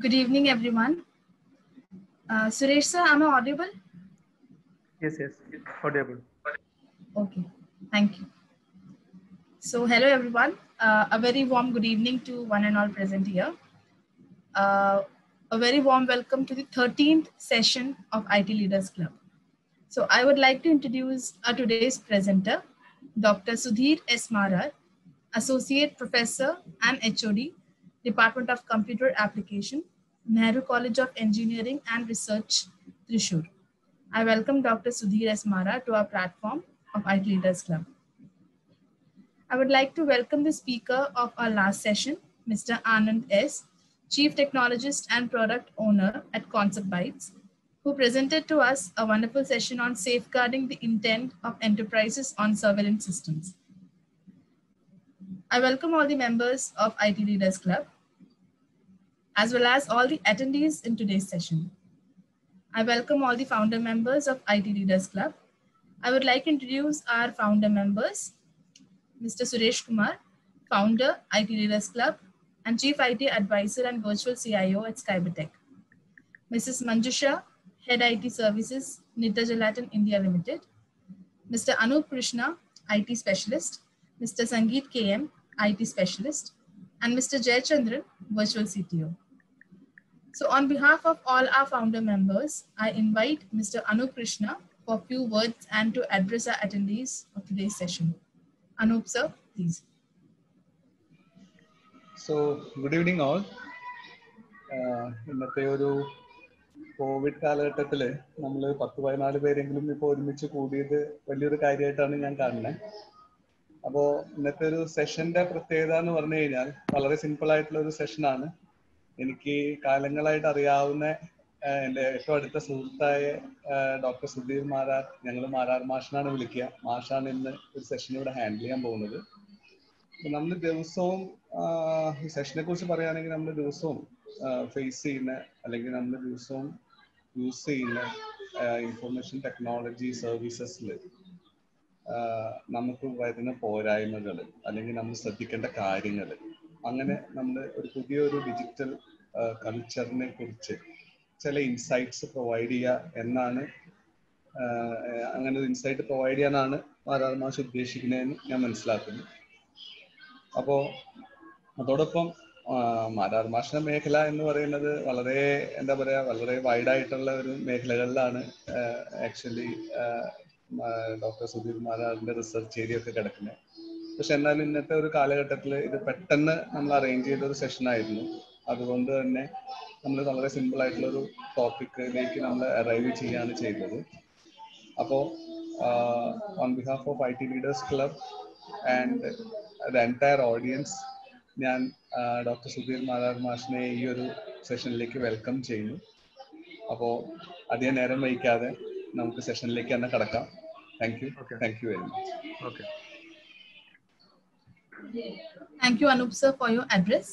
Good evening, everyone. Suresh sir, am I audible? Yes, audible. Okay, thank you. So, hello everyone. A very warm good evening to one and all present here. A very warm welcome to the 13th session of IT Leaders Club. So, I would like to introduce our today's presenter, Dr. Sudhir S. Marar, Associate Professor and HOD, Department of Computer Application, Nehru College of Engineering and Research, Thrissur. I welcome Dr. Sudhir S. Marar to our platform of IT Leaders Club. I would like to welcome the speaker of our last session, Mr. Anand S., Chief Technologist and Product Owner at Concept Bytes, who presented to us a wonderful session on safeguarding the intent of enterprises on surveillance systems. I welcome all the members of IT Leaders Club, as well as all the attendees in today's session. I welcome all the founder members of IT Leaders Club. I would like to introduce our founder members, Mr. Suresh Kumar, founder, IT Leaders Club, and Chief IT Advisor and Virtual CIO at Skybertech. Mrs. Manjusha, Head IT Services, Nita Gelatin India Limited. Mr. Anup Krishna, IT Specialist. Mr. Sangeet KM, IT Specialist. And Mr. Jay Chandran, Virtual CTO. So on behalf of all our founder members, I invite Mr. Anup Krishna for a few words and to address our attendees of today's session. Anup sir, please. So, good evening all. ഇന്നത്തെ ഒരു Covid കാലഘട്ടത്തിൽ നമ്മൾ 10-14 പേരെങ്കിലും ഇപ്പോൾ ഒരുമിച്ച് കൂടിയത് വലിയൊരു കാര്യമായിട്ടാണ് ഞാൻ കാണുന്നത്. അപ്പോൾ ഇന്നത്തെ ഒരു സെഷന്റെ പ്രത്യേകത എന്ന് പറഞ്ഞു കഴിഞ്ഞാൽ വളരെ സിമ്പിൾ ആയിട്ടുള്ള ഒരു സെഷനാണ്. എനിക്ക് കാലങ്ങളായിട്ട് അറിയാവുന്ന എൻ്റെ ഏറ്റവും അടുത്ത സുഹൃത്തായ ഡോക്ടർ സുധീർ മാരാർ, ഞങ്ങൾ മാരാർ മാഷിനാണ് വിളിക്കുക. മാഷാണ് ഇന്ന് ഒരു സെഷൻ ഇവിടെ ഹാൻഡിൽ ചെയ്യാൻ പോകുന്നത്. നമ്മൾ ദിവസവും ഈ സെഷനെ കുറിച്ച് പറയുകയാണെങ്കിൽ നമ്മൾ ദിവസവും ഫേസ് ചെയ്യുന്ന അല്ലെങ്കിൽ നമ്മൾ ദിവസവും യൂസ് ചെയ്യുന്ന ഇൻഫർമേഷൻ ടെക്നോളജി സർവീസസിൽ നമുക്ക് വരുന്ന പോരായ്മകൾ അല്ലെങ്കിൽ നമ്മൾ ശ്രദ്ധിക്കേണ്ട കാര്യങ്ങൾ, അങ്ങനെ നമ്മൾ ഒരു പുതിയൊരു ഡിജിറ്റൽ കൾച്ചറിനെ കുറിച്ച് ചില ഇൻസൈറ്റ്സ് പ്രൊവൈഡ് ചെയ്യുക എന്നാണ്, അങ്ങനെ ഒരു ഇൻസൈറ്റ് പ്രൊവൈഡ് ചെയ്യാനാണ് മാരാർ മാഷ് ഉദ്ദേശിക്കുന്നതെന്ന് ഞാൻ മനസ്സിലാക്കുന്നു. അപ്പോൾ അതോടൊപ്പം മാരാർ മാഷിന്റെ മേഖല എന്ന് പറയുന്നത് വളരെ എന്താ പറയുക, വളരെ വൈഡായിട്ടുള്ള ഒരു മേഖലകളിലാണ് ആക്ച്വലി ഡോക്ടർ സുധീർ മാരാറിന്റെ റിസർച്ച് ഏരിയ ഒക്കെ കിടക്കുന്നത്. പക്ഷെ എന്നാലും ഇന്നത്തെ ഒരു കാലഘട്ടത്തിൽ ഇത് പെട്ടെന്ന് നമ്മൾ അറേഞ്ച് ചെയ്ത ഒരു സെഷനായിരുന്നു. അതുകൊണ്ട് തന്നെ നമ്മൾ വളരെ സിമ്പിൾ ആയിട്ടുള്ള ഒരു ടോപ്പിക്കിലേക്ക് നമ്മൾ അറൈവ് ചെയ്യാണ് ചെയ്തത്. അപ്പോൾ on behalf of IT Leaders Club and the entire audience, ഞാൻ ഡോക്ടർ സുധീർ മാരാർ മാഷിനെ ഈ ഒരു സെഷനിലേക്ക് വെൽക്കം ചെയ്യുന്നു. അപ്പോൾ അധികം നേരം വഹിക്കാതെ നമുക്ക് സെഷനിലേക്ക് തന്നെ കടക്കാം. Thank you very much. Okay. Thank you, Anup sir, for your address.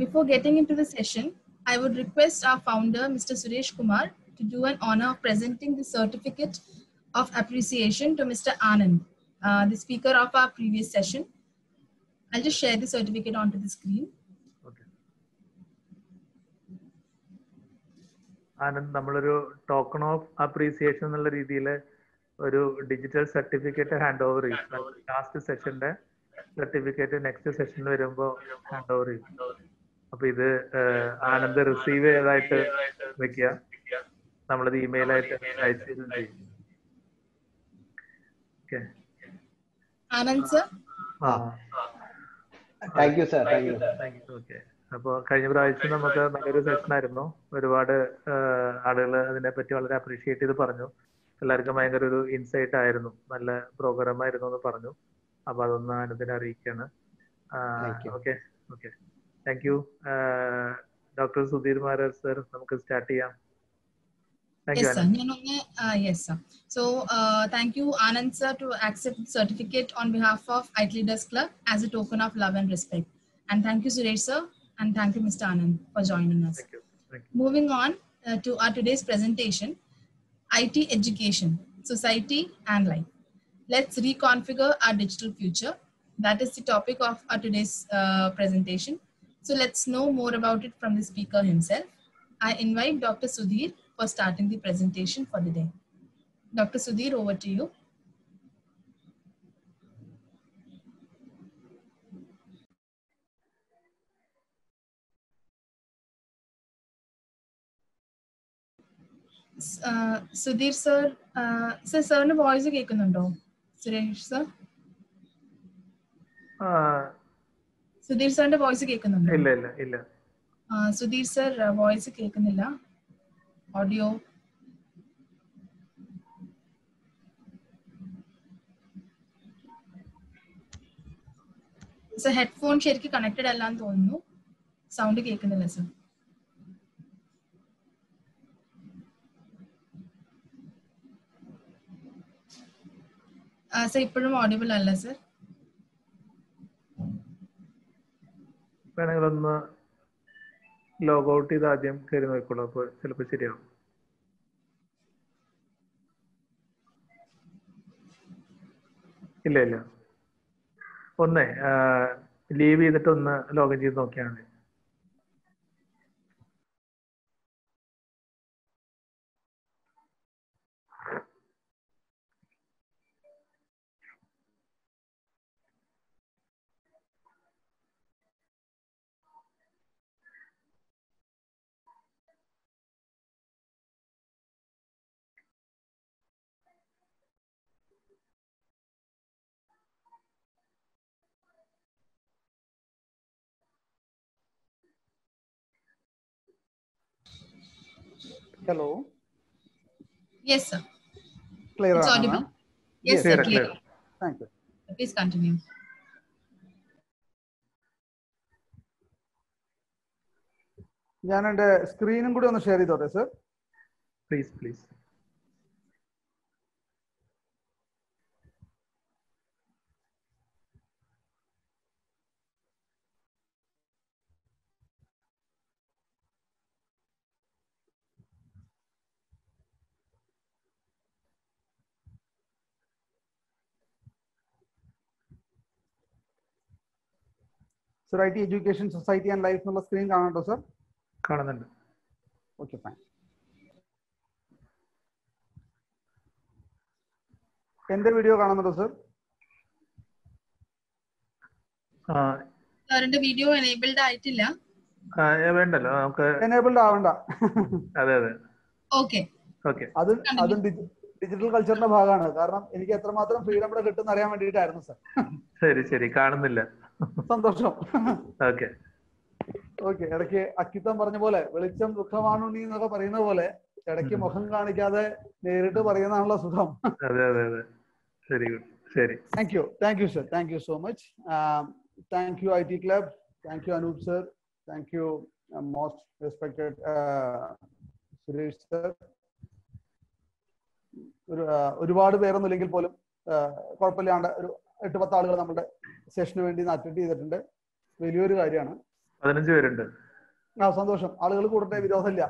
Before getting into the session, I would request our founder, Mr. Suresh Kumar, to do an honor of presenting the certificate of appreciation to Mr. Anand, the speaker of our previous session. I'll just share the certificate onto the screen. Okay. Anand, നമ്മളൊരു token of appreciation എന്നുള്ള രീതിയിൽ ഒരു digital certificate hand over ചെയ്യും. Last സെഷന്റെ certificate next സെഷനിൽ വരുമ്പോൾ hand over ചെയ്യും. അപ്പൊ ഇത് ആനന്ദ് റിസീവ് ചെയ്തതായിട്ട് വെക്കുക. നമ്മളത് ഇമെയിലായിട്ട് അയച്ചു തരും ചെയ്യും. Okay. Anand sir. Thank you sir. Thank U. Okay. അപ്പോൾ കഴിഞ്ഞ പ്രാവശ്യം നമുക്ക് നല്ലൊരു സെഷൻ ആയിരുന്നു. ഒരുപാട് ആളുകൾ അതിനെപ്പറ്റി വളരെ അപ്രീഷിയേറ്റ് ചെയ്ത് പറഞ്ഞു. എല്ലാവർക്കും ഭയങ്കര ഒരു ഇൻസൈറ്റ് ആയിരുന്നു, നല്ല പ്രോഗ്രാം ആയിരുന്നു എന്ന് പറഞ്ഞു. അപ്പൊ അതൊന്ന് ആനന്ദിനെ അറിയിക്കാണ്. Okay. Thank you. Doctor Sudheer Marar sir, നമുക്ക് സ്റ്റാർട്ട് ചെയ്യാം. Yes, sir. Yes, sir. So, thank you, Anand sir, to accept the certificate on behalf of IT Leaders Club as a token of love and respect. And thank you, Suresh sir, and thank you, Mr. Anand, for joining us. Thank you. Moving on to our today's presentation, IT Education, Society and Life. Let's reconfigure our digital future. That is the topic of our today's presentation. So let's know more about it from the speaker himself. I invite Dr. Sudhir for starting the presentation for the day. Dr. Sudhir, over to you. Sudhir sir, sir voice കേൾക്കുന്നുണ്ടോ? Suresh sir? Sudheer സാറിന്റെ voice കേൾക്കുന്നുണ്ടോ? ഇല്ല. Sudheer sir voice കേൾക്കുന്നില്ല. Audio sir headphone ശരിക്കും connected അല്ലാന്ന് തോന്നുന്നു. Sound കേൾക്കുന്നില്ല sir. Sir ഇപ്പോഴും ഓഡിബിൾ അല്ല സർ. വേണമെങ്കിൽ ഒന്ന് ലോഗ് ഔട്ട് ചെയ്ത് ആദ്യം കയറി നോക്കിക്കോളൂ, അപ്പോൾ ചിലപ്പോൾ ശരിയാവും. ഇല്ല. ഒന്നേ ലീവ് ചെയ്തിട്ട് ഒന്ന് ലോഗിൻ ചെയ്ത് നോക്കിയാൽ മതി. Hello. Yes, sir. Clear. It's audible. Yes, sir. Clear. Thank you. Please continue. ഞാൻ എൻ്റെ സ്ക്രീനും കൂടി ഒന്ന് ഷെയർ ചെയ്തോട്ടെ sir? Please. Sir IT education society and life എന്നുള്ള സ്ക്രീൻ കാണുന്നുണ്ടോ സർ? കാണുന്നുണ്ട്. Okay, fine. എന്റെ വീഡിയോ കാണുന്നുണ്ടോ സർ? സാറിന്റെ വീഡിയോ എനേബിൾഡ് ആയിട്ടില്ല. വേണ്ടല്ലോ, നമുക്ക് എനേബിൾഡ് ആവണ്ട. അതെ. ഓക്കെ. അതും ഡിജിറ്റൽ കൾച്ചറിന്റെ ഭാഗമാണ്. കാരണം എനിക്ക് എത്രമാത്രം ഫ്രീഡം ഇവിടെ കിട്ടുന്ന അറിയാൻ വേണ്ടിയിട്ടായിരുന്നു സർ. ശരി. കാണുന്നില്ല. സന്തോഷം. ഓക്കെ. ഇടയ്ക്ക് അക്കിത്തം പറഞ്ഞ പോലെ വെളിച്ചം ദുഃഖമാണു നീ എന്നൊക്കെ പറയുന്ന പോലെ ഇടയ്ക്ക് മുഖം കാണിക്കാതെ നേരിട്ട് പറയുന്നതാണല്ലോ സുഖം. അതെ. Very good. ശരി. Thank you sir. Thank you so much. Thank you IT club. Thank you Anoop sir. Thank you most respected Suresh sir. ഒരുപാട് പേരൊന്നും ഇല്ലെങ്കിൽ പോലും കുഴപ്പമില്ലാണ്ട് ഒരു 8-10 ആളുകൾ നമ്മുടെ സെഷന് വേണ്ടി അറ്റൻഡ് ചെയ്തിട്ടുണ്ട്. വലിയൊരു കാര്യമാണ്. 15 പേരുണ്ട്. സന്തോഷം. ആളുകൾ കൂടട്ടെ, വിരോധമില്ല.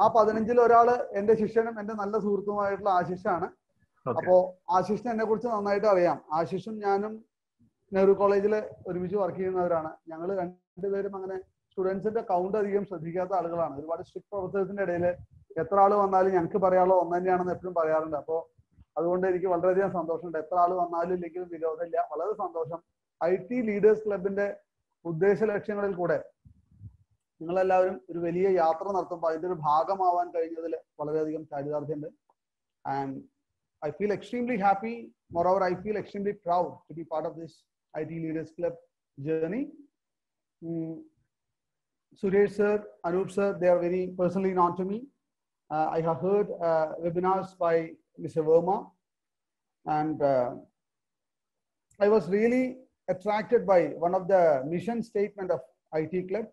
ആ 15-ൽ ഒരാള് എന്റെ ശിഷ്യനും എന്റെ നല്ല സുഹൃത്തുമായിട്ടുള്ള ആശിഷാണ്. അപ്പോ ആശിഷിനെ എന്നെ കുറിച്ച് നന്നായിട്ട് അറിയാം. ആശിഷും ഞാനും നെഹ്റു കോളേജിൽ ഒരുമിച്ച് വർക്ക് ചെയ്യുന്നവരാണ്. ഞങ്ങൾ രണ്ടുപേരും അങ്ങനെ സ്റ്റുഡൻസിന്റെ കൗണ്ട് അധികം ശ്രദ്ധിക്കാത്ത ആളുകളാണ്. ഒരുപാട് സ്ട്രിക്ട് പ്രൊഫസേഴ്സിന്റെ ഇടയിൽ എത്ര ആള് വന്നാലും ഞങ്ങൾക്ക് പറയാനുള്ളത് ഒന്ന് തന്നെയാണെന്ന് എപ്പോഴും പറയാറുണ്ട്. അപ്പോൾ അതുകൊണ്ട് എനിക്ക് വളരെയധികം സന്തോഷമുണ്ട്. എത്ര ആള് വന്നാലും ഇല്ലെങ്കിലും വിരോധമില്ല. വളരെ സന്തോഷം. IT ലീഡേഴ്സ് ക്ലബിന്റെ ഉദ്ദേശ ലക്ഷ്യങ്ങളിൽ കൂടെ നിങ്ങളെല്ലാവരും ഒരു വലിയ യാത്ര നടത്തുമ്പോൾ അതിന്റെ ഒരു ഭാഗമാവാൻ കഴിഞ്ഞതിൽ വളരെയധികം ചാരിതാർത്ഥ്യമുണ്ട്. And I feel extremely happy. Moreover, I feel extremely proud to be part of this IT Leaders Club journey. Suresh sir, Anup sir, they are very personally known to me. I have heard webinars by Mr. Verma, and I was really attracted by one of the mission statement of IT Club,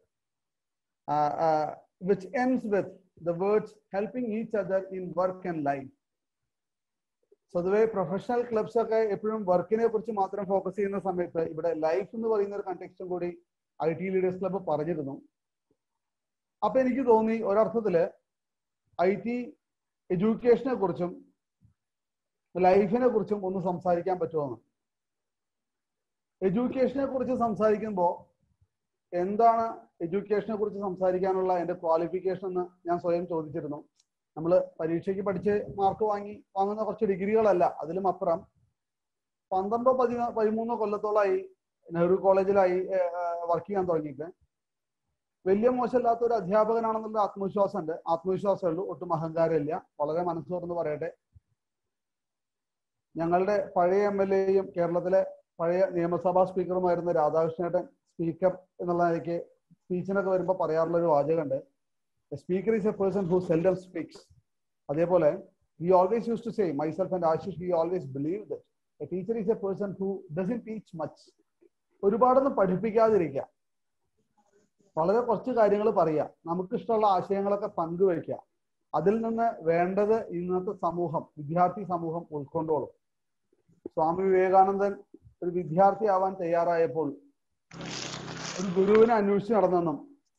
which ends with the words helping each other in work and life. പൊതുവെ professional clubs ഒക്കെ എപ്പോഴും വർക്കിനെ കുറിച്ച് മാത്രം focus ചെയ്യുന്ന സമയത്ത് ഇവിടെ life എന്ന് പറയുന്ന ഒരു കണ്ടെക്സ്റ്റും കൂടി IT ലീഡേഴ്സ് ക്ലബ്ബ് പറഞ്ഞിരുന്നു. അപ്പൊ എനിക്ക് തോന്നി ഒരർത്ഥത്തില് IT എഡ്യൂക്കേഷനെ കുറിച്ചും ലൈഫിനെ കുറിച്ചും ഒന്ന് സംസാരിക്കാൻ പറ്റുമെന്ന്. എഡ്യൂക്കേഷനെ കുറിച്ച് സംസാരിക്കുമ്പോൾ എന്താണ് എഡ്യൂക്കേഷനെ കുറിച്ച് സംസാരിക്കാനുള്ള എൻ്റെ ക്വാളിഫിക്കേഷൻ എന്ന് ഞാൻ സ്വയം ചോദിച്ചിരുന്നു. നമ്മൾ പരീക്ഷയ്ക്ക് പഠിച്ച് മാർക്ക് വാങ്ങുന്ന കുറച്ച് ഡിഗ്രികളല്ല, അതിലും അപ്പുറം 12-13 കൊല്ലത്തോളമായി നെഹ്റു കോളേജിലായി വർക്ക് ചെയ്യാൻ തുടങ്ങിയിട്ട് വലിയ മോശമില്ലാത്ത ഒരു അധ്യാപകനാണെന്നുള്ള ആത്മവിശ്വാസമേ ഉള്ളൂ, ഒട്ടും അഹങ്കാരമില്ല. വളരെ മനസ്സ് തുറന്ന് പറയട്ടെ, ഞങ്ങളുടെ പഴയ MLA-യും കേരളത്തിലെ പഴയ നിയമസഭാ സ്പീക്കറുമായിരുന്ന രാധാകൃഷ്ണേട്ടൻ സ്പീക്കർ എന്നുള്ള നിലയ്ക്ക് സ്പീച്ചിനൊക്കെ വരുമ്പോൾ പറയാറുള്ള ഒരു വാചകമുണ്ട്, speaker is a person who seldom speaks. അതേപോലെ we always use to say, myself and Ashish, we always believe that a teacher is a person who doesn't teach much. ഒരുപാടൊന്നും പഠിപ്പിക്കാതിരിക്കുക, വളരെ കുറച്ച് കാര്യങ്ങൾ പറയുക, നമുക്കിഷ്ടമുള്ള ആശയങ്ങളൊക്കെ പങ്കുവയ്ക്കുക. അതിൽ നിന്ന് വേണ്ടത് ഇന്നത്തെ സമൂഹം, വിദ്യാർത്ഥി സമൂഹം ഉൾക്കൊണ്ടോളും. സ്വാമി വിവേകാനന്ദൻ ഒരു വിദ്യാർത്ഥി ആവാൻ തയ്യാറായപ്പോൾ ഒരു ഗുരുവിനെ അന്വേഷിച്ച് നടന്നെന്നും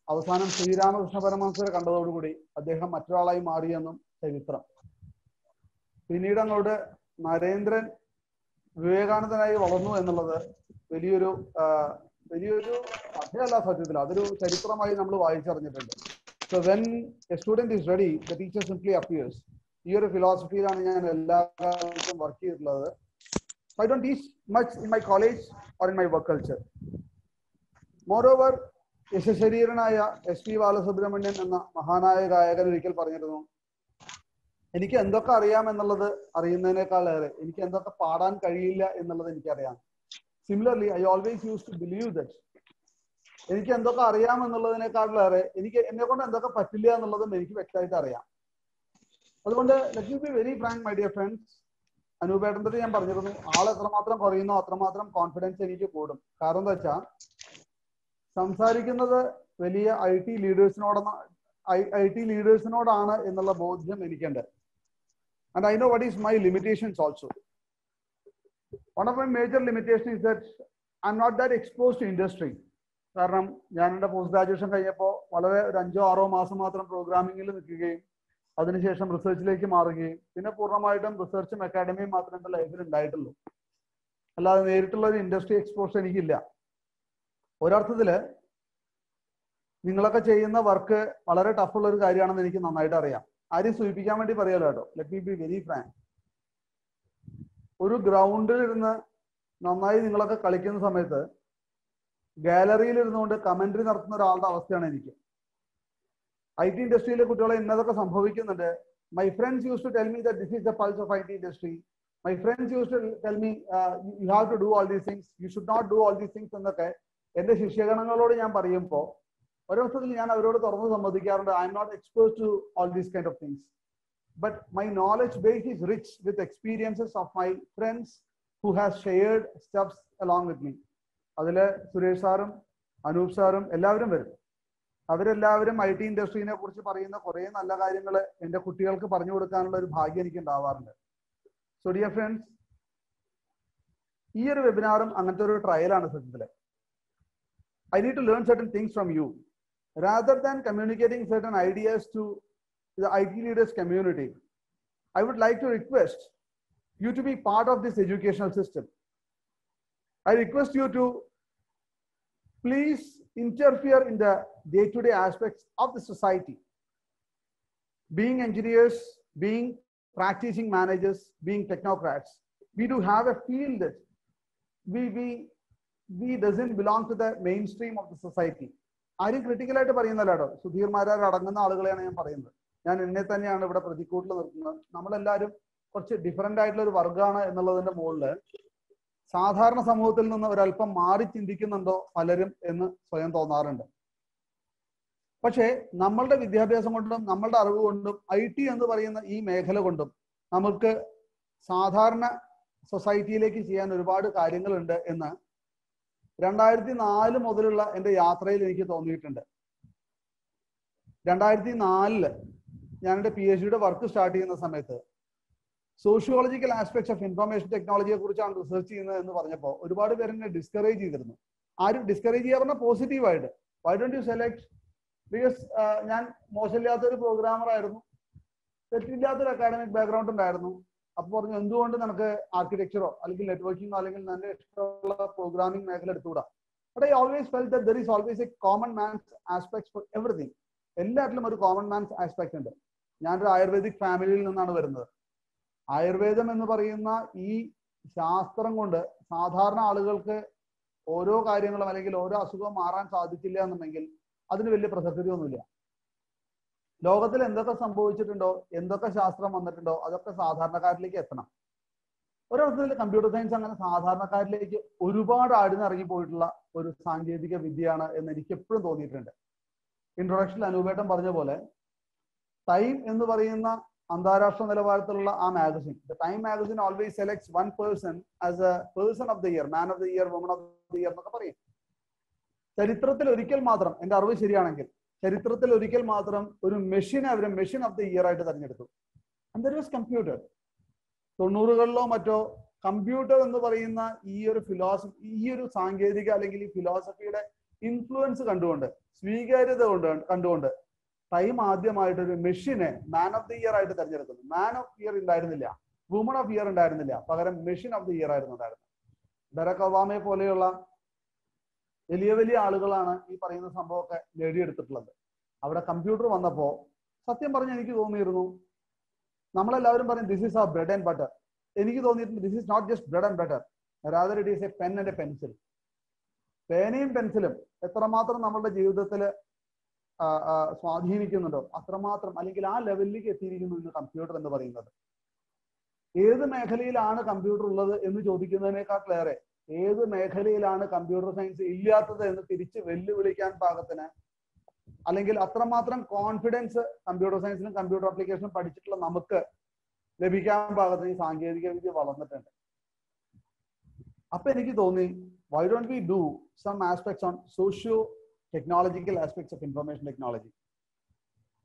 അവസാനം ശ്രീരാമകൃഷ്ണ പരമഹംസരെ കണ്ടതോടുകൂടി അദ്ദേഹം മറ്റൊരാളായി മാറിയെന്നും ചരിത്രം. പിന്നീട് അങ്ങോട്ട് നരേന്ദ്രൻ വിവേകാനന്ദനായി വളർന്നു എന്നുള്ളത് വലിയൊരു കഥയല്ല, സത്യത്തിൽ അതൊരു ചരിത്രമായി നമ്മൾ വായിച്ചറിഞ്ഞിട്ടുണ്ട്. So when a student is ready, the teacher simply appears. ഈ ഒരു ഫിലോസഫിയിലാണ് ഞാൻ എല്ലാ കാലത്തും വർക്ക് ചെയ്തിട്ടുള്ളത്. I don't teach much in my college or in my work culture. Moreover, യശശരീരനായ SP Balasubramanian എന്ന മഹാനായ ഗായകൻ ഒരിക്കൽ പറഞ്ഞിരുന്നു, എനിക്ക് എന്തൊക്കെ അറിയാം എന്നുള്ളത് അറിയുന്നതിനേക്കാളേറെ എനിക്ക് എന്തൊക്കെ പാടാൻ കഴിയില്ല എന്നുള്ളത് എനിക്കറിയാം. Similarly I always use to believe that എനിക്ക് എന്തൊക്കെ അറിയാം എന്നുള്ളതിനേക്കാളേറെ എന്നെ കൊണ്ട് എന്തൊക്കെ പറ്റില്ല എന്നുള്ളതും എനിക്ക് വ്യക്തമായിട്ട് അറിയാം. അതുകൊണ്ട് let me be very frank my dear friends. അനൂപേട്ടൻ്റെ ഞാൻ പറഞ്ഞിരുന്നു, ആൾ എത്രമാത്രം കുറയുന്നോ അത്രമാത്രം കോൺഫിഡൻസ് എനിക്ക് കൂടും. കാരണം എന്താ വെച്ചാൽ സംസാരിക്കുന്നത് വലിയ IT ലീഡേഴ്സിനോടാണ് എന്നുള്ള ബോധ്യം എനിക്കുണ്ട്. And I know what is my limitations also. One of my major limitation is that I am not that exposed to industry. കാരണം ഞാൻ എൻ്റെ പോസ്റ്റ് ഗ്രാജുവേഷൻ കഴിഞ്ഞപ്പോൾ വളരെ ഒരു 5-6 മാസം മാത്രം പ്രോഗ്രാമിങ്ങിൽ നിൽക്കുകയും അതിനുശേഷം റിസർച്ചിലേക്ക് മാറുകയും പിന്നെ പൂർണ്ണമായിട്ടും റിസർച്ചും അക്കാഡമിയും മാത്രമേ എൻ്റെ ലൈഫിൽ ഉണ്ടായിട്ടുള്ളൂ. അല്ലാതെ നേരിട്ടുള്ള ഒരു ഇൻഡസ്ട്രി എക്സ്പോഷർ എനിക്കില്ല. ഒരർത്ഥത്തില് നിങ്ങളൊക്കെ ചെയ്യുന്ന വർക്ക് വളരെ ടഫുള്ള ഒരു കാര്യമാണെന്ന് എനിക്ക് നന്നായിട്ട് അറിയാം. ആരെയും സൂചിപ്പിക്കാൻ വേണ്ടി പറയാലോ കേട്ടോ. Let me be very Frank. ഒരു ഗ്രൗണ്ടിൽ ഇരുന്ന് നന്നായി നിങ്ങളൊക്കെ കളിക്കുന്ന സമയത്ത് ഗാലറിയിൽ ഇരുന്നുകൊണ്ട് കമന്ററി നടത്തുന്ന ഒരാളുടെ അവസ്ഥയാണ് എനിക്ക്. IT ഇൻഡസ്ട്രിയിലെ കുട്ടികളെ ഇന്നതൊക്കെ സംഭവിക്കുന്നുണ്ട്. My friends use to tell me that this is the pulse of IT industry. My friends use to tell me you have to do all these things, you should not do all these things എന്നൊക്കെ എൻ്റെ ശിഷ്യഗണങ്ങളോട് ഞാൻ പറയുമ്പോൾ ഒരവസ്ഥയിൽ ഞാൻ അവരോട് തുറന്ന് സമ്മതിക്കാറുണ്ട്, I am not expose to all these kind of things. But my knowledge base is rich with experiences of my friends who have shared steps along with me. അതിൽ സുരേഷ് സാറും അനൂപ് സാറും എല്ലാവരും വരും. അവരെല്ലാവരും IT ഇൻഡസ്ട്രീനെ കുറിച്ച് പറയുന്ന കുറേ നല്ല കാര്യങ്ങൾ എൻ്റെ കുട്ടികൾക്ക് പറഞ്ഞു കൊടുക്കാനുള്ള ഒരു ഭാഗ്യം എനിക്ക് ഉണ്ടാവാറുണ്ട്. സോ ഡിയർ ഫ്രണ്ട്സ്, ഈ ഒരു വെബിനാറും അങ്ങനത്തെ ഒരു ട്രയലാണ് സത്യത്തില്. I need to learn certain things from you. Rather than communicating certain ideas to the IT leaders community, I would like to request you to be part of this educational system. I request you to please interfere in the day-to-day aspects of the society. Being engineers, being practicing managers, being technocrats, we do have a field that we doesn't belong to the mainstream of the society. ആരും ക്രിട്ടിക്കലായിട്ട് പറയുന്നല്ലോ, സുധീർമാരാർ അടങ്ങുന്ന ആളുകളെയാണ് ഞാൻ പറയുന്നത്. ഞാൻ എന്നെ തന്നെയാണ് ഇവിടെ പ്രതിക്കൂട്ടിൽ നിർത്തുന്നത്. നമ്മളെല്ലാവരും കുറച്ച് ഡിഫറെന്റ് ആയിട്ടുള്ള ഒരു വർഗ്ഗമാണ് എന്നുള്ളതിന്റെ മുകളിൽ സാധാരണ സമൂഹത്തിൽ നിന്ന് ഒരല്പം മാറി ചിന്തിക്കുന്നുണ്ടോ പലരും എന്ന് സ്വയം തോന്നാറുണ്ട്. പക്ഷേ നമ്മളുടെ വിദ്യാഭ്യാസം കൊണ്ടും നമ്മളുടെ അറിവ് കൊണ്ടും IT എന്ന് പറയുന്ന ഈ മേഖല കൊണ്ടും നമുക്ക് സാധാരണ സൊസൈറ്റിയിലേക്ക് ചെയ്യാൻ ഒരുപാട് കാര്യങ്ങളുണ്ട് എന്ന് 2004 മുതലുള്ള എൻ്റെ യാത്രയിൽ എനിക്ക് തോന്നിയിട്ടുണ്ട്. 2004 ഞാൻ എൻ്റെ PhDയുടെ വർക്ക് സ്റ്റാർട്ട് ചെയ്യുന്ന സമയത്ത് സോഷ്യോളജിക്കൽ ആസ്പെക്ട്സ് ഓഫ് ഇൻഫർമേഷൻ ടെക്നോളജിയെ കുറിച്ചാണ് റിസർച്ച് ചെയ്യുന്നത് എന്ന് പറഞ്ഞപ്പോൾ ഒരുപാട് പേര് എന്നെ ഡിസ്കറേജ് ചെയ്തിരുന്നു. ആരും ഡിസ്കറേജ് ചെയ്യാൻ പറഞ്ഞാൽ പോസിറ്റീവായിട്ട്, why don't you select, because ഞാൻ മോശമില്ലാത്തൊരു പ്രോഗ്രാമർ ആയിരുന്നു, തെറ്റില്ലാത്തൊരു അക്കാഡമിക് ബാക്ക്ഗ്രൗണ്ട് ഉണ്ടായിരുന്നു. അപ്പൊ പറഞ്ഞു എന്തുകൊണ്ട് നമുക്ക് ആർക്കിടെക്ചറോ അല്ലെങ്കിൽ നെറ്റ്വർക്കിങ്ങോ അല്ലെങ്കിൽ നല്ല ഇഷ്ടമുള്ള പ്രോഗ്രാമിംഗ് മേഖല എടുത്തുകൂടാ. But I always felt that there is always a common man's aspect for everything. എല്ലാത്തിലും ഒരു കോമൺ മാൻസ് ആസ്പെക്ട് ഉണ്ട്. ഞാനൊരു ആയുർവേദിക് ഫാമിലിയിൽ നിന്നാണ് വരുന്നത്. ആയുർവേദം എന്ന് പറയുന്ന ഈ ശാസ്ത്രം കൊണ്ട് സാധാരണ ആളുകൾക്ക് ഓരോ കാര്യങ്ങളും അല്ലെങ്കിൽ ഓരോ അസുഖവും മാറാൻ സാധിക്കില്ല എന്നുണ്ടെങ്കിൽ അതിന് വലിയ പ്രസക്തിയൊന്നുമില്ല. ലോകത്തിൽ എന്തൊക്കെ സംഭവിച്ചിട്ടുണ്ടോ, എന്തൊക്കെ ശാസ്ത്രം വന്നിട്ടുണ്ടോ, അതൊക്കെ സാധാരണക്കാരിലേക്ക് എത്തണം. ഒരർത്ഥത്തിൽ കമ്പ്യൂട്ടർ സയൻസ് അങ്ങനെ സാധാരണക്കാരിലേക്ക് ഒരുപാട് ആഴ്ന്നിറങ്ങി പോയിട്ടുള്ള ഒരു സാങ്കേതിക വിദ്യയാണ് എന്ന് എനിക്ക് എപ്പോഴും തോന്നിയിട്ടുണ്ട്. ഇൻട്രൊഡക്ഷനിൽ അനൂപേട്ടൻ പറഞ്ഞ പോലെ ടൈം എന്ന് പറയുന്ന അന്താരാഷ്ട്ര നിലവാരത്തിലുള്ള ആ magazine, the time magazine always selects one person as A person of the year, man of the year, woman of the year എന്നൊക്കെ പറയും. ചരിത്രത്തിൽ ഒരിക്കൽ മാത്രം, എന്റെ അറിവ് ശരിയാണെങ്കിൽ ചരിത്രത്തിൽ ഒരിക്കൽ മാത്രം ഒരു മെഷീനെ അവർ മെഷീൻ ഓഫ് ദ ഇയർ ആയിട്ട് തെരഞ്ഞെടുത്തു. And that was computer. 90കളിലോ മറ്റോ കമ്പ്യൂട്ടർ എന്ന് പറയുന്ന ഈ ഒരു ഫിലോസഫി, ഈ ഒരു സാങ്കേതിക അല്ലെങ്കിൽ ഈ ഫിലോസഫിയുടെ ഇൻഫ്ലുവൻസ് കണ്ടുകൊണ്ട്, സ്വീകാര്യത കണ്ടുകൊണ്ട് ടൈം ആദ്യമായിട്ട് ഒരു മെഷീനെ മാൻ ഓഫ് ദി ഇയർ ആയിട്ട് തെരഞ്ഞെടുക്കുന്നു. മാൻ ഓഫ് ഇയർ ഉണ്ടായിരുന്നില്ല, വുമൺ ഓഫ് ഇയർ ഉണ്ടായിരുന്നില്ല, പകരം മെഷീൻ ഓഫ് ദി ഇയർ ആയിരുന്നു ഉണ്ടായിരുന്നത്. ബരാക് ഒബാമയെ പോലെയുള്ള വലിയ വലിയ ആളുകളാണ് ഈ പറയുന്ന സംഭവമൊക്കെ നേടിയെടുത്തിട്ടുള്ളത്. അവിടെ കമ്പ്യൂട്ടർ വന്നപ്പോൾ സത്യം പറഞ്ഞ എനിക്ക് തോന്നിയിരുന്നു, നമ്മളെല്ലാവരും പറയും this is a bread and butter. എനിക്ക് തോന്നിയിട്ടുണ്ട് this is not just bread and butter, rather it is a pen and a pencil. പേനയും പെൻസിലും എത്രമാത്രം നമ്മളുടെ ജീവിതത്തിൽ സ്വാധീനിക്കുന്നുണ്ടോ അത്രമാത്രം, അല്ലെങ്കിൽ ആ ലെവലിലേക്ക് എത്തിയിരിക്കുന്നു ഇന്ന് കമ്പ്യൂട്ടർ എന്ന് പറയുന്നത്. ഏത് മേഖലയിലാണ് കമ്പ്യൂട്ടർ ഉള്ളത് എന്ന് ചോദിക്കുന്നതിനേക്കാട്ടിലേറെ ഏത് മേഖലയിലാണ് കമ്പ്യൂട്ടർ സയൻസ് ഇല്ലാത്തത് എന്ന് തിരിച്ച് വെല്ലുവിളിക്കാൻ പാകത്തിന്, അല്ലെങ്കിൽ അത്രമാത്രം കോൺഫിഡൻസ് കമ്പ്യൂട്ടർ സയൻസിലും കമ്പ്യൂട്ടർ ആപ്ലിക്കേഷനും പഠിച്ചിട്ടുള്ള നമുക്ക് ലഭിക്കാൻ പാകത്തിന് ഈ സാങ്കേതിക വിദ്യ വളർന്നിട്ടുണ്ട്. അപ്പൊ എനിക്ക് തോന്നി, why don't we do some aspects on socio-technological aspects of information technology?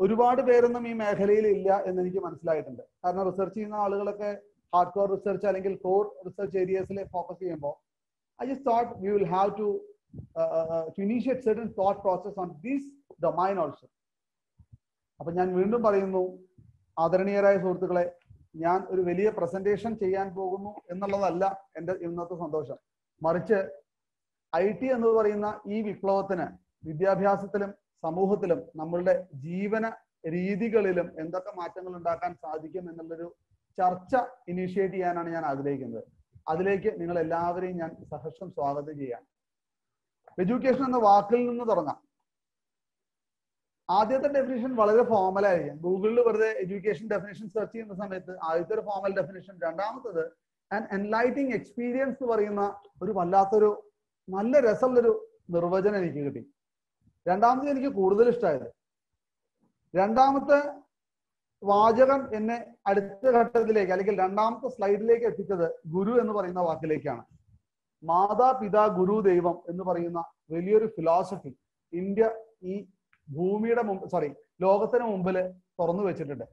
ഒരുപാട് പേരൊന്നും ഈ മേഖലയിൽ ഇല്ല എന്ന് എനിക്ക് മനസ്സിലായിട്ടുണ്ട്. കാരണം റിസർച്ച് ചെയ്യുന്ന ആളുകളൊക്കെ ഹാർഡ് കോർ റിസർച്ച് അല്ലെങ്കിൽ കോർ റിസർച്ച് ഏരിയസിൽ ഫോക്കസ് ചെയ്യുമ്പോൾ I just thought we will have to initiate certain thought process on this domain also. അപ്പൊ ഞാൻ വീണ്ടും പറയുന്നു, ആദരണീയരായ സുഹൃത്തുക്കളെ, ഞാൻ ഒരു വലിയ പ്രസന്റേഷൻ ചെയ്യാൻ പോകുന്നു എന്നുള്ളതല്ല എൻ്റെ ഇന്നത്തെ സന്തോഷം. മറിച്ച് IT എന്ന് പറയുന്ന ഈ വിപ്ലവത്തിന് വിദ്യാഭ്യാസത്തിലും സമൂഹത്തിലും നമ്മളുടെ ജീവന രീതികളിലും എന്തൊക്കെ മാറ്റങ്ങൾ ഉണ്ടാക്കാൻ സാധിക്കും എന്നുള്ളൊരു ചർച്ച ഇനീഷ്യേറ്റ് ചെയ്യാനാണ് ഞാൻ ആഗ്രഹിക്കുന്നത്. അതിലേക്ക് നിങ്ങൾ എല്ലാവരെയും ഞാൻ സഹർഷം സ്വാഗതം ചെയ്യാം. എഡ്യൂക്കേഷൻ എന്ന വാക്കിൽ നിന്ന് തുടങ്ങാം. ആദ്യത്തെ ഡെഫിനിഷൻ വളരെ ഫോമലായിരിക്കും. ഗൂഗിളിൽ വെറുതെ എഡ്യൂക്കേഷൻ ഡെഫിനിഷൻ സെർച്ച് ചെയ്യുന്ന സമയത്ത് ആദ്യത്തെ ഒരു ഫോമൽ ഡെഫിനിഷൻ, രണ്ടാമത്തത് ആൻ എൻലൈറ്റിംഗ് എക്സ്പീരിയൻസ് എന്ന് പറയുന്ന ഒരു വല്ലാത്തൊരു നല്ല രസമുള്ളൊരു നിർവചനം എനിക്ക് കിട്ടി. രണ്ടാമത് എനിക്ക് കൂടുതൽ ഇഷ്ടമായത്, രണ്ടാമത്തെ വാചകം എന്നെ അടുത്ത ഘട്ടത്തിലേക്ക് അല്ലെങ്കിൽ രണ്ടാമത്തെ സ്ലൈഡിലേക്ക് എത്തിച്ചത് ഗുരു എന്ന് പറയുന്ന വാക്കിലേക്കാണ്. മാതാപിതാ ഗുരു ദൈവം എന്ന് പറയുന്ന വലിയൊരു ഫിലോസഫി ഇന്ത്യ ഈ ഭൂമിയുടെ ലോകത്തിന് മുമ്പിൽ തുറന്നു വെച്ചിട്ടുണ്ട്.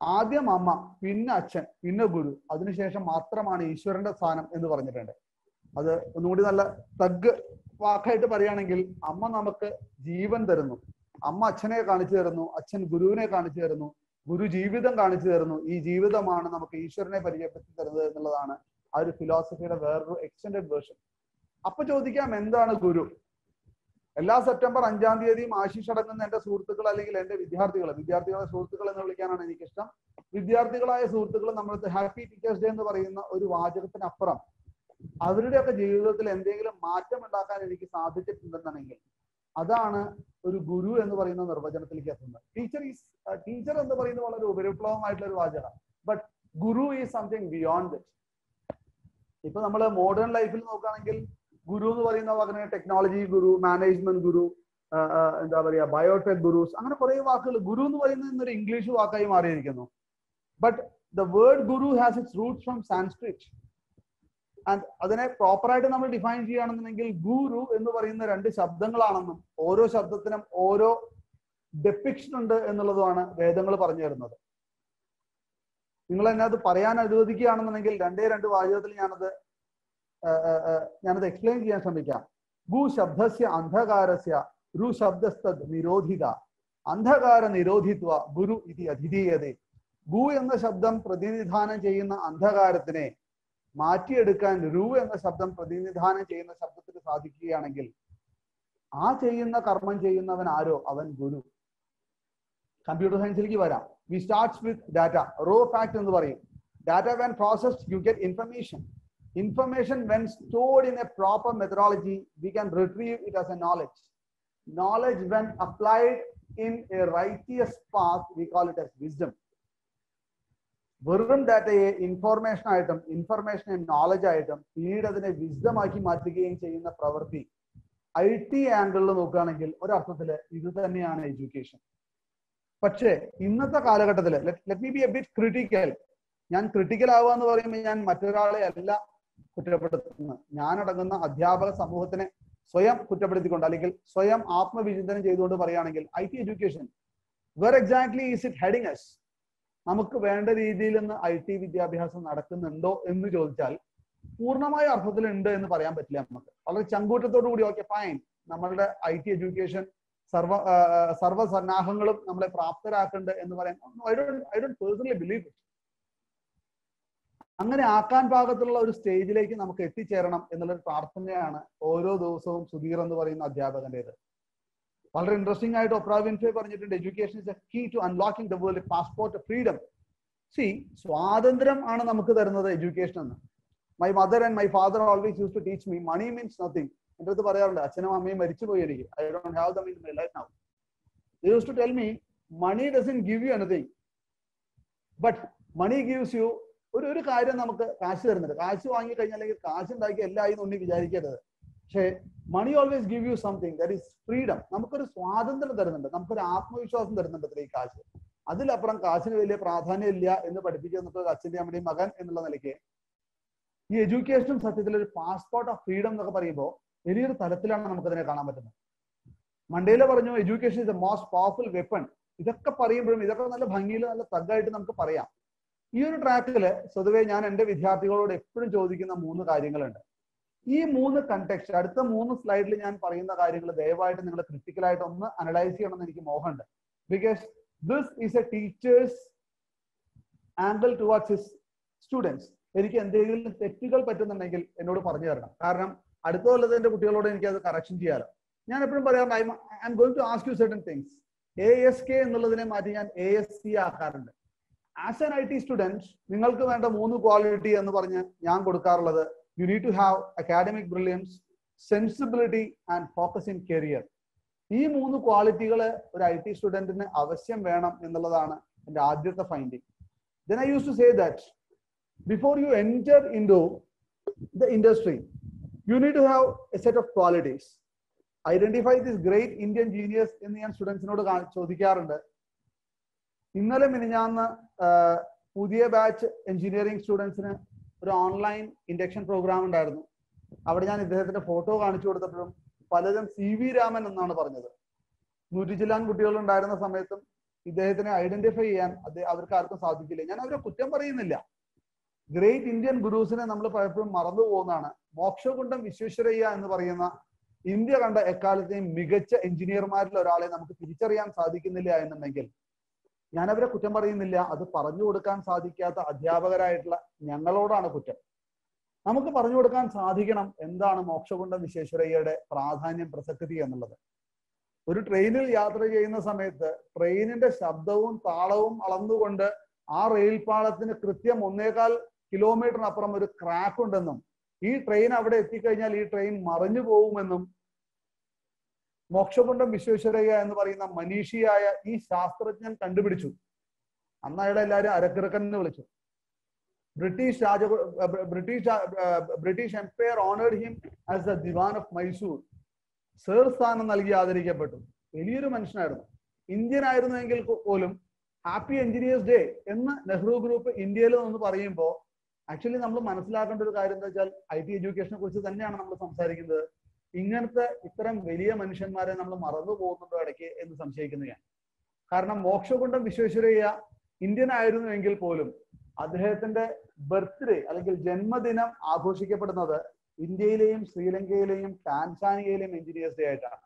ആദ്യം അമ്മ, പിന്നെ അച്ഛൻ, പിന്നെ ഗുരു, അതിനുശേഷം മാത്രമാണ് ഈശ്വരന്റെ സ്ഥാനം എന്ന് പറഞ്ഞിട്ടുണ്ട്. അത് ഒന്നുകൂടി നല്ല തഗ് വാക്കായിട്ട് പറയുകയാണെങ്കിൽ, അമ്മ നമുക്ക് ജീവൻ തരുന്നു, അമ്മ അച്ഛനെ കാണിച്ചു തരുന്നു, അച്ഛൻ ഗുരുവിനെ കാണിച്ചു തരുന്നു, ഗുരു ജീവിതം കാണിച്ചു തരുന്നു. ഈ ജീവിതമാണ് നമുക്ക് ഈശ്വരനെ പരിചയപ്പെടുത്തി തരുന്നത് എന്നുള്ളതാണ് ആ ഒരു ഫിലോസഫിയുടെ വേറൊരു എക്സ്റ്റൻഡഡ് വേർഷൻ. അപ്പൊ ചോദിക്കാം, എന്താണ് ഗുരു? എല്ലാ സെപ്റ്റംബർ 5-ാം തീയതിയും ആശീഷ് അടങ്ങുന്ന എന്റെ സുഹൃത്തുക്കൾ അല്ലെങ്കിൽ എന്റെ വിദ്യാർത്ഥികളെ സുഹൃത്തുക്കൾ എന്ന് വിളിക്കാനാണ് എനിക്കിഷ്ടം. വിദ്യാർത്ഥികളായ സുഹൃത്തുക്കൾ നമ്മൾക്ക് ഹാപ്പി ടീച്ചേഴ്സ് ഡേ എന്ന് പറയുന്ന ഒരു വാചകത്തിനപ്പുറം അവരുടെയൊക്കെ ജീവിതത്തിൽ എന്തെങ്കിലും മാറ്റം ഉണ്ടാക്കാൻ എനിക്ക് സാധിച്ചിട്ടുണ്ടെന്നുണ്ടെങ്കിൽ അതാണ് ഒരു ഗുരു എന്ന് പറയുന്ന നിർവചനത്തിലേക്ക് എത്തുന്നത്. ടീച്ചർ എന്ന് പറയുന്നത് വളരെ ഉപരിപ്ലവമായിട്ടുള്ള ഒരു വാചകം. But Guru is something beyond it. ഇപ്പൊ നമ്മൾ മോഡേൺ ലൈഫിൽ നോക്കുകയാണെങ്കിൽ ഗുരു എന്ന് പറയുന്ന വാക്കിന് ടെക്നോളജി ഗുരു, മാനേജ്മെന്റ് ഗുരു, എന്താ പറയുക, ബയോടെക് ഗുരുസ്, അങ്ങനെ കുറെ വാക്കുകൾ ഗുരു എന്ന് പറയുന്നത് ഇന്നൊരു ഇംഗ്ലീഷ് വാക്കായി മാറിയിരിക്കുന്നു. But the word Guru has it's Roots from Sanskrit. And അതിനെ പ്രോപ്പറായിട്ട് നമ്മൾ ഡിഫൈൻ ചെയ്യുകയാണെന്നുണ്ടെങ്കിൽ ഗുരു എന്ന് പറയുന്ന 2 ശബ്ദങ്ങളാണെന്നും ഓരോ ശബ്ദത്തിനും ഓരോ ഡെപ്പിക്ഷൻ ഉണ്ട് എന്നുള്ളതുമാണ് വേദങ്ങൾ പറഞ്ഞു തരുന്നത്. നിങ്ങൾ എന്നെ അത് പറയാൻ അനുവദിക്കുകയാണെന്നുണ്ടെങ്കിൽ 2 വാചകത്തിൽ ഞാനത് എക്സ്പ്ലെയിൻ ചെയ്യാൻ ശ്രമിക്കാം. ഗു ശബ്ദസ്യ അന്ധകാരസ്യ രു ശബ്ദസ്തദ് നിരോധിത അന്ധകാര നിരോധിത്വ ഗുരു ഇതി അധിധീയതേ. ഗു എന്ന ശബ്ദം പ്രതിനിധാനം ചെയ്യുന്ന അന്ധകാരത്തിനെ മാറ്റിയെടുക്കാൻ രു എന്ന ശബ്ദം പ്രതിനിധാനം ചെയ്യുന്ന ശബ്ദത്തിന് സാധിക്കുകയാണെങ്കിൽ ആ ചെയ്യുന്ന കർമ്മം ചെയ്യുന്നവൻ ആരോ അവൻ ഗുരു. കമ്പ്യൂട്ടർ സയൻസിലേക്ക് വരാം. We starts with data. Raw fact എന്ന് പറയും. Data when processed you get information. Information when stored in a proper methodology, we can retrieve it as a knowledge. Knowledge when applied in a righteous path, we call it as wisdom. വെറും ഡാറ്റയെ information ആയിട്ടും ഇൻഫർമേഷനെ knowledge ആയിട്ടും പിന്നീട് അതിനെ wisdom ആക്കി മാറ്റുകയും ചെയ്യുന്ന പ്രവൃത്തി IT ആംഗിളിൽ നോക്കുകയാണെങ്കിൽ ഒരർത്ഥത്തിൽ ഇത് തന്നെയാണ് എഡ്യൂക്കേഷൻ. പക്ഷേ ഇന്നത്തെ കാലഘട്ടത്തിൽ let me B A bit critical. ഞാൻ ക്രിട്ടിക്കൽ ആവുക എന്ന് പറയുമ്പോൾ ഞാൻ മറ്റൊരാളെ അല്ല കുറ്റപ്പെടുത്തുന്നത്. ഞാനടങ്ങുന്ന അധ്യാപക സമൂഹത്തിനെ സ്വയം കുറ്റപ്പെടുത്തിക്കൊണ്ട് അല്ലെങ്കിൽ സ്വയം ആത്മവിചിന്തനം ചെയ്തുകൊണ്ട് പറയുകയാണെങ്കിൽ IT education where exactly is it heading us? നമുക്ക് വേണ്ട രീതിയിൽ നിന്ന് IT വിദ്യാഭ്യാസം നടക്കുന്നുണ്ടോ എന്ന് ചോദിച്ചാൽ പൂർണ്ണമായ അർത്ഥത്തിൽ ഉണ്ട് എന്ന് പറയാൻ പറ്റില്ല. നമുക്ക് വളരെ ചങ്കൂറ്റത്തോടു കൂടി ഓക്കെ ഫൈൻ, നമ്മളുടെ IT എഡ്യൂക്കേഷൻ സർവ്വസന്നാഹങ്ങളും നമ്മളെ പ്രാപ്തരാക്കുന്നുണ്ട് എന്ന് പറയാൻ I don't personally believe it. അങ്ങനെ ആക്കാൻ പാകത്തിലുള്ള ഒരു സ്റ്റേജിലേക്ക് നമുക്ക് എത്തിച്ചേരണം എന്നുള്ളൊരു പ്രാർത്ഥനയാണ് ഓരോ ദിവസവും സുധീർ എന്ന് പറയുന്ന അധ്യാപകന്റേത്. വളരെ ഇൻട്രസ്റ്റിംഗ് ആയിട്ട് ഒപ്രാ വിൻഫ്രേ പറഞ്ഞിട്ടുണ്ട്, education is a key to unlocking the world, passport of freedom. See, സ്വാതന്ത്ര്യം ആണ് നമുക്ക് തരുന്നത് എഡ്യൂക്കേഷൻ എന്ന്. My mother and my father always use to teach me money means nothing. എൻ്റെ അടുത്ത് പറയാറുണ്ട്, അച്ഛനും അമ്മയും മരിച്ചുപോയി എനിക്ക്, I don't have them in my life now. They use to tell me money doesn't give you anything, but money gives you ഒരു കാര്യം നമുക്ക് കാശ് തരുന്നുണ്ട്. കാശ് വാങ്ങിക്കഴിഞ്ഞാൽ അല്ലെങ്കിൽ കാശ് ഉണ്ടാക്കി എല്ലാം ആയി ഒന്നും വിചാരിക്കരുത്. പക്ഷേ money always give you something, that is freedom. നമുക്കൊരു സ്വാതന്ത്ര്യം തരുന്നുണ്ട്, നമുക്കൊരു ആത്മവിശ്വാസം തരുന്നുണ്ട് ഈ കാശ്. അതിലപ്പുറം കാശിന് വലിയ പ്രാധാന്യം ഇല്ല എന്ന് പഠിപ്പിച്ചു തന്നിട്ട് അച്ഛൻ്റെ അമ്മയുടെയും മകൻ എന്നുള്ള നിലയ്ക്ക് ഈ എഡ്യൂക്കേഷനും സത്യത്തിൽ ഒരു പാസ്പോർട്ട് ഓഫ് ഫ്രീഡം എന്നൊക്കെ പറയുമ്പോൾ വലിയൊരു തലത്തിലാണ് നമുക്കതിനെ കാണാൻ പറ്റുന്നത്. മണ്ടേല പറഞ്ഞു education is the most powerful weapon. ഇതൊക്കെ പറയുമ്പോഴും ഇതൊക്കെ നല്ല ഭംഗിയിൽ നല്ല തഗ്ഗായിട്ട് നമുക്ക് പറയാം. ഈ ഒരു ട്രാക്കിൽ സ്വതവേ ഞാൻ എൻ്റെ വിദ്യാർത്ഥികളോട് എപ്പോഴും ചോദിക്കുന്ന 3 കാര്യങ്ങളുണ്ട്. ഈ 3 കണ്ടെക്സ്റ്റ് അടുത്ത 3 സ്ലൈഡിൽ ഞാൻ പറയുന്ന കാര്യങ്ങൾ ദയവായിട്ട് നിങ്ങൾ ക്രിട്ടിക്കലായിട്ട് ഒന്ന് അനലൈസ് ചെയ്യണമെന്ന് എനിക്ക് മോഹമുണ്ട്. Because this is a teacher's angle towards his students. എനിക്ക് എന്തെങ്കിലും തെറ്റുകൾ പറ്റുന്നുണ്ടെങ്കിൽ എന്നോട് പറഞ്ഞു തരണം. കാരണം അടുത്ത കൊല്ലത്തെ എൻ്റെ കുട്ടികളോട് എനിക്ക് അത് കറക്ഷൻ ചെയ്യാലോ. ഞാൻ എപ്പോഴും പറയാറുണ്ട്, I am going to ask you certain things. ASK എന്നുള്ളതിനെ മാറ്റി ഞാൻ ASC ആക്കാറുണ്ട്. ആസ് ആൻ IT സ്റ്റുഡൻറ് നിങ്ങൾക്ക് വേണ്ട 3 ക്വാളിറ്റി എന്ന് പറഞ്ഞ് ഞാൻ കൊടുക്കാറുള്ളത്, you need to have academic brilliance, sensibility and focus in career. ഈ 3 ക്വാളിറ്റികൾ ഒരു IT സ്റ്റുഡന്റിന് അവശ്യം വേണം എന്നുള്ളതാണ് എൻ്റെ ആദ്യത്തെ finding. Then I used to say that before you enter into the industry, you need to have a set of qualities. Identify this great Indian genius എന്ന് ഞാൻ സ്റ്റുഡൻസിനോട് ചോദിക്കാറുണ്ട്. ഇന്നലെ മിനിഞ്ഞാന്ന് പുതിയ ബാച്ച് എഞ്ചിനീയറിംഗ് സ്റ്റുഡൻസിന് ഒരു ഓൺലൈൻ ഇൻഡക്ഷൻ പ്രോഗ്രാം ഉണ്ടായിരുന്നു. അവിടെ ഞാൻ ഇദ്ദേഹത്തിന്റെ ഫോട്ടോ കാണിച്ചു കൊടുത്തപ്പോഴും പലരും CV രാമൻ എന്നാണ് പറഞ്ഞത്. 100 ചില്ലാൻ കുട്ടികൾ ഉണ്ടായിരുന്ന സമയത്തും ഇദ്ദേഹത്തിനെ ഐഡന്റിഫൈ ചെയ്യാൻ അവർക്ക് ആർക്കും സാധിക്കില്ല. ഞാൻ അവരെ കുറ്റം പറയുന്നില്ല. ഗ്രേറ്റ് ഇന്ത്യൻ ഗുരുസിനെ നമ്മൾ പലപ്പോഴും മറന്നു പോകുന്നതാണ്. മോക്ഷകുണ്ടം വിശ്വേശ്വരയ്യ എന്ന് പറയുന്ന ഇന്ത്യ കണ്ട എക്കാലത്തെയും മികച്ച എഞ്ചിനീയർമാരിൽ ഒരാളെ നമുക്ക് തിരിച്ചറിയാൻ സാധിക്കുന്നില്ല എന്നുണ്ടെങ്കിൽ ഞാൻ അവരെ കുറ്റം പറയുന്നില്ല. അത് പറഞ്ഞു കൊടുക്കാൻ സാധിക്കാത്ത അധ്യാപകരായിട്ടുള്ള ഞങ്ങളോടാണ് കുറ്റം. നമുക്ക് പറഞ്ഞു കൊടുക്കാൻ സാധിക്കണം എന്താണ് മോക്ഷകുണ്ടം വിശ്വേശ്വരയ്യയുടെ പ്രാധാന്യം, പ്രസക്തി എന്നുള്ളത്. ഒരു ട്രെയിനിൽ യാത്ര ചെയ്യുന്ന സമയത്ത് ട്രെയിനിന്റെ ശബ്ദവും താളവും അളന്നുകൊണ്ട് ആ റെയിൽ പാളത്തിന് കൃത്യം 1.25 കിലോമീറ്ററിനപ്പുറം ഒരു ക്രാക്ക് ഉണ്ടെന്നും ഈ ട്രെയിൻ അവിടെ എത്തിക്കഴിഞ്ഞാൽ ഈ ട്രെയിൻ മറിഞ്ഞു പോകുമെന്നും മോക്ഷകുണ്ടം വിശ്വേശ്വരയ്യ എന്ന് പറയുന്ന മനീഷിയായ ഈ ശാസ്ത്രജ്ഞൻ കണ്ടുപിടിച്ചു. അന്ന് അയാളെ എല്ലാവരും അരക്കിറക്കൻ എന്ന് വിളിച്ചു. British Empire honoured him as the diwan of Mysore. Sir സ്ഥാനം നൽകി ആദരിക്കപ്പെട്ടു. വലിയൊരു മനുഷ്യനായിരുന്നു. ഇന്ത്യൻ ആയിരുന്നുവെങ്കിൽ പോലും ഹാപ്പി എഞ്ചിനീയേഴ്സ് ഡേ എന്ന് നെഹ്റു ഗ്രൂപ്പ് ഇന്ത്യയിൽ നിന്ന് പറയുമ്പോൾ ആക്ച്വലി നമ്മൾ മനസ്സിലാക്കേണ്ട ഒരു കാര്യം എന്താ വെച്ചാൽ IT എഡ്യൂക്കേഷനെ കുറിച്ച് തന്നെയാണ് നമ്മൾ സംസാരിക്കുന്നത്. ഇങ്ങനത്തെ ഇത്തരം വലിയ മനുഷ്യന്മാരെ നമ്മൾ മറന്നു പോകുന്നുണ്ടോ ഇടയ്ക്ക് എന്ന് സംശയിക്കുന്നു ഞാൻ. കാരണം മോക്ഷകുണ്ടം വിശ്വേശ്വരയ്യ ഇന്ത്യൻ ആയിരുന്നുവെങ്കിൽ പോലും അദ്ദേഹത്തിന്റെ ബർത്ത്ഡേ അല്ലെങ്കിൽ ജന്മദിനം ആഘോഷിക്കപ്പെടുന്നത് ഇന്ത്യയിലെയും ശ്രീലങ്കയിലെയും ടാൻസാനിയയിലെയും എഞ്ചിനീയേഴ്സ് ഡേ ആയിട്ടാണ്.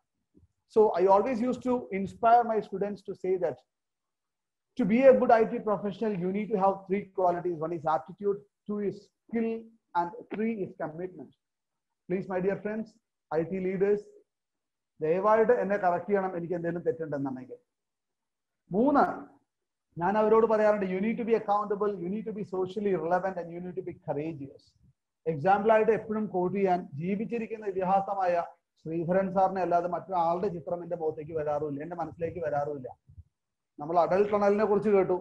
So I always use to inspire my students to say that to be a good IT professional you need to have 3 qualities. One is aptitude, 2 is skill and 3 is commitment. Please, my dear friends, IT leaders, ദയവായിട്ട് എന്നെ correct ചെയ്യണം എനിക്ക് എന്തെങ്കിലും തെറ്റുണ്ടെന്നുണ്ടെങ്കിൽ. 3, ഞാൻ അവരോട് പറയാറുണ്ട്, you need to be accountable, you need to be socially relevant and you need to be courageous. Example ആയിട്ട് എപ്പോഴും കോട്ട് ചെയ്യാൻ ജീവിച്ചിരിക്കുന്ന ഇതിഹാസമായ ശ്രീധരൻ സാറിനെ അല്ലാതെ മറ്റൊരാളുടെ ചിത്രം എന്റെ മുഖത്തേക്ക് വരാറുമില്ല, എന്റെ മനസ്സിലേക്ക് വരാറുമില്ല. നമ്മൾ അടൽ ടണലിനെ കുറിച്ച് കേട്ടു.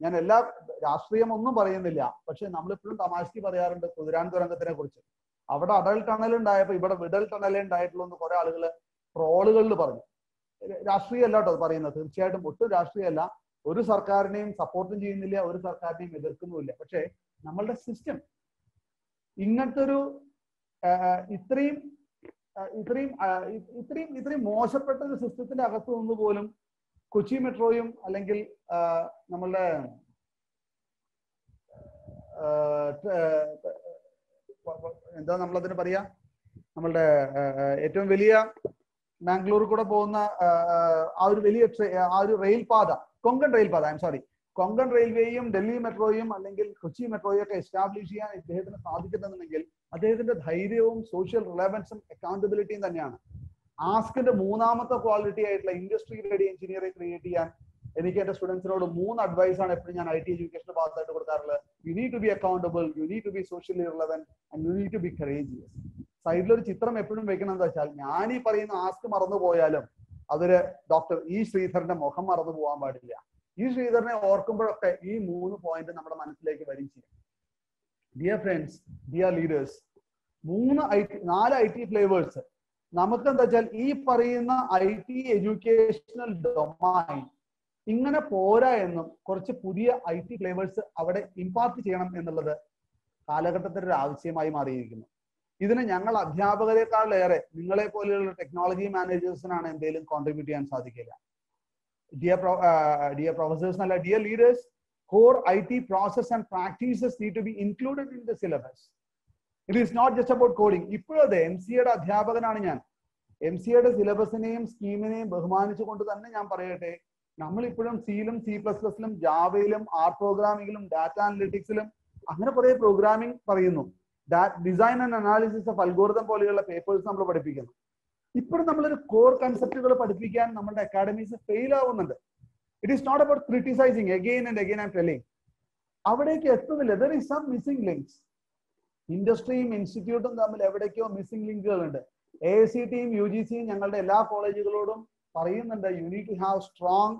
ഞാൻ എല്ലാ രാഷ്ട്രീയം ഒന്നും പറയുന്നില്ല, പക്ഷെ നമ്മളിപ്പോഴും തമാശക്ക് പറയാറുണ്ട് കുതിരാൻ തുരങ്കത്തിനെ കുറിച്ച്. അവിടെ അടൽ ടണൽ ഉണ്ടായപ്പോ ഇവിടെ വിടൽ ടണലേ ഉണ്ടായിട്ടുള്ളൂ എന്ന് കുറെ ആളുകൾ ട്രോളുകളിൽ പറഞ്ഞു. രാഷ്ട്രീയം അല്ല കേട്ടോ പറയുന്നത്, തീർച്ചയായിട്ടും ഒട്ടും രാഷ്ട്രീയമല്ല. ഒരു സർക്കാരിനെയും സപ്പോർട്ടും ചെയ്യുന്നില്ല, ഒരു സർക്കാരിനെയും എതിർക്കുന്നുമില്ല. പക്ഷെ നമ്മളുടെ സിസ്റ്റം ഇങ്ങനത്തെ ഒരു ഇത്രയും മോശപ്പെട്ട ഒരു സിസ്റ്റത്തിന്റെ അകത്ത് നിന്ന് പോലും കൊച്ചി മെട്രോയും അല്ലെങ്കിൽ നമ്മളുടെ എന്താ നമ്മളതിന് പറയാ, നമ്മളുടെ ഏറ്റവും വലിയ ബാംഗ്ലൂർ കൂടെ പോകുന്ന ആ ഒരു വലിയ ആ ഒരു റെയിൽപാത, കൊങ്കൺ റെയിൽപാത, കൊങ്കൺ റെയിൽവേയും ഡൽഹി മെട്രോയും അല്ലെങ്കിൽ കൊച്ചി മെട്രോയും ഒക്കെ എസ്റ്റാബ്ലിഷ് ചെയ്യാൻ ഇദ്ദേഹത്തിന് സാധിക്കുന്നുണ്ടെങ്കിൽ അദ്ദേഹത്തിന്റെ ധൈര്യവും സോഷ്യൽ റിലവൻസും അക്കൗണ്ടബിലിറ്റിയും തന്നെയാണ്. ആസ്കിന്റെ 3ാമത്തെ ക്വാളിറ്റി ആയിട്ടുള്ള ഇൻഡസ്ട്രി റെഡി എഞ്ചിനീയറെ ക്രിയേറ്റ് ചെയ്യാൻ എനിക്ക് എന്റെ സ്റ്റുഡൻസിനോട് 3 അഡ്വൈസ് ആണ് എപ്പോഴും ഞാൻ IT എഡ്യൂക്കേഷന്റെ ഭാഗത്തായിട്ട് കൊടുക്കാറുള്ളത്. You need to be accountable, you need to be socially relevant and you need to be courageous. സൈഡിലൊരു ചിത്രം എപ്പോഴും വെക്കണം എന്താ വെച്ചാൽ, ഞാൻ ഈ പറയുന്ന ആസ്ക് മറന്നു പോയാലും അതൊരു ഡോക്ടർ ഇ ശ്രീധരന്റെ മുഖം മറന്നു പോകാൻ പാടില്ല. ഈ ശ്രീധരനെ ഓർക്കുമ്പോഴൊക്കെ ഈ 3 പോയിന്റ് നമ്മുടെ മനസ്സിലേക്ക് വരും ചെയ്യും. Dear friends, dear leaders, 4 IT flavours നമുക്ക് എന്താ വെച്ചാൽ ഈ പറയുന്ന IT എഡ്യൂക്കേഷണൽ ഡൊമൈൻ ഇങ്ങനെ പോരാ എന്നും കുറച്ച് പുതിയ IT ഫ്ലേവേഴ്സ് അവിടെ ഇമ്പാർട്ട് ചെയ്യണം എന്നുള്ളത് കാലഘട്ടത്തിന്റെ ഒരു ആവശ്യമായി മാറിയിരിക്കുന്നു. ഇതിന് ഞങ്ങൾ അധ്യാപകരെക്കാളേറെ നിങ്ങളെ പോലെയുള്ള ടെക്നോളജി മാനേജേഴ്സിനാണ് എന്തെങ്കിലും കോൺട്രിബ്യൂട്ട് ചെയ്യാൻ സാധിക്കില്ല. Dear professors and dear leaders, core IT process and practices need to be included in the syllabus. It is not just about coding. ഇപ്പോഴത്തെ MCA അധ്യാപകനാണ് ഞാൻ. MCA സിലബസിനെയും സ്കീമിനെയും ബഹുമാനിച്ചുകൊണ്ട് തന്നെ ഞാൻ പറയട്ടെ, നമ്മൾ ഇപ്പോഴും സിയിലും C++ലും ജാവയിലും പ്രോഗ്രാമിംഗിലും ഡാറ്റ അനലിറ്റിക്സിലും അങ്ങനെ കുറെ പ്രോഗ്രാമിംഗ് പറയുന്നു. Design and analysis of algorithm പോലെയുള്ള പേപ്പേഴ്സ് നമ്മൾ പഠിപ്പിക്കുന്നു. ഇപ്പോഴും നമ്മളൊരു കോർ കൺസെപ്റ്റുകൾ പഠിപ്പിക്കാൻ നമ്മുടെ അക്കാഡമീസ് ഫെയിൽ ആവുന്നുണ്ട്. It is not about criticising again and again I am telling. അവിടേക്ക് എത്തുന്നില്ല. There is some missing links. ഇൻഡസ്ട്രിയും ഇൻസ്റ്റിറ്റ്യൂട്ടും തമ്മിൽ എവിടേക്കോ മിസ്സിംഗ് ലിങ്കുകളുണ്ട്. AICTയും UGCയും ഞങ്ങളുടെ എല്ലാ കോളേജുകളോടും പറയുന്നുണ്ട്, you need to have strong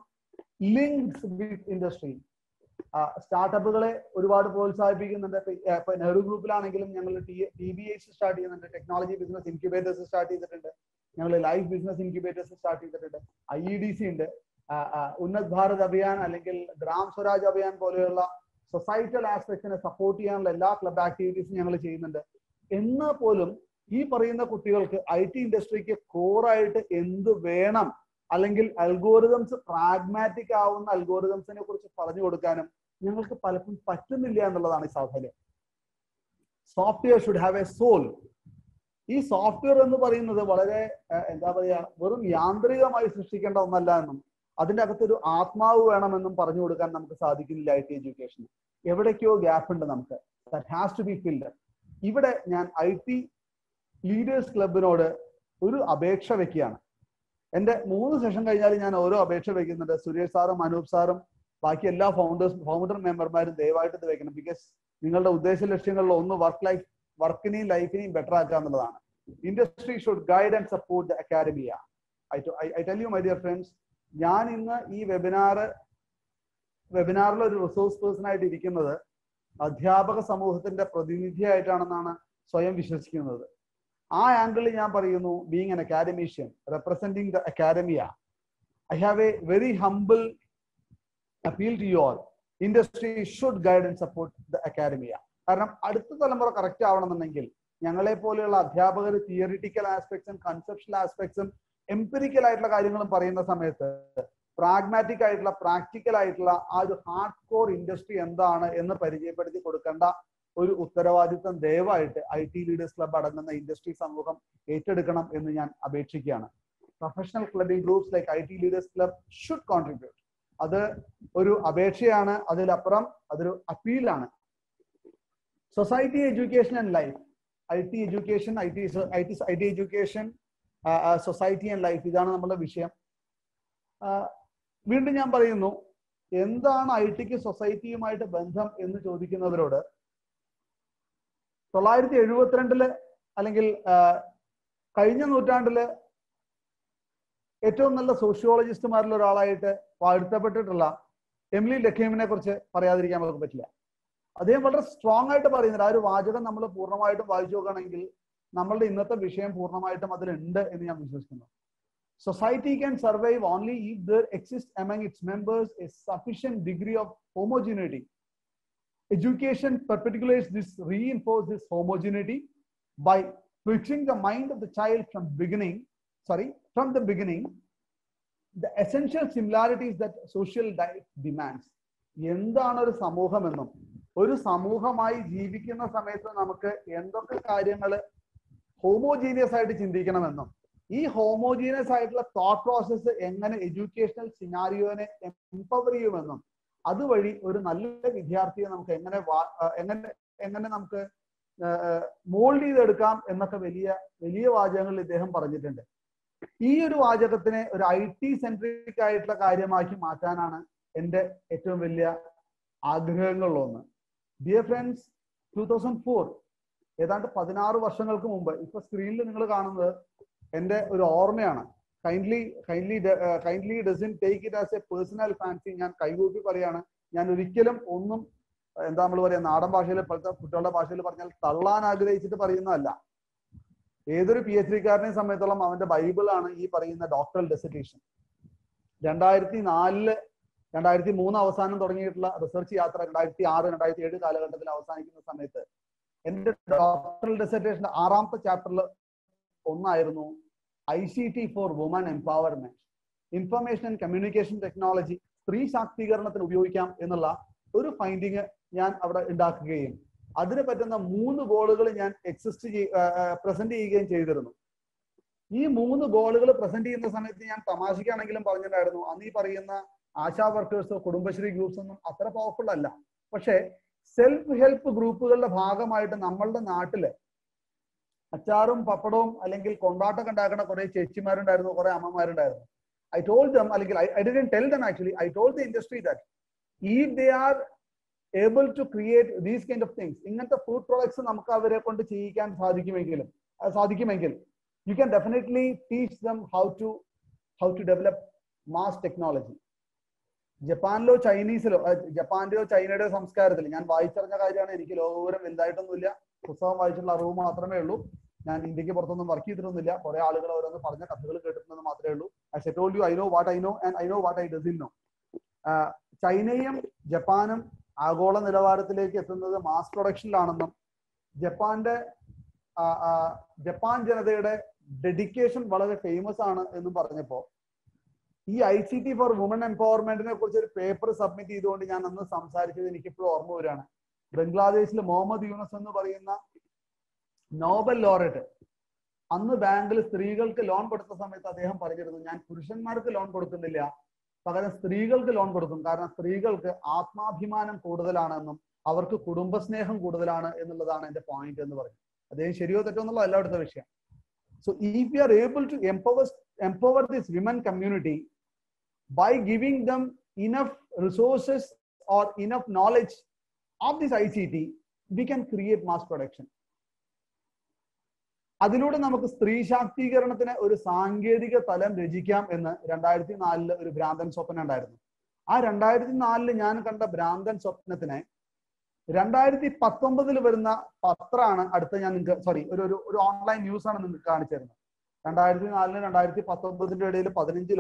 links with industry. സ്റ്റാർട്ടപ്പുകളെ ഒരുപാട് പ്രോത്സാഹിപ്പിക്കുന്നുണ്ട്. ഇപ്പൊ നെഹ്റു ഗ്രൂപ്പിലാണെങ്കിലും ഞങ്ങൾ TBIs സ്റ്റാർട്ട് ചെയ്യുന്നുണ്ട്, ടെക്നോളജി ബിസിനസ് ഇൻക്യുബേറ്റേഴ്സ് സ്റ്റാർട്ട് ചെയ്തിട്ടുണ്ട്, ഞങ്ങൾ ലൈഫ് ബിസിനസ് ഇൻക്യുബേറ്റേഴ്സ് സ്റ്റാർട്ട് ചെയ്തിട്ടുണ്ട്, IEDC ഉണ്ട്, ഉന്നത് ഭാരത് അഭിയാൻ അല്ലെങ്കിൽ ഗ്രാം സ്വരാജ് അഭിയാൻ പോലെയുള്ള സൊസൈറ്റൽ ആസ്പെക്ട്സിനെ സപ്പോർട്ട് ചെയ്യാനുള്ള എല്ലാ ക്ലബ് ആക്ടിവിറ്റീസും ഞങ്ങൾ ചെയ്യുന്നുണ്ട്. എന്നാൽ പോലും ഈ പറയുന്ന കുട്ടികൾക്ക് IT ഇൻഡസ്ട്രിക്ക് കോറായിട്ട് എന്ത് വേണം, അല്ലെങ്കിൽ അൽഗോറിതംസ് പ്രാഗ്മാറ്റിക് ആവുന്ന അൽഗോറിതംസിനെ കുറിച്ച് പറഞ്ഞു കൊടുക്കാനും ഞങ്ങൾക്ക് പലപ്പോഴും പറ്റുന്നില്ല എന്നുള്ളതാണ് ഈ സാഹചര്യം. Software should have a soul. ഈ സോഫ്റ്റ്വെയർ എന്ന് പറയുന്നത് വളരെ എന്താ പറയാ, വെറും യാന്ത്രികമായി സൃഷ്ടിക്കേണ്ട ഒന്നല്ല എന്നും അതിൻ്റെ അകത്തൊരു ആത്മാവ് വേണമെന്നും പറഞ്ഞു കൊടുക്കാൻ നമുക്ക് സാധിക്കുന്നില്ല. IT എഡ്യൂക്കേഷന് എവിടേക്കോ ഗ്യാപ്പ് ഉണ്ട് നമുക്ക്. That has to be filled. ഇവിടെ ഞാൻ IT ലീഡേഴ്സ് ക്ലബിനോട് ഒരു അപേക്ഷ വെക്കുകയാണ്. എൻ്റെ 3 സെഷൻ കഴിഞ്ഞാലും ഞാൻ ഓരോ അപേക്ഷ വെക്കുന്നുണ്ട്. സുരേഷ് സാറും അനൂപ് സാറും ബാക്കി എല്ലാ ഫൗണ്ടർ മെമ്പർമാരും ദയവായിട്ട് ഇത് വെക്കണം. ബിക്കോസ് നിങ്ങളുടെ ഉദ്ദേശ ലക്ഷ്യങ്ങളിൽ ഒന്ന് വർക്കിനെയും ലൈഫിനെയും ബെറ്റർ ആക്കുക എന്നുള്ളതാണ്. Industry should guide and support the academia. I tell you my dear friends, ഞാൻ ഇന്ന് ഈ വെബിനാറിൽ ഒരു റിസോഴ്സ് പേഴ്സൺ ആയിട്ട് ഇരിക്കുന്നത് അധ്യാപക സമൂഹത്തിന്റെ പ്രതിനിധിയായിട്ടാണെന്നാണ് സ്വയം വിശ്വസിക്കുന്നത്. ആ ആംഗിളിൽ ഞാൻ പറയുന്നു, being an academician representing the academia, I have a very humble appeal to you all. Industry should guide and support the academia. കാരണം അടുത്ത തലമുറ കറക്റ്റ് ആവണമെന്നുണ്ടെങ്കിൽ ഞങ്ങളെ പോലെയുള്ള അധ്യാപകർ തിയറിറ്റിക്കൽ ആസ്പെക്ട്സും കൺസെപ്ഷണൽ ആസ്പെക്ട്സും എംപിരിക്കൽ ആയിട്ടുള്ള കാര്യങ്ങളും പറയുന്ന സമയത്ത് പ്രാഗ്മാറ്റിക് ആയിട്ടുള്ള പ്രാക്ടിക്കൽ ആയിട്ടുള്ള ആ ഒരു ഹാർഡ് കോർ ഇൻഡസ്ട്രി എന്താണ് എന്ന് പരിചയപ്പെടുത്തി കൊടുക്കേണ്ട ഒരു ഉത്തരവാദിത്വം ദയവായിട്ട് IT ലീഡേഴ്സ് ക്ലബ് അടങ്ങുന്ന ഇൻഡസ്ട്രി സമൂഹം ഏറ്റെടുക്കണം എന്ന് ഞാൻ അപേക്ഷിക്കുകയാണ്. Professional clubbing groups like IT leaders club should contribute. അത് ഒരു അപേക്ഷയാണ്, അതിലപ്പുറം അതൊരു അപ്പീലാണ്. Society, education and life. IT education, IT education, society and life, ഇതാണ് നമ്മുടെ വിഷയം. വീണ്ടും ഞാൻ പറയുന്നു, എന്താണ് IT-ക്ക് സൊസൈറ്റിയുമായിട്ട് ബന്ധം എന്ന് ചോദിക്കുന്നവരോട് 1972 അല്ലെങ്കിൽ കഴിഞ്ഞ നൂറ്റാണ്ടില് ഏറ്റവും നല്ല സോഷ്യോളജിസ്റ്റുമാരിൽ ഒരാളായിട്ട് വാഴ്ത്തപ്പെട്ടിട്ടുള്ള എമിലി ഡക്കീമിനെ കുറിച്ച് പറയാതിരിക്കാൻ നമുക്ക് പറ്റില്ല. അദ്ദേഹം വളരെ സ്ട്രോങ് ആയിട്ട് പറയുന്നുണ്ട്. ആ ഒരു വാചകം നമ്മൾ പൂർണ്ണമായിട്ടും വായിച്ചു നോക്കുകയാണെങ്കിൽ നമ്മളുടെ ഇന്നത്തെ വിഷയം പൂർണ്ണമായിട്ടും അതിലുണ്ട് എന്ന് ഞാൻ വിശ്വസിക്കുന്നു. Society can survive only if there exists among its members a sufficient degree of homogeneity. Education perpetuates this, reinforces this homogeneity by fixing the mind of the child from the beginning, the essential similarities that social life demands. എന്താണ് ഒരു സമൂഹമെന്നും ഒരു സമൂഹമായി ജീവിക്കുന്ന സമയത്ത് നമുക്ക് എന്തൊക്കെ കാര്യങ്ങൾ homogeneous ആയിട്ട് ചിന്തിക്കണമെന്നും ഈ ഹോമോജീനിയസ് ആയിട്ടുള്ള തോട്ട് പ്രോസസ്സ് എങ്ങനെ എഡ്യൂക്കേഷണൽ സിനാരിയോനെ എംപവർ ചെയ്യുമെന്നും അതുവഴി ഒരു നല്ല വിദ്യാർത്ഥിയെ നമുക്ക് എങ്ങനെ നമുക്ക് മോൾഡ് ചെയ്തെടുക്കാം എന്നൊക്കെ വലിയ വലിയ വാചകങ്ങളിൽ ഇദ്ദേഹം പറഞ്ഞിട്ടുണ്ട്. ഈ ഒരു വാചകത്തിനെ ഒരു IT സെൻട്രിക് ആയിട്ടുള്ള കാര്യമാക്കി മാറ്റാനാണ് എൻ്റെ ഏറ്റവും വലിയ ആഗ്രഹങ്ങളിലൊന്ന്. ഡിയർ ഫ്രണ്ട്സ്, 2004 ഏതാണ്ട് 16 വർഷങ്ങൾക്ക് മുമ്പ്, ഇപ്പൊ സ്ക്രീനിൽ നിങ്ങൾ കാണുന്നത് എൻ്റെ ഒരു ഓർമ്മയാണ്. Kindly doesn't take it as A personal fancy. ഞാൻ കൈകൂപ്പി പറയാണ്, ഞാൻ ഒരിക്കലും ഒന്നും എന്താ നമ്മൾ പറയാ നാടൻ ഭാഷയിൽ ഇപ്പോഴത്തെ കുട്ടികളുടെ ഭാഷയിൽ പറഞ്ഞാൽ തള്ളാൻ ആഗ്രഹിച്ചിട്ട് പറയുന്നതല്ല. ഏതൊരു PhD-കാരനെയും സംബന്ധിച്ചോളം അവന്റെ ബൈബിളാണ് ഈ പറയുന്ന ഡോക്ടറൽ ഡെസർട്ടേഷൻ. 2003 അവസാനം തുടങ്ങിയിട്ടുള്ള റിസർച്ച് യാത്ര 2006-2007 കാലഘട്ടത്തിൽ അവസാനിക്കുന്ന സമയത്ത് എൻ്റെ ഡോക്ടറൽ ഡെസർട്ടേഷന്റെ 6ാമത്തെ ചാപ്റ്ററിൽ ഒന്നായിരുന്നു ICT for women empowerment, information and communication technology സ്ത്രീ ശാക്തീകരണത്തിന് ഉപയോഗിക്കാം എന്നുള്ള ഒരു ഫൈൻഡിങ് ഞാൻ അവിടെ ഉണ്ടാക്കുകയും അതിന് പറ്റുന്ന 3 ഗോളുകൾ ഞാൻ പ്രസന്റ് ചെയ്യുകയും ചെയ്തിരുന്നു. ഈ 3 ഗോളുകൾ പ്രസന്റ് ചെയ്യുന്ന സമയത്ത് ഞാൻ തമാശക്കാണെങ്കിലും പറഞ്ഞിട്ടുണ്ടായിരുന്നു, അന്ന് ഈ പറയുന്ന ആശാ വർക്കേഴ്സോ കുടുംബശ്രീ ഗ്രൂപ്പ്സ് ഒന്നും അത്ര പവർഫുൾ അല്ല. പക്ഷെ സെൽഫ് ഹെൽപ്പ് ഗ്രൂപ്പുകളുടെ ഭാഗമായിട്ട് നമ്മളുടെ നാട്ടില് അച്ചാറും പപ്പടവും അല്ലെങ്കിൽ കൊണ്ടാട്ടം ഉണ്ടാക്കുന്ന കുറെ ചേച്ചിമാരുണ്ടായിരുന്നു, കുറെ അമ്മമാരുണ്ടായിരുന്നു. I told them, അല്ലെങ്കിൽ I didn't tell them actually, I told the industry that if they are able to create these kind of things, ഇങ്ങനത്തെ ഫുഡ് പ്രോഡക്ട്സ് നമുക്ക് അവരെ കൊണ്ട് ചെയ്യിക്കാൻ സാധിക്കുമെങ്കിൽ you can definitely teach them how to develop mass technology. ജപ്പാനിലോ ജപ്പാന്റെയോ ചൈനയുടെയോ സംസ്കാരത്തിൽ ഞാൻ വായിച്ചറിഞ്ഞ കാര്യമാണ്. എനിക്ക് ലോകവിവരം വലുതായിട്ടൊന്നുമില്ല, പുസ്തകം വായിച്ചുള്ള അറിവ് മാത്രമേ ഉള്ളൂ. ഞാൻ ഇന്ത്യക്ക് പുറത്തൊന്നും വർക്ക് ചെയ്തിട്ടൊന്നുമില്ല. കുറെ ആളുകൾ ഓരോന്ന് പറഞ്ഞ കഥകൾ കേട്ടിട്ടുണ്ടെന്ന് മാത്രമേ ഉള്ളൂ. As I told you, I know what I know and I know what I doesn't know. ചൈനയും ജപ്പാനും ആഗോള നിലവാരത്തിലേക്ക് എത്തുന്നത് മാസ് പ്രൊഡക്ഷനിലാണെന്നും ജപ്പാൻ ജനതയുടെ ഡെഡിക്കേഷൻ വളരെ ഫേമസ് ആണ് എന്നും പറഞ്ഞപ്പോ ഈ ICT ഫോർ വുമൺ എംപവർമെന്റിനെ കുറിച്ച് ഒരു പേപ്പർ സബ്മിറ്റ് ചെയ്തുകൊണ്ട് ഞാൻ അന്ന് സംസാരിച്ചത് എനിക്കിപ്പോഴും ഓർമ്മ വരികയാണ്. ബംഗ്ലാദേശിൽ മുഹമ്മദ് യൂനസ് എന്ന് പറയുന്ന നോബൽ ലോററ്റ് അന്ന് ബാങ്കിൽ സ്ത്രീകൾക്ക് ലോൺ കൊടുത്ത സമയത്ത് അദ്ദേഹം പറഞ്ഞിരുന്നു, ഞാൻ പുരുഷന്മാർക്ക് ലോൺ കൊടുക്കുന്നില്ല, പകരം സ്ത്രീകൾക്ക് ലോൺ കൊടുക്കും. കാരണം സ്ത്രീകൾക്ക് ആത്മാഭിമാനം കൂടുതലാണെന്നും അവർക്ക് കുടുംബസ്നേഹം കൂടുതലാണ് എന്നുള്ളതാണ് എന്റെ പോയിന്റ് എന്ന് പറഞ്ഞു. അദ്ദേഹം ശരിയോ തെറ്റോ എന്നുള്ള എല്ലായിടത്തെ വിഷയം. So if we are able to empower this women community by giving them enough resources or enough knowledge of this ICT, we can create mass production. അതിലൂടെ നമുക്ക് സ്ത്രീ ശാക്തീകരണത്തിന് ഒരു സാങ്കേതിക തലം രചിക്കാം എന്ന് 2004 ഒരു ഭ്രാന്തൻ സ്വപ്നം ഉണ്ടായിരുന്നു. ആ 2004 ഞാൻ കണ്ട ഭ്രാന്തൻ സ്വപ്നത്തിനെ 2019 വരുന്ന പത്രമാണ് അടുത്ത ഞാൻ നിങ്ങൾക്ക് ഒരു ഓൺലൈൻ ന്യൂസ് ആണ് നിങ്ങൾക്ക് കാണിച്ചു തരുന്നത്. 2004 2019 ഇടയിൽ 15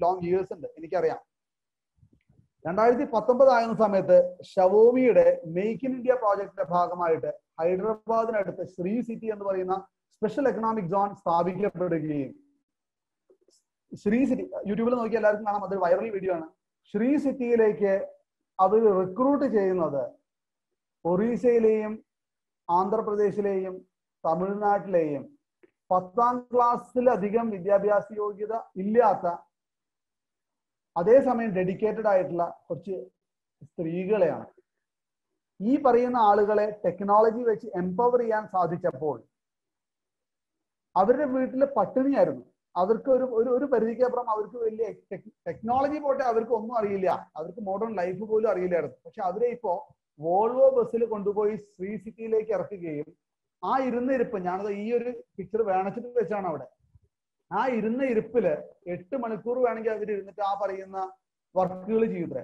ലോങ് ഇയേഴ്സ് ഉണ്ട്, എനിക്കറിയാം. 2019 ആയിരുന്ന സമയത്ത് ഷവോമിയുടെ മേക്ക് ഇൻ ഇന്ത്യ പ്രോജക്റ്റിന്റെ ഭാഗമായിട്ട് ഹൈദരാബാദിനടുത്ത് ശ്രീ സിറ്റി എന്ന് പറയുന്ന സ്പെഷ്യൽ എക്കണോമിക് സോൺ സ്ഥാപിക്കപ്പെടുകയും ശ്രീ സിറ്റി യൂട്യൂബിൽ നോക്കി എല്ലാവർക്കും കാണാം, അതൊരു വൈറൽ വീഡിയോ ആണ്. ശ്രീ സിറ്റിയിലേക്ക് അവർ റിക്രൂട്ട് ചെയ്യുന്നത് ഒറീസയിലെയും ആന്ധ്രാപ്രദേശിലെയും തമിഴ്നാട്ടിലെയും 10ാം ക്ലാസ്സിലധികം വിദ്യാഭ്യാസ യോഗ്യത ഇല്ലാത്ത അതേസമയം ഡെഡിക്കേറ്റഡ് ആയിട്ടുള്ള കുറച്ച് സ്ത്രീകളെയാണ്. ഈ പറയുന്ന ആളുകളെ ടെക്നോളജി വെച്ച് എംപവർ ചെയ്യാൻ സാധിച്ചപ്പോൾ അവരുടെ വീട്ടിൽ പട്ടിണിയായിരുന്നു. അവർക്ക് ഒരു പരിധിക്കപ്പുറം അവർക്ക് വലിയ ടെക്നോളജി പോട്ടെ, അവർക്ക് ഒന്നും അറിയില്ല, അവർക്ക് മോഡേൺ ലൈഫ് പോലും അറിയില്ലായിരുന്നു. പക്ഷെ അവരെ ഇപ്പോ വോൾവോ ബസ്സിൽ കൊണ്ടുപോയി ശ്രീ സിറ്റിയിലേക്ക് ഇറക്കുകയും ആ ഇരുന്ന ഇരിപ്പ്, ഞാനത് ഈ ഒരു പിക്ചർ വേണച്ചിട്ട് വെച്ചാണ് അവിടെ, ആ ഇരുന്ന ഇരിപ്പില് 8 മണിക്കൂർ വേണമെങ്കിൽ അവർ ഇരുന്നിട്ട് ആ പറയുന്ന വർക്കുകൾ ചെയ്യൂത്രേ.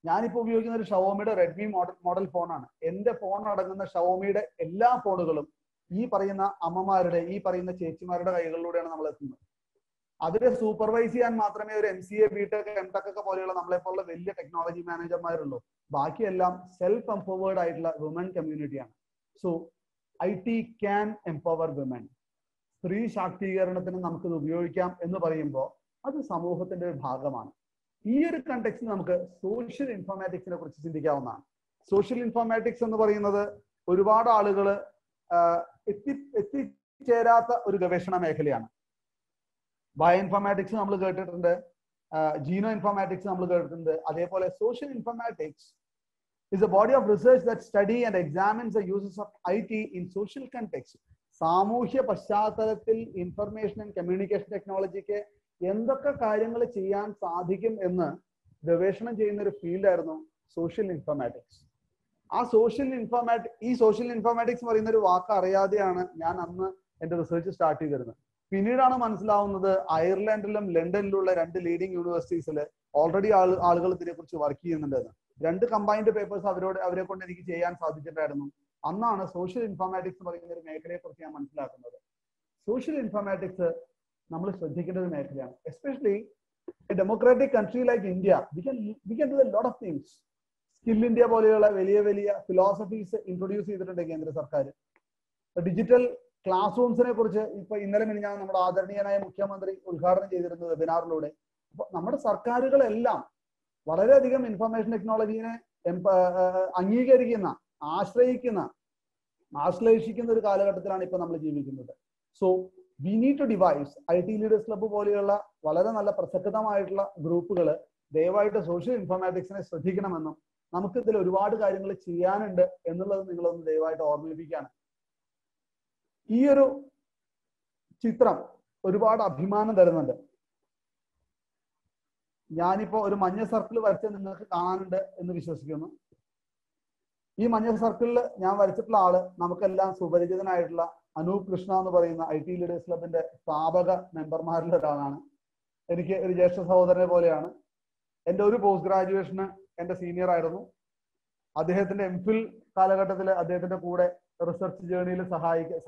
ഞാനിപ്പോ ഉപയോഗിക്കുന്ന ഒരു ഷവോമിയുടെ റെഡ്മി മോഡൽ ഫോണാണ്. എന്റെ ഫോൺ അടങ്ങുന്ന ഷവോമിയുടെ എല്ലാ ഫോണുകളും ഈ പറയുന്ന അമ്മമാരുടെ, ഈ പറയുന്ന ചേച്ചിമാരുടെ കൈകളിലൂടെയാണ് നമ്മൾ എത്തുന്നത്. അതിനെ സൂപ്പർവൈസ് ചെയ്യാൻ മാത്രമേ ഒരു MCA, BTech, MTech ഒക്കെ പോലെയുള്ള നമ്മളെ പോലുള്ള വലിയ ടെക്നോളജി മാനേജർമാരുള്ളൂ. ബാക്കിയെല്ലാം സെൽഫ് എംപവേർഡ് ആയിട്ടുള്ള വുമൻ കമ്മ്യൂണിറ്റിയാണ്. So IT can empower women. സ്ത്രീ ശാക്തീകരണത്തിന് നമുക്കിത് ഉപയോഗിക്കാം എന്ന് പറയുമ്പോൾ അത് സമൂഹത്തിന്റെ ഒരു ഭാഗമാണ്. ഈ ഒരു കണ്ടെക്സ്റ്റിൽ നമുക്ക് സോഷ്യൽ ഇൻഫോർമാറ്റിക്സിനെ കുറിച്ച് ചിന്തിക്കാവുന്നതാണ്. സോഷ്യൽ ഇൻഫോർമാറ്റിക്സ് എന്ന് പറയുന്നത് ഒരുപാട് ആളുകൾ എത്തിച്ചേരാത്ത ഒരു ഗവേഷണ മേഖലയാണ്. ബയോ ഇൻഫോർമാറ്റിക്സ് നമ്മൾ കേട്ടിട്ടുണ്ട്, ജീനോ ഇൻഫോർമാറ്റിക്സ് നമ്മൾ കേട്ടിട്ടുണ്ട്. അതേപോലെ social informatics is a body of research that study and examines the uses of IT in social context. സാമൂഹ്യ പശ്ചാത്തലത്തിൽ ഇൻഫർമേഷൻ ആൻഡ് കമ്മ്യൂണിക്കേഷൻ ടെക്നോളജിക്ക് എന്തൊക്കെ കാര്യങ്ങൾ ചെയ്യാൻ സാധിക്കും എന്ന് ഗവേഷണം ചെയ്യുന്ന ഒരു ഫീൽഡായിരുന്നു സോഷ്യൽ ഇൻഫോർമാറ്റിക്സ്. ഈ സോഷ്യൽ ഇൻഫോർമാറ്റിക്സ് പറയുന്ന ഒരു വാക്ക് അറിയാതെയാണ് ഞാൻ അന്ന് എന്റെ റിസർച്ച് സ്റ്റാർട്ട് ചെയ്തിരുന്നത്. പിന്നീടാണ് മനസ്സിലാവുന്നത് അയർലൻഡിലും ലണ്ടനിലുള്ള 2 ലീഡിംഗ് യൂണിവേഴ്സിറ്റീസിൽ ഓൾറെഡി ആളുകൾ ഇതിനെക്കുറിച്ച് വർക്ക് ചെയ്യുന്നുണ്ടെന്ന്. 2 കമ്പൈൻഡ് പേപ്പേഴ്സ് അവരെ കൊണ്ട് എനിക്ക് ചെയ്യാൻ സാധിച്ചിട്ടായിരുന്നു. അന്നാണ് സോഷ്യൽ ഇൻഫോർമാറ്റിക്സ് പറയുന്ന ഒരു മേഖലയെ കുറിച്ച് ഞാൻ മനസ്സിലാക്കുന്നത്. സോഷ്യൽ ഇൻഫോർമാറ്റിക്സ് നമ്മൾ ശ്രദ്ധിക്കേണ്ട ഒരു മേഖലയാണ്. Especially A democratic country like India, we can do a lot of things. Skill India പോലെയുള്ള വലിയ വലിയ ഫിലോസഫീസ് ഇൻട്രൊഡ്യൂസ് ചെയ്തിട്ടുണ്ട് കേന്ദ്ര സർക്കാർ. ഡിജിറ്റൽ ക്ലാസ് റൂംസിനെ കുറിച്ച് ഇപ്പൊ ഇന്നലെ മിനിഞ്ഞാന്ന് നമ്മുടെ ആദരണീയനായ മുഖ്യമന്ത്രി ഉദ്ഘാടനം ചെയ്തിരുന്നത് വെബിനാറിലൂടെ. അപ്പൊ നമ്മുടെ സർക്കാരുകളെല്ലാം വളരെയധികം ഇൻഫർമേഷൻ ടെക്നോളജീനെ അംഗീകരിക്കുന്ന, ആശ്ലേഷിക്കുന്ന ഒരു കാലഘട്ടത്തിലാണ് ഇപ്പൊ നമ്മൾ ജീവിക്കുന്നത്. So we need to devise IT leaders club പോലെയുള്ള വളരെ നല്ല പ്രസക്തമായിട്ടുള്ള ഗ്രൂപ്പുകൾ ദയവായിട്ട് സോഷ്യൽ ഇൻഫോർമാറ്റിക്സിനെ ശ്രദ്ധിക്കണമെന്നും നമുക്ക് ഇതിൽ ഒരുപാട് കാര്യങ്ങൾ ചെയ്യാനുണ്ട് എന്നുള്ളത് നിങ്ങളൊന്ന് ദയവായിട്ട് ഓർമ്മിപ്പിക്കുകയാണ്. ഈ ഒരു ചിത്രം ഒരുപാട് അഭിമാനം തരുന്നുണ്ട്. ഞാനിപ്പോ ഒരു മഞ്ഞ സർക്കിൾ വരച്ച് നിങ്ങൾക്ക് കാണാനുണ്ട് എന്ന് വിശ്വസിക്കുന്നു. ഈ മഞ്ഞ സർക്കിളിൽ ഞാൻ വരച്ചിട്ടുള്ള ആള് നമുക്കെല്ലാം സുപരിചിതനായിട്ടുള്ള അനൂപ് കൃഷ്ണ എന്ന് പറയുന്ന IT ലീഡേഴ്സ് ക്ലബിന്റെ സ്ഥാപക മെമ്പർമാരിൽ ഒരാളാണ്. എനിക്ക് ഒരു ജ്യേഷ്ഠ സഹോദരനെ പോലെയാണ്. എൻ്റെ ഒരു പോസ്റ്റ് ഗ്രാജുവേഷന് എൻ്റെ സീനിയർ ആയിരുന്നു. അദ്ദേഹത്തിന്റെ MPhil കാലഘട്ടത്തിൽ അദ്ദേഹത്തിന്റെ കൂടെ റിസർച്ച് ജേർണിയിൽ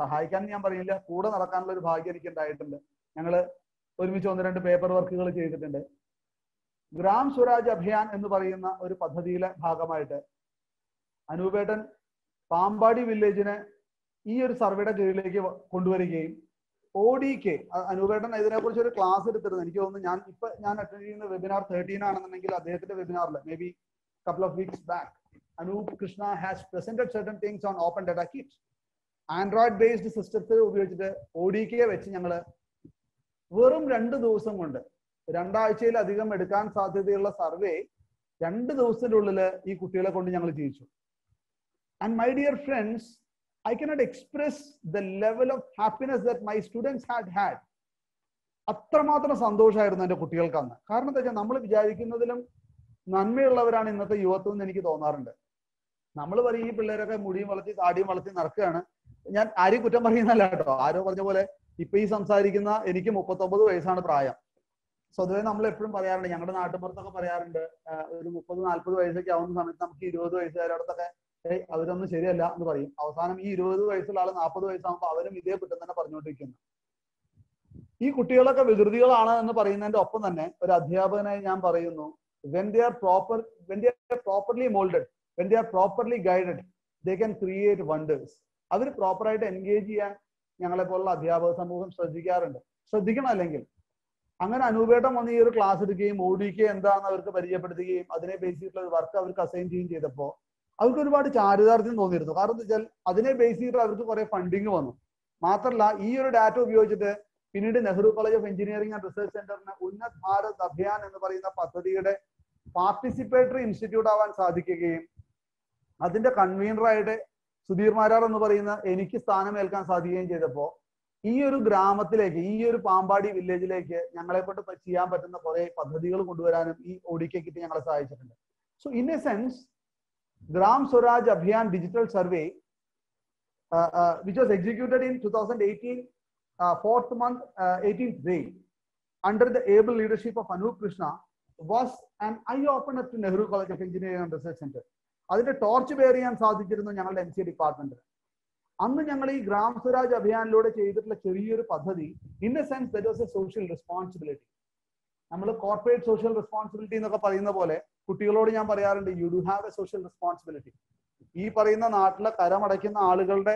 സഹായിക്കാൻ ഞാൻ പറയില്ല, കൂടെ നടക്കാനുള്ള ഒരു ഭാഗ്യം എനിക്ക് ഉണ്ടായിട്ടുണ്ട്. ഞങ്ങൾ ഒരുമിച്ച് 1-2 പേപ്പർ വർക്കുകൾ ചെയ്തിട്ടുണ്ട്. ഗ്രാം സ്വരാജ് അഭിയാൻ എന്ന് പറയുന്ന ഒരു പദ്ധതിയിലെ ഭാഗമായിട്ട് അനൂപേട്ടൻ പാമ്പാടി വില്ലേജിനെ ഈ ഒരു സർവേയുടെ കീഴിലേക്ക് കൊണ്ടുവരികയും ODK, അനൂപേട്ടൻ ഇതിനെക്കുറിച്ച് ഒരു ക്ലാസ് എടുത്തിരുന്നു. എനിക്ക് തോന്നുന്നു ഞാൻ അറ്റൻഡ് ചെയ്യുന്ന വെബിനാർ 13 ആണെന്നുണ്ടെങ്കിൽ അദ്ദേഹത്തിന്റെ വെബിനാറിൽ may be couple of weeks back Anup Krishna has presented certain things on Open Data Kit. Android based സിസ്റ്റത്തിൽ ഉപയോഗിച്ചിട്ട് ODK വെച്ച് ഞങ്ങൾ വെറും 2 ദിവസം കൊണ്ട് 2 ആഴ്ചയിലധികം എടുക്കാൻ സാധ്യതയുള്ള സർവേ 2 ദിവസത്തിന്റെ ഉള്ളിൽ ഈ കുട്ടികളെ കൊണ്ട് ഞങ്ങൾ ചെയ്യിച്ചു. And my dear friends, I cannot express the level of happiness that my students had. അത്രമാത്രം സന്തോഷമായിരുന്നു എൻ്റെ കുട്ടികൾക്ക് അന്ന്. കാരണം എന്താ വെച്ചാൽ നമ്മൾ വിചാരിക്കുന്നതിലും നന്മയുള്ളവരാണ് ഇന്നത്തെ യുവത്വം എന്ന് എനിക്ക് തോന്നാറുണ്ട്. നമ്മൾ പറയും ഈ പിള്ളേരൊക്കെ മുടിയും വളർത്തി താടിയും വളർത്തി നടക്കുകയാണ്. ഞാൻ ആരെയും കുറ്റം പറയുന്നല്ല കേട്ടോ. ആരോ പറഞ്ഞ പോലെ ഇപ്പൊ ഈ സംസാരിക്കുന്ന എനിക്ക് 39 വയസ്സാണ് പ്രായം. സ്വതവേ നമ്മൾ എപ്പോഴും പറയാറുണ്ട്, ഞങ്ങളുടെ നാട്ടുപുറത്തൊക്കെ പറയാറുണ്ട്, ഒരു 30-40 വയസ്സൊക്കെ ആവുന്ന സമയത്ത് നമുക്ക് 20 വയസ്സുകാരോടത്തൊക്കെ അവരൊന്നും ശരിയല്ല എന്ന് പറയും. അവസാനം ഈ 20 വയസ്സുള്ള ആള് 40 വയസ്സാകുമ്പോൾ അവരും ഇതേ കുറ്റം തന്നെ പറഞ്ഞുകൊണ്ടിരിക്കുന്നു. ഈ കുട്ടികളൊക്കെ വികൃതികളാണ് എന്ന് പറയുന്നതിന്റെ ഒപ്പം തന്നെ ഒരു അധ്യാപകനായി ഞാൻ പറയുന്നു, when they are properly molded, when they are properly guided, they can create wonders. അവർ പ്രോപ്പറായിട്ട് എൻഗേജ് ചെയ്യാൻ ഞങ്ങളെ പോലുള്ള അധ്യാപക സമൂഹം ശ്രദ്ധിക്കണം. അല്ലെങ്കിൽ അങ്ങനെ അനൂപേട്ടം വന്ന് ഈ ഒരു ക്ലാസ് എടുക്കുകയും ODK എന്താണെന്ന് അവർക്ക് പരിചയപ്പെടുത്തുകയും അതിനെ ബേസ് ചെയ്തിട്ടുള്ള ഒരു വർക്ക് അവർക്ക് അസൈൻ ചെയ്യുകയും ചെയ്തപ്പോൾ അവർക്ക് ഒരുപാട് ചാരിതാർത്ഥ്യം തോന്നിയിരുന്നു. കാരണം എന്താ വെച്ചാൽ അതിനെ ബേസ് ചെയ്തിട്ട് അവർക്ക് കുറെ ഫണ്ടിങ് വന്നു. മാത്രമല്ല ഈ ഒരു ഡാറ്റ ഉപയോഗിച്ചിട്ട് പിന്നീട് Nehru college of engineering and research സെന്ററിന് ഉന്നത് ഭാരത് അഭിയാൻ എന്ന് പറയുന്ന പദ്ധതിയുടെ പാർട്ടിസിപ്പേറ്ററി ഇൻസ്റ്റിറ്റ്യൂട്ട് ആവാൻ സാധിക്കുകയും അതിന്റെ കൺവീനറായിട്ട് സുധീർ മാരാർ എന്ന് പറയുന്ന എനിക്ക് സ്ഥാനമേൽക്കാൻ സാധിക്കുകയും ചെയ്തപ്പോൾ ഈ ഒരു ഗ്രാമത്തിലേക്ക്, ഈ ഒരു പാമ്പാടി വില്ലേജിലേക്ക് ഞങ്ങളെ കൊണ്ട് ചെയ്യാൻ പറ്റുന്ന കുറെ പദ്ധതികൾ കൊണ്ടുവരാനും ഈ ODK കിറ്റ് ഞങ്ങളെ സഹായിച്ചിട്ടുണ്ട്. So in A sense gram Swaraj Abhiyan digital survey which was executed in 2018 4th month 18th day under the able leadership of Anup Krishna was an eye opener to Nehru College of Engineering and Research Center. അതിന്റെ torch bear ചെയ്യാൻ സാധിച്ചിരുന്നു ഞങ്ങളുടെ MCA ഡിപ്പാർട്ട്മെന്റിന്. അന്ന് ഞങ്ങൾ ഈ gram Swaraj അഭിയാനിലൂടെ ചെയ്തിട്ടുള്ള ചെറിയൊരു പദ്ധതി, in A sense that was A social responsibility. നമ്മൾ കോർപ്പറേറ്റ് സോഷ്യൽ റെസ്പോൺസിബിലിറ്റി എന്നൊക്കെ പറയുന്ന പോലെ കുട്ടികളോട് ഞാൻ പറയാറുണ്ട്, you do have A social responsibility. ഈ പറയുന്ന നാട്ടിലെ കരമടയ്ക്കുന്ന ആളുകളുടെ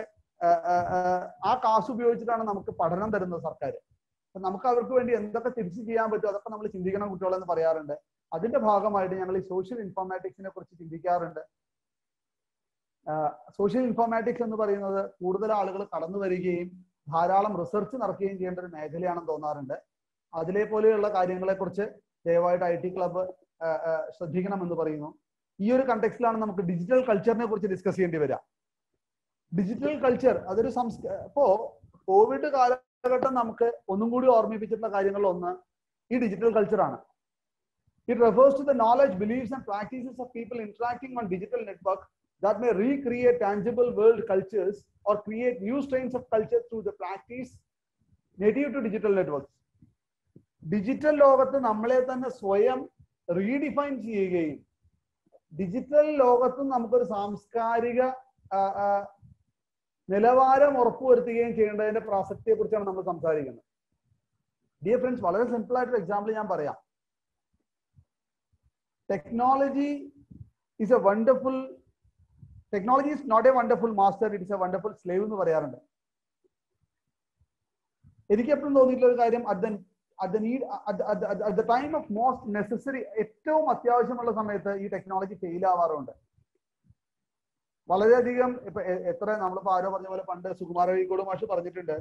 ആ കാശ് ഉപയോഗിച്ചിട്ടാണ് നമുക്ക് പഠനം തരുന്നത് സർക്കാർ. അപ്പൊ നമുക്ക് അവർക്ക് വേണ്ടി എന്തൊക്കെ തിരിച്ചു ചെയ്യാൻ പറ്റും അതൊക്കെ നമ്മൾ ചിന്തിക്കണം കുട്ടികളെന്ന് പറയാറുണ്ട്. അതിന്റെ ഭാഗമായിട്ട് ഞങ്ങൾ ഈ സോഷ്യൽ ഇൻഫോർമാറ്റിക്സിനെ കുറിച്ച് ചിന്തിക്കാറുണ്ട്. സോഷ്യൽ ഇൻഫോർമാറ്റിക്സ് എന്ന് പറയുന്നത് കൂടുതൽ ആളുകൾ കടന്നു വരികയും ധാരാളം റിസർച്ച് നടക്കുകയും ചെയ്യേണ്ട ഒരു മേഖലയാണെന്ന് തോന്നാറുണ്ട്. അതിലെ പോലെയുള്ള കാര്യങ്ങളെ കുറിച്ച് ദയവായിട്ട് IT ക്ലബ്ബ് ശ്രദ്ധിക്കണമെന്ന് പറയുന്നു. ഈ ഒരു കണ്ടെക്സ്റ്റിലാണ് നമുക്ക് ഡിജിറ്റൽ കൾച്ചറിനെ കുറിച്ച് ഡിസ്കസ് ചെയ്യേണ്ടി വരിക. ഡിജിറ്റൽ കൾച്ചർ അതൊരു ഇപ്പോ കോവിഡ് കാലഘട്ടം നമുക്ക് ഒന്നും കൂടി ഓർമ്മിപ്പിച്ചിട്ടുള്ള കാര്യങ്ങളിൽ ഒന്ന് ഈ ഡിജിറ്റൽ കൾച്ചറാണ്. It refers to the knowledge, beliefs and practices of people interacting on digital network that may recreate tangible world cultures or create new strains of culture through the practice native to digital networks. Digital ലോകത്ത് നമ്മളെ തന്നെ സ്വയം redefine ചെയ്യുകയും digital ലോകത്ത് നമുക്കൊരു സാംസ്കാരിക നിലവാരം ഉറപ്പുവരുത്തുകയും ചെയ്യേണ്ടതിന്റെ പ്രാസക്തിയെ കുറിച്ചാണ് നമ്മൾ സംസാരിക്കുന്നത്. ഡിയർ ഫ്രണ്ട്സ്, വളരെ സിമ്പിൾ ആയിട്ടൊരു എക്സാമ്പിൾ ഞാൻ പറയാം. Technology is not a wonderful master, it is a wonderful slave എന്ന് പറയാറുണ്ട്. എനിക്ക് എപ്പോഴും തോന്നിയിട്ടുള്ള ഒരു കാര്യം, at the time of most necessary, ഏറ്റവും അത്യാവശ്യമുള്ള സമയത്ത് ഈ ടെക്നോളജി ഫെയിൽ ആവാറുണ്ട്. വളരെയധികം ഇപ്പൊ എത്ര നമ്മളിപ്പോ ആരോ പറഞ്ഞ പോലെ പണ്ട് സുകുമാര അഴീക്കോട് മാഷ് പറഞ്ഞിട്ടുണ്ട്,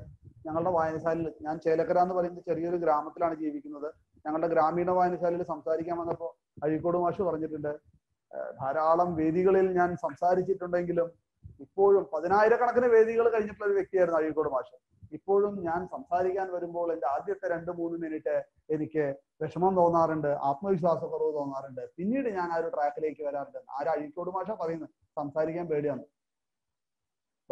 ഞങ്ങളുടെ വായനശാലയിൽ, ഞാൻ ചേലക്കര എന്ന് പറയുന്ന ചെറിയൊരു ഗ്രാമത്തിലാണ് ജീവിക്കുന്നത്, ഞങ്ങളുടെ ഗ്രാമീണ വായനശാലയിൽ സംസാരിക്കാൻ വന്നപ്പോൾ അഴീക്കോട് മാഷ് പറഞ്ഞിട്ടുണ്ട്, ധാരാളം വേദികളിൽ ഞാൻ സംസാരിച്ചിട്ടുണ്ടെങ്കിലും ഇപ്പോഴും 10,000-കണക്കിന് വേദികൾ കഴിഞ്ഞിട്ടുള്ള ഒരു വ്യക്തിയായിരുന്നു അഴീക്കോട് മാഷ്. ഇപ്പോഴും ഞാൻ സംസാരിക്കാൻ വരുമ്പോൾ എൻ്റെ ആദ്യത്തെ 2-3 മിനിറ്റ് എനിക്ക് വിഷമം തോന്നാറുണ്ട്, ആത്മവിശ്വാസക്കുറവ് തോന്നാറുണ്ട്, പിന്നീട് ഞാൻ ആ ഒരു ട്രാക്കിലേക്ക് വരാറുണ്ട്. അഴീക്കോട് മാഷ പറയുന്നത് സംസാരിക്കാൻ പേടിയാണ്.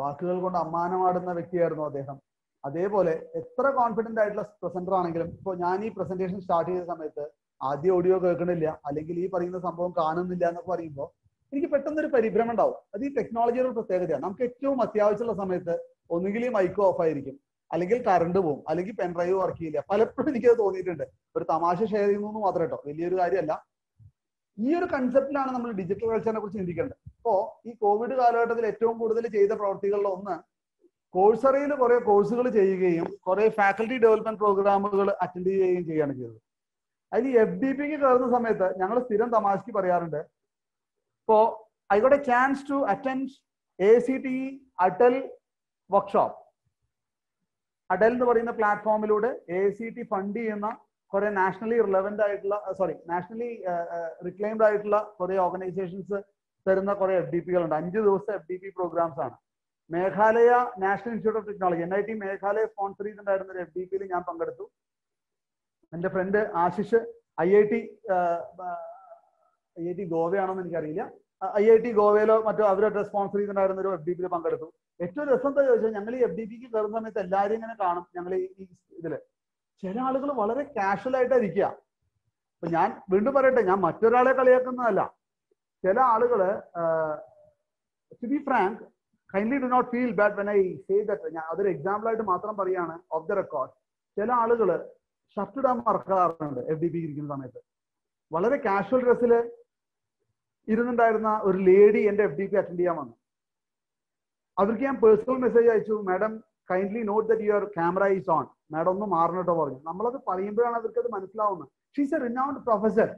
വാക്കുകൾ കൊണ്ട് അമ്മാനമാടുന്ന വ്യക്തിയായിരുന്നു അദ്ദേഹം. അതേപോലെ എത്ര കോൺഫിഡന്റ് ആയിട്ടുള്ള പ്രസന്റർ ആണെങ്കിലും, ഇപ്പോൾ ഞാൻ ഈ പ്രസന്റേഷൻ സ്റ്റാർട്ട് ചെയ്ത സമയത്ത് ആദ്യം ഓഡിയോ കേൾക്കണില്ല, അല്ലെങ്കിൽ ഈ പറയുന്ന സംഭവം കാണുന്നില്ല എന്നൊക്കെ പറയുമ്പോൾ എനിക്ക് പെട്ടെന്നൊരു പരിഭ്രമം ഉണ്ടാവും. അത് ഈ ടെക്നോളജിയുടെ ഒരു പ്രത്യേകതയാണ്. നമുക്ക് ഏറ്റവും അത്യാവശ്യമുള്ള സമയത്ത് ഒന്നുകിൽ ഈ മൈക്ക് ഓഫ് ആയിരിക്കും, അല്ലെങ്കിൽ കറണ്ട് പോകും, അല്ലെങ്കിൽ പെൻഡ്രൈവ് വർക്ക് ചെയ്യില്ല. പലപ്പോഴും എനിക്കത് തോന്നിയിട്ടുണ്ട്. ഒരു തമാശ ഷെയർ ചെയ്യുന്നു മാത്രം കേട്ടോ, വലിയൊരു കാര്യമല്ല. ഈ ഒരു കൺസെപ്റ്റിലാണ് നമ്മൾ ഡിജിറ്റൽ കൾച്ചറിനെ കുറിച്ച് ചിന്തിക്കേണ്ടത്. ഇപ്പോ ഈ കോവിഡ് കാലഘട്ടത്തിൽ ഏറ്റവും കൂടുതൽ ചെയ്ത പ്രവർത്തികളിൽ ഒന്ന്, കോഴ്സറയിൽ കുറെ കോഴ്സുകൾ ചെയ്യുകയും കുറെ ഫാക്കൽറ്റി ഡെവലപ്മെന്റ് പ്രോഗ്രാമുകൾ അറ്റൻഡ് ചെയ്യുകയും ചെയ്യുകയാണ് ചെയ്തത്. അതിൽ FDPക്ക് കയറുന്ന സമയത്ത് ഞങ്ങൾ സ്ഥിരം തമാശക്ക് പറയാറുണ്ട്, ഇപ്പോ I got a chance to attend ACTE Atal workshop. Atal എന്ന് പറയുന്ന പ്ലാറ്റ്ഫോമിലൂടെ ACT ഫണ്ട് ചെയ്യുന്ന കുറെ നാഷണലി റിക്ലെയിംഡ് ആയിട്ടുള്ള കുറെ ഓർഗനൈസേഷൻസ് തരുന്ന കുറെ FDPകളുണ്ട്. 5 ദിവസത്തെ FDP പ്രോഗ്രാംസ് ആണ്. Meghalaya national institute of technology NIT Meghalaya sponsor ചെയ്തിട്ടുണ്ടായിരുന്ന ഒരു FDPയിൽ ഞാൻ പങ്കെടുത്തു. എൻ്റെ ഫ്രണ്ട് ആശിഷ് IIT ഗോവയാണോന്ന് എനിക്കറിയില്ല, IIT ഗോവയിലോ മറ്റോ അവരുടെ സ്പോൺസർ ചെയ്തിട്ടുണ്ടായിരുന്ന ഒരു FDPയിൽ പങ്കെടുത്തു. ഏറ്റവും രസം എന്താ ചോദിച്ചാൽ, ഞങ്ങൾ ഈ FDPക്ക് കയറുന്ന സമയത്ത് എല്ലാവരും ഇങ്ങനെ കാണും. ഞങ്ങൾ ഈ ഇതില് ചില ആളുകൾ വളരെ കാഷ്വൽ ആയിട്ട് ഇരിക്കുക. അപ്പൊ ഞാൻ വീണ്ടും പറയട്ടെ, ഞാൻ മറ്റൊരാളെ കളിയാക്കുന്നതല്ല. ചില ആളുകള് to be frank, kindly do not feel bad when I say that, ഞാൻ അതൊരു എക്സാമ്പിൾ ആയിട്ട് മാത്രം പറയാണ്, ഓഫ് ദ റെക്കോർഡ്. ചില ആളുകള് ഷർട്ട് ഇടാൻ മറക്കാറുണ്ട് FDP ഇരിക്കുന്ന സമയത്ത്. വളരെ കാഷ്വൽ ഡ്രസ്സിൽ ഇരുന്നുണ്ടായിരുന്ന ഒരു ലേഡി എൻ്റെ FDP അറ്റൻഡ് ചെയ്യാൻ വന്നു. അവർക്ക് ഞാൻ പേഴ്സണൽ മെസ്സേജ് അയച്ചു, madam kindly note that your camera is on, madam ഒന്ന് മാറണട്ടോ പറഞ്ഞു. നമ്മളത് പറയുമ്പോഴാണ് അവർക്ക് അത് മനസ്സിലാവുന്നത്. She's a renowned professor.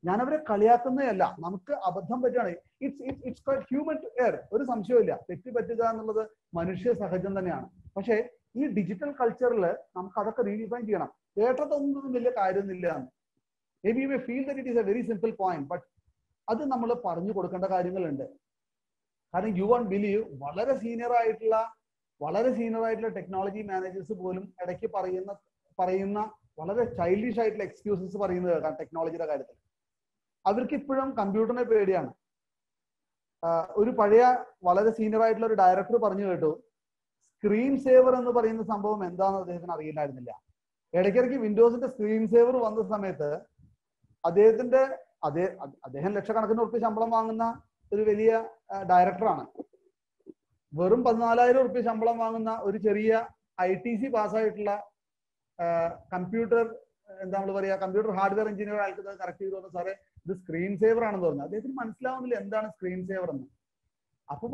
ഞാൻ അവരെ കളിയാക്കുന്നതല്ല, നമുക്ക് അബദ്ധം പറ്റുകയാണ്. It's quite human to err, ഒരു സംശയമില്ല. തെറ്റ് പറ്റുക എന്നുള്ളത് മനുഷ്യ സഹജം തന്നെയാണ്. പക്ഷേ ഈ ഡിജിറ്റൽ കൾച്ചറിൽ നമുക്ക് അതൊക്കെ റീഡിഫൈൻ ചെയ്യണം. കേട്ടതൊന്നും വലിയ കാര്യമൊന്നുമില്ല. May be you may feel that it is A very simple point, but അത് നമ്മൾ പറഞ്ഞു കൊടുക്കേണ്ട കാര്യങ്ങളുണ്ട്. കാരണം യു വോണ്ട് ബിലീവ് വളരെ സീനിയർ ആയിട്ടുള്ള ടെക്നോളജി മാനേജേഴ്സ് പോലും ഇടയ്ക്ക് പറയുന്ന വളരെ ചൈൽഡിഷ് ആയിട്ടുള്ള എക്സ്ക്യൂസസ് പറയുന്നത് കേൾക്കാം ടെക്നോളജിയുടെ കാര്യത്തിൽ. അവർക്ക് ഇപ്പോഴും കമ്പ്യൂട്ടറിനെ പേടിയാണ്. ഒരു പഴയ വളരെ സീനിയർ ആയിട്ടുള്ള ഒരു ഡയറക്ടർ പറഞ്ഞു കേട്ടു, സ്ക്രീൻ സേവർ എന്ന് പറയുന്ന സംഭവം എന്താണെന്ന് അദ്ദേഹത്തിന് അറിയില്ലായിരുന്നില്ല. ഇടയ്ക്കിടയ്ക്ക് വിൻഡോസിന്റെ സ്ക്രീൻ സേവർ വന്ന സമയത്ത് അദ്ദേഹം ലക്ഷക്കണക്കിന് ഉറുപ്പിക ശമ്പളം വാങ്ങുന്ന ഒരു വലിയ ഡയറക്ടറാണ്. വെറും 14,000 ഉറുപ്പിക ശമ്പളം വാങ്ങുന്ന ഒരു ചെറിയ ITC പാസ്സായിട്ടുള്ള കമ്പ്യൂട്ടർ കമ്പ്യൂട്ടർ ഹാർഡ്വെയർ എഞ്ചിനീയർ ആൾക്ക് കറക്റ്റ് ചെയ്തു പറഞ്ഞു, സാറേ ഇത് സ്ക്രീൻ സേവർ ആണെന്ന് പറഞ്ഞു. അദ്ദേഹത്തിന് മനസ്സിലാവുന്നില്ല എന്താണ് സ്ക്രീൻ സേവർ എന്ന്. അപ്പൊ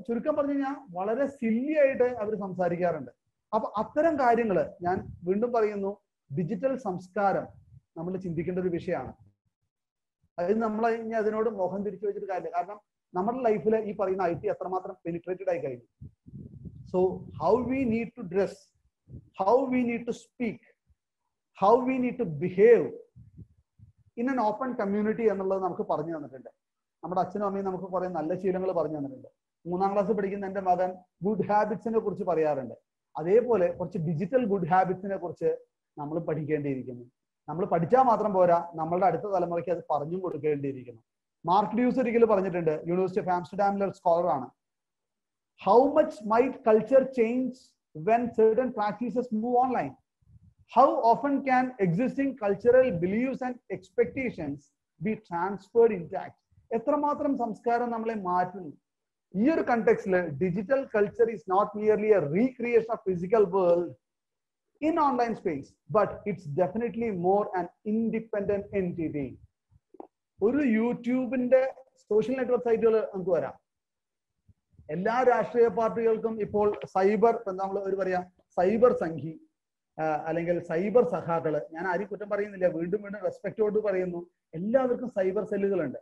ചുരുക്കം പറഞ്ഞു കഴിഞ്ഞാൽ വളരെ സില്ലി ആയിട്ട് അവർ സംസാരിക്കാറുണ്ട്. അപ്പൊ അത്തരം കാര്യങ്ങള് ഞാൻ വീണ്ടും പറയുന്നു, ഡിജിറ്റൽ സംസ്കാരം നമ്മൾ ചിന്തിക്കേണ്ട ഒരു വിഷയമാണ്. അത് നമ്മൾ ഇനി അതിനോട് മോഹം തിരിച്ചു വെച്ചിട്ട് കാര്യമില്ല. കാരണം നമ്മുടെ ലൈഫിൽ ഈ പറയുന്ന IT എത്രമാത്രം പെനിട്രേറ്റഡ് ആയി കഴിഞ്ഞു. So how we need to dress, how we need to speak, how we need to behave in an open community എന്നുള്ളത് നമുക്ക് പറഞ്ഞു തന്നിട്ടുണ്ട്. നമ്മുടെ അച്ഛനും അമ്മയും നമുക്ക് കുറെ നല്ല ശീലങ്ങൾ പറഞ്ഞു തന്നിട്ടുണ്ട്. 3ാം ക്ലാസ് പഠിക്കുന്ന എൻ്റെ മകൻ ഗുഡ് ഹാബിറ്റ്സിനെ കുറിച്ച് പറയാറുണ്ട്. അതേപോലെ കുറച്ച് ഡിജിറ്റൽ ഗുഡ് ഹാബിറ്റ്സിനെ കുറിച്ച് നമ്മൾ പഠിക്കേണ്ടിയിരിക്കുന്നു. നമ്മൾ പഠിച്ചാൽ മാത്രം പോരാ, നമ്മളുടെ അടുത്ത തലമുറയ്ക്ക് അത് പറഞ്ഞും കൊടുക്കേണ്ടിയിരിക്കുന്നു. മാർക്ക് ഡ്യൂസ് ഒരിക്കലും പറഞ്ഞിട്ടുണ്ട്, യൂണിവേഴ്സിറ്റി ഓഫ് ആംസ്റ്റർഡാമിലെ സ്കോളറാണ്. How much might culture change when certain practices move online? How often can existing cultural beliefs and expectations be transferred intact? എത്രമാത്രം സംസ്കാരം നമ്മളെ മാറ്റുന്നു. ഈ ഒരു കണ്ടെക്സ്റ്റില് digital culture is not merely a recreation of physical world in online space, but it's definitely more an independent entity. ഒരു യൂട്യൂബിന്റെ social network സൈറ്റുകൾ നമുക്ക് വരാം. എല്ലാ രാഷ്ട്രീയ പാർട്ടികൾക്കും ഇപ്പോൾ സൈബർ സംഘി അല്ലെങ്കിൽ സൈബർ സഖാക്കള്, ഞാൻ ആരും കുറ്റം പറയുന്നില്ല, വീണ്ടും റെസ്പെക്റ്റോട് പറയുന്നു, എല്ലാവർക്കും സൈബർ സെല്ലുകളുണ്ട്.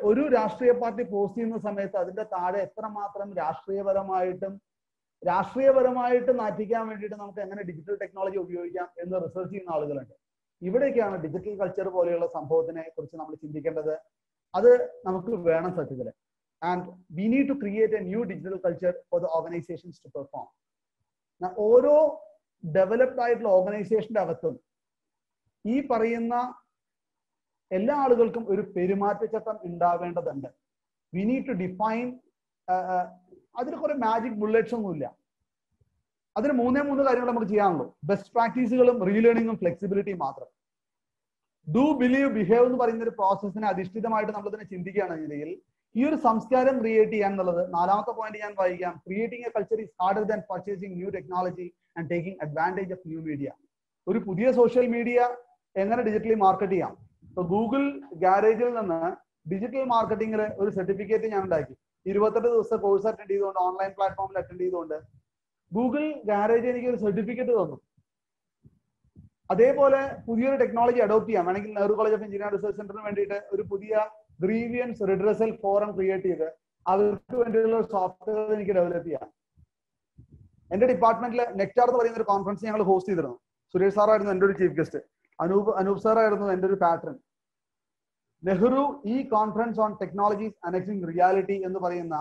ഒരു രാഷ്ട്രീയ പാർട്ടി പോസ്റ്റ് ചെയ്യുന്ന സമയത്ത് അതിന്റെ താഴെ എത്രമാത്രം രാഷ്ട്രീയപരമായിട്ട് നാറ്റിക്കാൻ വേണ്ടിയിട്ട് നമുക്ക് എങ്ങനെ ഡിജിറ്റൽ ടെക്നോളജി ഉപയോഗിക്കാം എന്ന് റിസർച്ച് ചെയ്യുന്ന ആളുകളുണ്ട്. ഇവിടേക്കാണ് ഡിജിറ്റൽ കൾച്ചർ പോലെയുള്ള സംഭവത്തിനെ കുറിച്ച് നമ്മൾ ചിന്തിക്കേണ്ടത്. അത് നമുക്ക് വേണം സത്യത്തില്. And we need to create a new digital culture for the organisations to perform. ഓരോ ഡെവലപ്ഡ് ആയിട്ടുള്ള ഓർഗനൈസേഷന്റെ അകത്തും ഈ പറയുന്ന എല്ലാ ആളുകൾക്കും ഒരു പെരുമാറ്റച്ചട്ടം ഉണ്ടാവേണ്ടതുണ്ട്. We need to define. അതിന് കുറെ മാജിക് ബുള്ളറ്റ്സ് ഒന്നുമില്ല. അതിന് 3 കാര്യങ്ങൾ നമുക്ക് ചെയ്യാനുള്ളൂ. ബെസ്റ്റ് പ്രാക്ടീസുകളും റീലേണിംഗും ഫ്ലെക്സിബിലിറ്റിയും മാത്രം. ഡു ബിലീവ് ബിഹേവ് എന്ന് പറയുന്ന ഒരു പ്രോസസ്സിനെ അധിഷ്ഠിതമായിട്ട് നമ്മൾ ഇതിനെ ചിന്തിക്കുകയാണെങ്കിൽ ഈ ഒരു സംസ്കാരം ക്രിയേറ്റ് ചെയ്യാൻ എന്നുള്ളത് 4ാമത്തെ പോയിന്റ് ഞാൻ വായിക്കാം. Creating A culture is harder than purchasing new technology and taking advantage of new media. ഒരു പുതിയ സോഷ്യൽ മീഡിയ എങ്ങനെ ഡിജിറ്റലി മാർക്കറ്റ് ചെയ്യാം. ഇപ്പൊ ഗൂഗിൾ ഗാരേജിൽ നിന്ന് ഡിജിറ്റൽ മാർക്കറ്റിംഗിൽ ഒരു സർട്ടിഫിക്കറ്റ് ഞാൻ ഉണ്ടാക്കി. 28 ദിവസത്തെ കോഴ്സ് അറ്റൻഡ് ചെയ്തുകൊണ്ട്, ഓൺലൈൻ പ്ലാറ്റ്ഫോമിൽ അറ്റൻഡ് ചെയ്തുകൊണ്ട് ഗൂഗിൾ ഗാരേജ് എനിക്ക് ഒരു സർട്ടിഫിക്കറ്റ് തന്നു. അതേപോലെ പുതിയൊരു ടെക്നോളജി അഡോപ്റ്റ് ചെയ്യാം വേണമെങ്കിൽ Nehru college of engineering research സെന്ററിന് വേണ്ടിയിട്ട് ഒരു പുതിയ ഗ്രീവിയൻസ് റിഡ്രസൽ ഫോറം ക്രിയേറ്റ് ചെയ്ത് അവർക്ക് വേണ്ടിയുള്ള സോഫ്റ്റ്വെയർ എനിക്ക് ഡെവലപ്പ് ചെയ്യാം. എന്റെ ഡിപ്പാർട്ട്മെന്റിൽ നെക്ടാർ എന്ന് പറയുന്ന ഒരു കോൺഫറൻസ് ഞങ്ങൾ ഹോസ്റ്റ് ചെയ്തിരുന്നു. സുരേഷ് സാറായിരുന്നു എൻ്റെ ഒരു ചീഫ് ഗസ്റ്റ്. അനൂപ് സാറായിരുന്നു എൻ്റെ ഒരു പാട്രൺ. നെഹ്റു ഈ കോൺഫറൻസ് ഓൺ ടെക്നോളജീസ് അനക്സിംഗ് റിയാലിറ്റി എന്ന് പറയുന്ന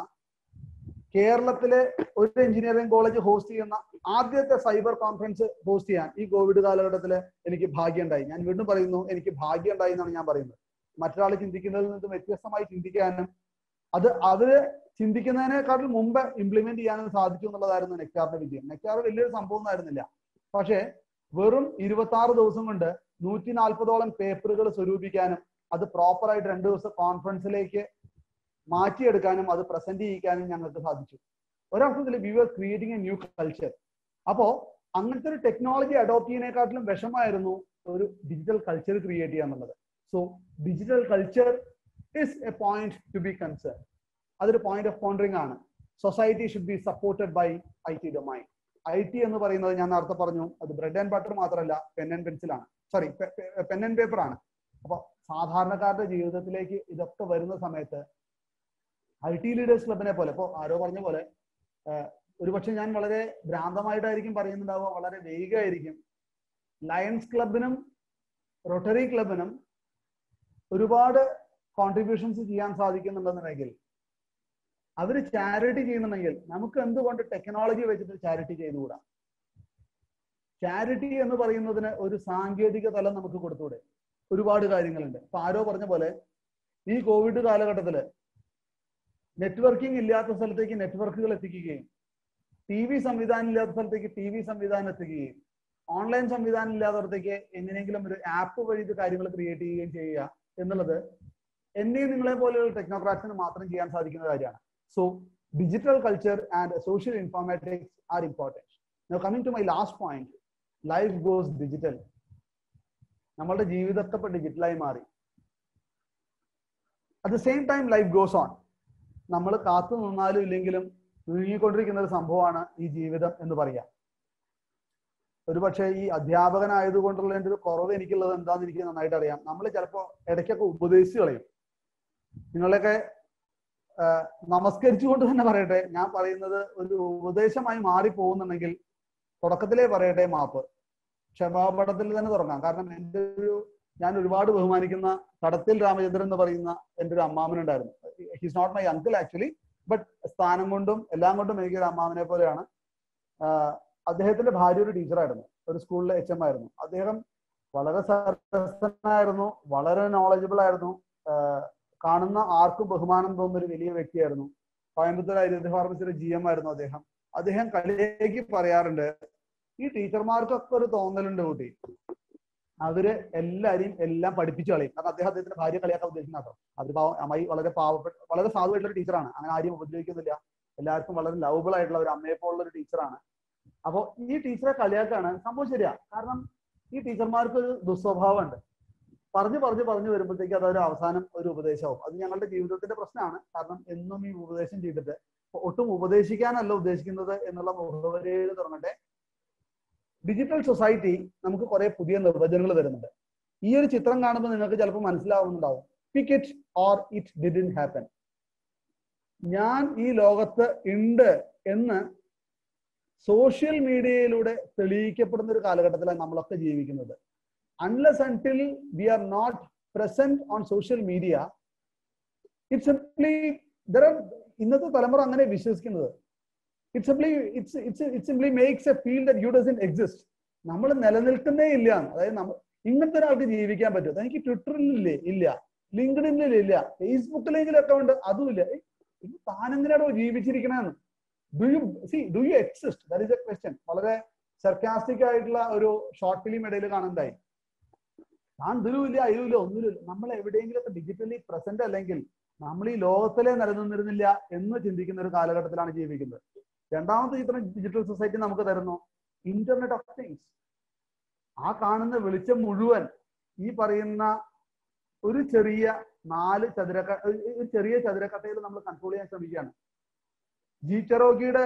കേരളത്തിലെ ഒരു എഞ്ചിനീയറിംഗ് കോളേജ് ഹോസ്റ്റ് ചെയ്യുന്ന ആദ്യത്തെ സൈബർ കോൺഫറൻസ് ഹോസ്റ്റ് ചെയ്യാൻ ഈ കോവിഡ് കാലഘട്ടത്തിൽ എനിക്ക് ഭാഗ്യം ഉണ്ടായി. ഞാൻ വീണ്ടും പറയുന്നു, എനിക്ക് ഭാഗ്യം ഉണ്ടായി എന്നാണ് ഞാൻ പറയുന്നത്. മറ്റൊരാൾ ചിന്തിക്കുന്നതിൽ നിന്ന് വ്യത്യസ്തമായി ചിന്തിക്കാനും അത് അവര് ചിന്തിക്കുന്നതിനേക്കാളും മുമ്പ് ഇംപ്ലിമെന്റ് ചെയ്യാനും സാധിച്ചു എന്നുള്ളതായിരുന്നു നെക്ടാറിന്റെ വിജയം. നെക്ടാർ വലിയൊരു സംഭവം ആയിരുന്നില്ല. പക്ഷേ വെറും 26 ദിവസം കൊണ്ട് 140ഓളം പേപ്പറുകൾ സ്വരൂപിക്കാനും അത് പ്രോപ്പറായിട്ട് 2 ദിവസം കോൺഫറൻസിലേക്ക് മാറ്റിയെടുക്കാനും അത് പ്രസന്റ് ചെയ്യിക്കാനും ഞങ്ങൾക്ക് സാധിച്ചു. ഒരർത്ഥത്തിൽ we were creating a new culture. അപ്പോ അങ്ങനത്തെ ഒരു ടെക്നോളജി അഡോപ്റ്റ് ചെയ്യുന്നതിനെക്കാട്ടിലും വിഷമായിരുന്നു ഒരു ഡിജിറ്റൽ കൾച്ചർ ക്രിയേറ്റ് ചെയ്യുക എന്നുള്ളത്. So digital culture is a point to be concern. അതൊരു പോയിന്റ് ഓഫ് പോണ്ടറിംഗ് ആണ്. Society should be supported by IT domain. IT എന്ന് പറയുന്നത് ഞാൻ നേരത്തെ പറഞ്ഞു, അത് ബ്രെഡ് ആൻഡ് ബട്ടർ മാത്രമല്ല, പെൻ ആൻഡ് പെൻസിലാണ്, പെൻ ആൻഡ് പേപ്പർ ആണ്. അപ്പൊ സാധാരണക്കാരുടെ ജീവിതത്തിലേക്ക് ഇതൊക്കെ വരുന്ന സമയത്ത് IT ലീഡേഴ്സ് ക്ലബിനെ പോലെ, ഇപ്പൊ ആരോ പറഞ്ഞ പോലെ ഒരുപക്ഷെ ഞാൻ വളരെ ഭ്രാന്തമായിട്ടായിരിക്കും പറയുന്നുണ്ടാവുക, വളരെ വേഗമായിരിക്കും. ലയൺസ് ക്ലബിനും റോട്ടറി ക്ലബിനും ഒരുപാട് കോൺട്രിബ്യൂഷൻസ് ചെയ്യാൻ സാധിക്കുന്നുണ്ടെന്നുണ്ടെങ്കിൽ അവര് ചാരിറ്റി ചെയ്യുന്നുണ്ടെങ്കിൽ നമുക്ക് എന്തുകൊണ്ട് ടെക്നോളജി വെച്ചിട്ട് ചാരിറ്റി ചെയ്തുകൂടാ? ചാരിറ്റി എന്ന് പറയുന്നതിന് ഒരു സാങ്കേതിക തലം നമുക്ക് കൊടുത്തൂടെ? ഒരുപാട് കാര്യങ്ങളുണ്ട്. ഇപ്പൊ ആരോ പറഞ്ഞ പോലെ ഈ കോവിഡ് കാലഘട്ടത്തില് നെറ്റ്വർക്കിംഗ് ഇല്ലാത്ത സ്ഥലത്തേക്ക് നെറ്റ്വർക്കുകൾ എത്തിക്കുകയും TV സംവിധാനം ഇല്ലാത്ത സ്ഥലത്തേക്ക് TV സംവിധാനം എത്തിക്കുകയും ഓൺലൈൻ സംവിധാനം ഇല്ലാത്തടത്തേക്ക് എങ്ങനെയെങ്കിലും ഒരു ആപ്പ് വഴി ഇത് കാര്യങ്ങൾ ക്രിയേറ്റ് ചെയ്യുകയും ചെയ്യുക എന്നുള്ളത് എന്നെയും നിങ്ങളെ പോലെയുള്ള ടെക്നോക്രാറ്റ്സിന് മാത്രം ചെയ്യാൻ സാധിക്കുന്ന കാര്യമാണ്. So digital culture and social informatics are important. Now coming to my last point, life goes digital. നമ്മളുടെ ജീവിതത്തെ ഇപ്പൊ ഡിജിറ്റലായി മാറി. At the same time life goes on. നമ്മൾ കാത്തു നിന്നാലും ഇല്ലെങ്കിലും നീങ്ങിക്കൊണ്ടിരിക്കുന്ന ഒരു സംഭവമാണ് ഈ ജീവിതം എന്ന് പറയാം. ഒരുപക്ഷെ ഈ അധ്യാപകനായതുകൊണ്ടുള്ള എൻ്റെ ഒരു കുറവ് എനിക്കുള്ളത് എന്താണെന്ന് എനിക്ക് നന്നായിട്ട് അറിയാം. നമ്മൾ ചിലപ്പോൾ ഇടയ്ക്കൊക്കെ ഉപദേശിച്ച് കളയും. നിങ്ങളെയൊക്കെ നമസ്കരിച്ചുകൊണ്ട് തന്നെ പറയട്ടെ, ഞാൻ പറയുന്നത് ഒരു ഉപദേശമായി മാറി പോകുന്നുണ്ടെങ്കിൽ തുടക്കത്തിലേ പറയട്ടെ മാപ്പ്. ക്ഷമാപണത്തിൽ തന്നെ തുടങ്ങാം. കാരണം ഞാൻ ഒരുപാട് ബഹുമാനിക്കുന്ന കടത്തിൽ രാമചന്ദ്രൻ എന്ന് പറയുന്ന എൻ്റെ ഒരു അമ്മാമനുണ്ടായിരുന്നു. He's not my uncle actually, but സ്ഥാനം കൊണ്ടും എല്ലാം കൊണ്ടും എനിക്കൊരു അമ്മാമനെ പോലെയാണ്. അദ്ദേഹത്തിന്റെ ഭാര്യ ഒരു ടീച്ചറായിരുന്നു, ഒരു സ്കൂളിലെ HM ആയിരുന്നു. അദ്ദേഹം വളരെ സരസനായിരുന്നു, വളരെ നോളജബിൾ ആയിരുന്നു, കാണുന്ന ആർക്കും ബഹുമാനം തോന്നുന്ന ഒരു വലിയ വ്യക്തിയായിരുന്നു. കോയമ്പത്തൂർ ആയുർവേദ ഫാർമസിയുടെ GM ആയിരുന്നു അദ്ദേഹം. അദ്ദേഹം കളിലേക്ക് പറയാറുണ്ട്, ഈ ടീച്ചർമാർക്കൊക്കെ ഒരു തോന്നലുണ്ട് കൂട്ടി, അവര് എല്ലാരെയും എല്ലാം പഠിപ്പിച്ചു കളയും. കാരണം അദ്ദേഹത്തിന്റെ ഭാര്യ കളിയാക്കാൻ ഉദ്ദേശിക്കുന്ന അത് അമ്മായി വളരെ പാവപ്പെട്ട വളരെ സാധുവായിട്ടുള്ള ടീച്ചറാണ്. അങ്ങനെ ആരെയും ഉപദ്രവിക്കുന്നില്ല, എല്ലാവർക്കും വളരെ ലവബിൾ ആയിട്ടുള്ള ഒരു അമ്മയെപ്പോലുള്ള ഒരു ടീച്ചറാണ്. അപ്പോൾ ഈ ടീച്ചറെ കളിയാക്കാണ്. സംഭവം ശരിയാ. കാരണം ഈ ടീച്ചർമാർക്ക് ഒരു ദുസ്വഭാവം ഉണ്ട്. പറഞ്ഞു വരുമ്പോഴത്തേക്ക് അതൊരു അവസാനം ഒരു ഉപദേശമാവും. അത് ഞങ്ങളുടെ ജീവിതത്തിന്റെ പ്രശ്നമാണ്. കാരണം എന്നും ഈ ഉപദേശം ചെയ്തിട്ട് ഒട്ടും ഉപദേശിക്കാനല്ല ഉദ്ദേശിക്കുന്നത് എന്നുള്ള മുഖവരയിൽ തുടങ്ങട്ടെ. ഡിജിറ്റൽ സൊസൈറ്റി നമുക്ക് കുറെ പുതിയ നിർവചനങ്ങൾ തരുന്നുണ്ട്. ഈ ഒരു ചിത്രം കാണുമ്പോൾ നിങ്ങൾക്ക് ചിലപ്പോൾ മനസ്സിലാവുന്നുണ്ടാവും, pic it or it didn't happen. ഞാൻ ഈ ലോകത്ത് ഉണ്ട് എന്ന് സോഷ്യൽ മീഡിയയിലൂടെ തെളിയിക്കപ്പെടുന്ന ഒരു കാലഘട്ടത്തിലാണ് നമ്മളൊക്കെ ജീവിക്കുന്നത്. Unless until we are not present on social media, it simply ഇന്നത്തെ തലമുറ അങ്ങനെ വിശ്വസിക്കുന്നത്. It simply makes a feel that you doesn't exist. നമ്മൾ നിലനിൽക്കുന്നേ ഇല്ല. അതായത് ഇങ്ങനത്തെ ഒരാൾക്ക് ജീവിക്കാൻ പറ്റും. എനിക്ക് ട്വിറ്ററിലില്ലേ ഇല്ല, ലിങ്ക്ഡിനിൽ ഇല്ല, ഫേസ്ബുക്കിലെങ്കിലും അക്കൗണ്ട് അതും ഇല്ല. താനെങ്ങനെയാണോ ജീവിച്ചിരിക്കണെന്ന്? Do you exist? That is a question. വളരെ സർക്കാസ്റ്റിക് ആയിട്ടുള്ള ഒരു ഷോർട്ട് ഫിലിം ഇടയിൽ കാണുന്നുണ്ടായി. താൻ ഇതിലും ഇല്ല, അതിലും ഇല്ല, ഒന്നിലും. നമ്മൾ എവിടെയെങ്കിലും ഒക്കെ ഡിജിറ്റലി പ്രസന്റ് അല്ലെങ്കിൽ നമ്മൾ ഈ ലോകത്തിലെ നിലനിന്നിരുന്നില്ല എന്ന് ചിന്തിക്കുന്ന ഒരു കാലഘട്ടത്തിലാണ് ജീവിക്കുന്നത്. രണ്ടാമത്തെ ചിത്രം ഡിജിറ്റൽ സൊസൈറ്റി നമുക്ക് തരുന്നു ഇന്റർനെറ്റ് ഓഫ് തിങ്സ്. ആ കാണുന്ന വെളിച്ചം മുഴുവൻ ഈ പറയുന്ന ഒരു ചെറിയ ചതുരക്കട്ടയിൽ നമ്മൾ കൺട്രോൾ ചെയ്യാൻ ശ്രമിക്കുകയാണ്. ജിറ്ററോക്കിയുടെ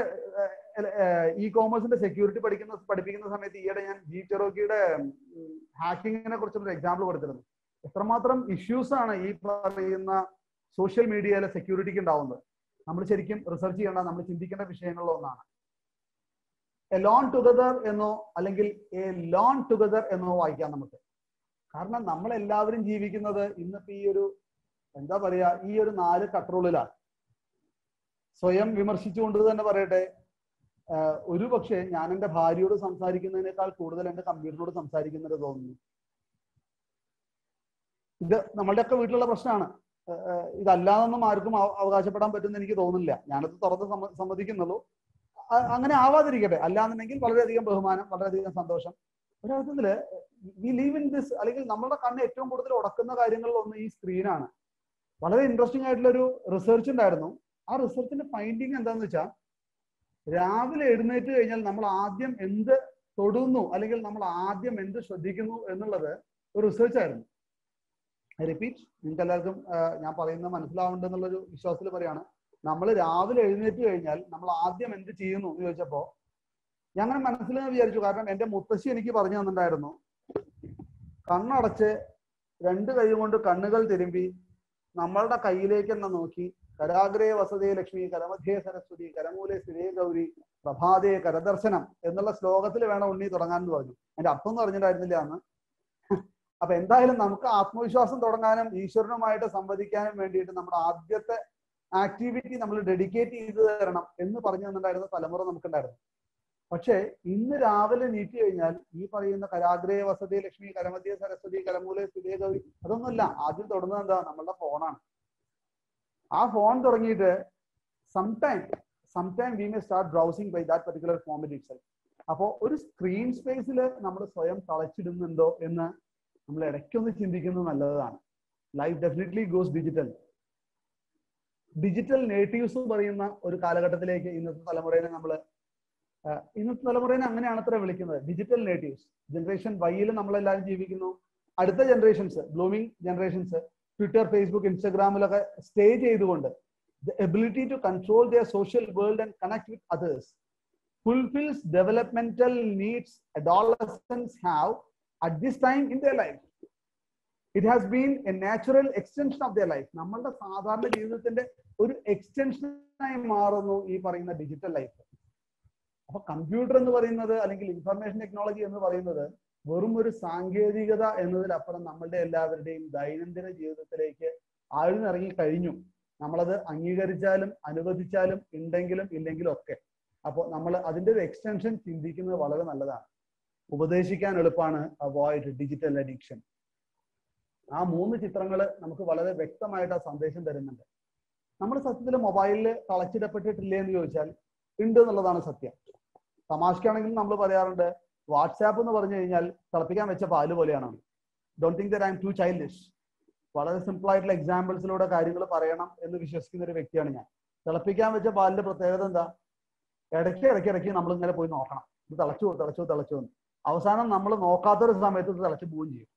ഇ കോമേഴ്സിന്റെ സെക്യൂരിറ്റി പഠിപ്പിക്കുന്ന സമയത്ത് ഈയിടെ ഞാൻ ജിറ്ററോക്കിയുടെ ഹാക്കിങ്ങിനെ കുറിച്ചൊരു എക്സാമ്പിൾ കൊടുത്തിരുന്നു. എത്രമാത്രം ഇഷ്യൂസ് ആണ് ഈ പറയുന്ന സോഷ്യൽ മീഡിയയിലെ സെക്യൂരിറ്റിക്ക് ഉണ്ടാവുന്നത്. നമ്മൾ ശരിക്കും റിസർച്ച് ചെയ്യേണ്ട, നമ്മൾ ചിന്തിക്കേണ്ട വിഷയങ്ങളിൽ ഒന്നാണ്. എ ലോൺ ടുഗദർ എന്നോ അല്ലെങ്കിൽ എ ലോൺ ടുഗദർ എന്നോ വായിക്കാം നമുക്ക്. കാരണം നമ്മളെല്ലാവരും ജീവിക്കുന്നത് ഇന്നിപ്പോ ഈ ഒരു എന്താ പറയാ, ഈ ഒരു 4 കൺട്രോളിലാണ്. സ്വയം വിമർശിച്ചുകൊണ്ട് തന്നെ പറയട്ടെ, ഒരു പക്ഷേ ഞാൻ എൻ്റെ ഭാര്യയോട് സംസാരിക്കുന്നതിനേക്കാൾ കൂടുതൽ എൻ്റെ കമ്പ്യൂട്ടറിനോട് സംസാരിക്കുന്നത് തോന്നുന്നു. ഇത് നമ്മളുടെയൊക്കെ വീട്ടിലുള്ള പ്രശ്നമാണ്. ഇതല്ലാതൊന്നും ആർക്കും അവകാശപ്പെടാൻ പറ്റുമെന്ന് എനിക്ക് തോന്നുന്നില്ല. ഞാനത് തുറന്ന് സമ്മതിക്കുന്നുള്ളൂ. അങ്ങനെ ആവാതിരിക്കട്ടെ. അല്ലാന്നുണ്ടെങ്കിൽ വളരെയധികം ബഹുമാനം, വളരെയധികം സന്തോഷം. ഒരർത്ഥത്തില് വി ലീവ് ഇൻ ദിസ്, അല്ലെങ്കിൽ നമ്മുടെ കണ്ണ് ഏറ്റവും കൂടുതൽ ഉടക്കുന്ന കാര്യങ്ങളിൽ ഒന്ന് ഈ സ്ക്രീനാണ്. വളരെ ഇൻട്രസ്റ്റിംഗ് ആയിട്ടുള്ള ഒരു റിസർച്ച് ഉണ്ടായിരുന്നു. ആ റിസർച്ചിന്റെ ഫൈൻഡിങ് എന്താന്ന് വെച്ചാൽ, രാവിലെ എഴുന്നേറ്റ് കഴിഞ്ഞാൽ നമ്മൾ ആദ്യം എന്ത് തൊടുന്നു അല്ലെങ്കിൽ നമ്മൾ ആദ്യം എന്ത് ശ്രദ്ധിക്കുന്നു എന്നുള്ളത് ഒരു റിസർച്ച് ആയിരുന്നു. ഐ റിപ്പീറ്റ്, നിങ്ങൾക്ക് എല്ലാവർക്കും ഞാൻ പറയുന്നത് മനസ്സിലാവുന്നുണ്ടെന്നുള്ളൊരു വിശ്വാസത്തിൽ പറയാണ്. നമ്മൾ രാവിലെ എഴുന്നേറ്റ് കഴിഞ്ഞാൽ നമ്മൾ ആദ്യം എന്ത് ചെയ്യുന്നു എന്ന് ചോദിച്ചപ്പോ ഞാൻ അങ്ങനെ മനസ്സിലെന്ന് വിചാരിച്ചു. കാരണം എൻ്റെ മുത്തശ്ശി എനിക്ക് പറഞ്ഞു തന്നിട്ടുണ്ടായിരുന്നു, കണ്ണടച്ച് 2 കൈ കൊണ്ട് കണ്ണുകൾ തിരുമ്പി നമ്മളുടെ കയ്യിലേക്ക് തന്നെ നോക്കി, കരാഗ്രേ വസതേ ലക്ഷ്മി, കരമധ്യേ സരസ്വതി, കരമൂലേ സ്ഥിരേ ഗൗരി, പ്രഭാതേ കരദർശനം എന്നുള്ള ശ്ലോകത്തിൽ വേണം ഉണ്ണി തുടങ്ങാൻ പറഞ്ഞു. അതിന്റെ അർത്ഥം ഒന്നും അറിഞ്ഞിട്ടുണ്ടായിരുന്നില്ല അന്ന്. അപ്പൊ എന്തായാലും നമുക്ക് ആത്മവിശ്വാസം തുടങ്ങാനും ഈശ്വരനുമായിട്ട് സംവദിക്കാനും വേണ്ടിയിട്ട് നമ്മുടെ ആദ്യത്തെ ആക്ടിവിറ്റി നമ്മൾ ഡെഡിക്കേറ്റ് ചെയ്തു തരണം എന്ന് പറഞ്ഞു തന്നിട്ടുണ്ടായിരുന്ന തലമുറ നമുക്കുണ്ടായിരുന്നു. പക്ഷേ ഇന്ന് രാവിലെ നീട്ടി കഴിഞ്ഞാൽ ഈ പറയുന്ന കരാഗ്രേ വസതി ലക്ഷ്മി, കരമധ്യ സരസ്വതി, കരമൂല സ്ഥിതേ ഗൗരി, അതൊന്നുമല്ല. ആദ്യം തുടങ്ങുന്നത് എന്താ? നമ്മളുടെ ഫോണാണ്. ആ ഫോൺ തുടങ്ങിയിട്ട് sometime we may start browsing by that particular format itself. അപ്പോൾ ഒരു സ്ക്രീൻ സ്പേസിൽ നമ്മൾ സ്വയം തളച്ചിടുന്നുണ്ടോ എന്ന് നമ്മൾ ഇടയ്ക്കൊന്ന് ചിന്തിക്കുന്നത് നല്ലതാണ്. Life definitely goes digital. Digital natives പറയുന്ന ഒരു കാലഘട്ടത്തിലേക്ക് ഇന്നത്തെ തലമുറേനെ അങ്ങനെയാണ് അത്ര വിളിക്കുന്നത്, ഡിജിറ്റൽ നേറ്റീവ്സ്. ജനറേഷൻ വൈയിൽ നമ്മളെല്ലാവരും ജീവിക്കുന്നു. അടുത്ത generations, blooming generations, Twitter, Facebook, ഇൻസ്റ്റാഗ്രാമിലൊക്കെ സ്റ്റേ ചെയ്തുകൊണ്ട് the ability to control their social world and connect with others fulfills developmental needs adolescents have at this time in their life. It has been a natural extension of their life. നമ്മളുടെ സാധാരണ ജീവിതത്തിന്റെ ഒരു എക്സ്റ്റൻഷനായി മാറുന്നു ഈ പറയുന്ന digital life. അപ്പൊ computer എന്ന് പറയുന്നത് അല്ലെങ്കിൽ ഇൻഫർമേഷൻ ടെക്നോളജി എന്ന് പറയുന്നത് വെറും ഒരു സാങ്കേതികത എന്നതിലപ്പുറം നമ്മളുടെ എല്ലാവരുടെയും ദൈനംദിന ജീവിതത്തിലേക്ക് ആഴ്ന്നിറങ്ങി കഴിഞ്ഞു. നമ്മളത് അംഗീകരിച്ചാലും അനുവദിച്ചാലും ഉണ്ടെങ്കിലും ഇല്ലെങ്കിലും ഒക്കെ. അപ്പോൾ നമ്മൾ അതിന്റെ ഒരു എക്സ്റ്റൻഷൻ ചിന്തിക്കുന്നത് വളരെ നല്ലതാണ്. ഉപദേശിക്കാൻ എളുപ്പമാണ് അവോയ്ഡ് ഡിജിറ്റൽ അഡിക്ഷൻ. ആ 3 ചിത്രങ്ങൾ നമുക്ക് വളരെ വ്യക്തമായിട്ട് ആ സന്ദേശം തരുന്നുണ്ട്. നമ്മൾ സത്യത്തിൽ മൊബൈലിൽ തളച്ചിടപ്പെട്ടിട്ടില്ലേ എന്ന് ചോദിച്ചാൽ ഉണ്ട് എന്നുള്ളതാണ് സത്യം. തമാശക്കാണെങ്കിലും നമ്മൾ പറയാറുണ്ട്, വാട്സാപ്പ് എന്ന് പറഞ്ഞു കഴിഞ്ഞാൽ തിളപ്പിക്കാൻ വെച്ച പാല് പോലെയാണ്. Don't think that I am too childish. വളരെ സിമ്പിൾ ആയിട്ടുള്ള എക്സാമ്പിൾസിലൂടെ കാര്യങ്ങൾ പറയണം എന്ന് വിശ്വസിക്കുന്ന ഒരു വ്യക്തിയാണ് ഞാൻ. തിളപ്പിക്കാൻ വെച്ച പാലിന്റെ പ്രത്യേകത എന്താ? ഇടയ്ക്ക് നമ്മൾ ഇങ്ങനെ പോയി നോക്കണം, ഇത് തിളച്ചു എന്ന്. അവസാനം നമ്മൾ നോക്കാത്തൊരു സമയത്ത് ഇത് തിളച്ചു പോവുകയും ചെയ്യും.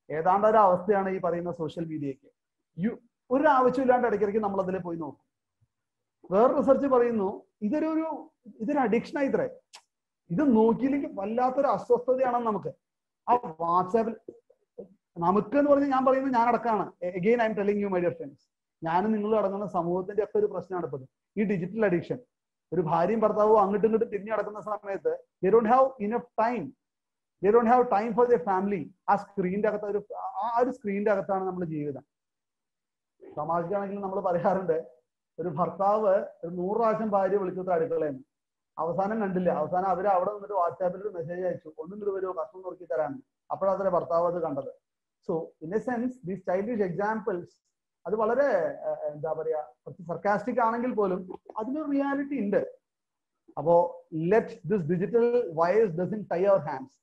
ഏതാണ്ട് ഒരു അവസ്ഥയാണ് ഈ പറയുന്ന സോഷ്യൽ മീഡിയയ്ക്ക്. ഒരു ആവശ്യമില്ലാണ്ട് ഇടയ്ക്കിടയ്ക്ക് നമ്മൾ അതിൽ പോയി നോക്കും. വേറെ റിസർച്ച് പറയുന്നു ഇതൊരു അഡിക്ഷൻ ആയിത്രേ. ഇത് നോക്കിയില്ലെങ്കിൽ വല്ലാത്തൊരു അസ്വസ്ഥതയാണെന്ന് നമുക്ക്. ആ വാട്സാപ്പിൽ നമുക്ക് എന്ന് പറഞ്ഞ് ഞാൻ പറയുന്നത് ഞാൻ അടക്കമാണ്. Again I am telling you my dear friends, ഞാനും നിങ്ങളും അടങ്ങുന്ന സമൂഹത്തിന്റെ ഒക്കെ ഒരു പ്രശ്നമാണ് ഇപ്പോൾ ഈ ഡിജിറ്റൽ അഡിക്ഷൻ. ഒരു ഭാര്യയും ഭർത്താവും അങ്ങോട്ടും ഇങ്ങോട്ടും തിരിഞ്ഞു നടക്കുന്ന സമയത്ത് they don't have enough time for their family. ആ സ്ക്രീനിന്റെ അകത്ത് ഒരു സ്ക്രീനിന്റെ അകത്താണ് നമ്മുടെ ജീവിതം. സമാജിക്കാണെങ്കിലും നമ്മൾ പറയാറുണ്ട്, ഒരു ഭർത്താവ് 100 പ്രാവശ്യം ഭാര്യ വിളിച്ചത് അടുക്കളയെന്ന്, അവസാനം കണ്ടില്ല. അവസാനം അവർ അവിടെ നിന്നിട്ട് വാട്സാപ്പിൽ ഒരു മെസ്സേജ് അയച്ചു, ഒന്നും വരുമോ കഷ്ണം നോക്കി തരാമെന്ന്. അപ്പോഴാണ് ഭർത്താവ് അത് കണ്ടത്. So in A sense these childish examples അത് വളരെ എന്താ പറയാ, കുറച്ച് സർക്കാസ്റ്റിക് ആണെങ്കിൽ പോലും അതിനൊരു റിയാലിറ്റി ഉണ്ട്. അപ്പോ let this digital virus doesn't tie our hands.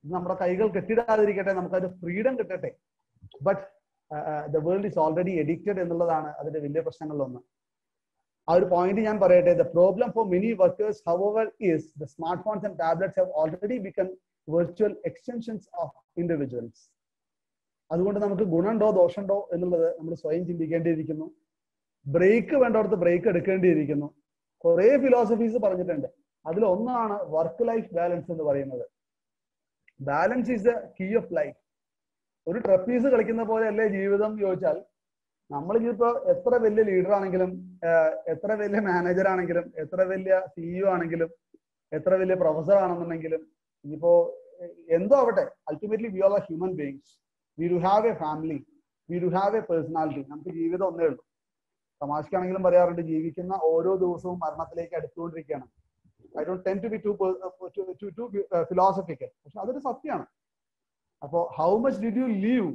നമ്മുടെ കൈകൾ കെട്ടിടാതിരിക്കട്ടെ, നമുക്കൊരു ഫ്രീഡം കിട്ടട്ടെ. But the world is already addicted എന്നുള്ളതാണ് അതിന്റെ വലിയ പ്രശ്നങ്ങളിലൊന്ന്. ആ ഒരു പോയിന്റ് ഞാൻ പറയട്ടെ. The problem for many workers however is the smart phones and tablets have already become virtual extensions of individuals. അതുകൊണ്ട് നമുക്ക് ഗുണമുണ്ടോ ദോഷമുണ്ടോ എന്നുള്ളത് നമ്മൾ സ്വയം ചിന്തിക്കേണ്ടിയിരിക്കുന്നു. ബ്രേക്ക് വേണ്ടവർക്ക് ബ്രേക്ക് എടുക്കേണ്ടിയിരിക്കുന്നു. കുറെ ഫിലോസഫീസ് പറഞ്ഞിട്ടുണ്ട്. അതിലൊന്നാണ് വർക്ക് ലൈഫ് ബാലൻസ് എന്ന് പറയുന്നത്. Balance is the key of life. ഒരു ട്രപ്പീസ് കളിക്കുന്ന പോലെ അല്ലേ ജീവിതം ചോദിച്ചാൽ, നമ്മളിപ്പോ എത്ര വലിയ ലീഡർ ആണെങ്കിലും, എത്ര വലിയ മാനേജർ ആണെങ്കിലും, എത്ര വലിയ CEO ആണെങ്കിലും, എത്ര വലിയ പ്രൊഫസർ ആണെന്നുണ്ടെങ്കിലും, ഇനിയിപ്പോ എന്തോ ആവട്ടെ, ultimately we are human beings. We do have a family, we do have a personality. നമുക്ക് ജീവിതം ഒന്നേ ഉള്ളൂ. തമാശക്കാണെങ്കിലും പറയാറുണ്ട്, ജീവിക്കുന്ന ഓരോ ദിവസവും മരണത്തിലേക്ക് അടുത്തുകൊണ്ടിരിക്കുകയാണ്. I don't tend to be too philosophical, പക്ഷെ അതൊരു സത്യമാണ്. അപ്പോ how much did you live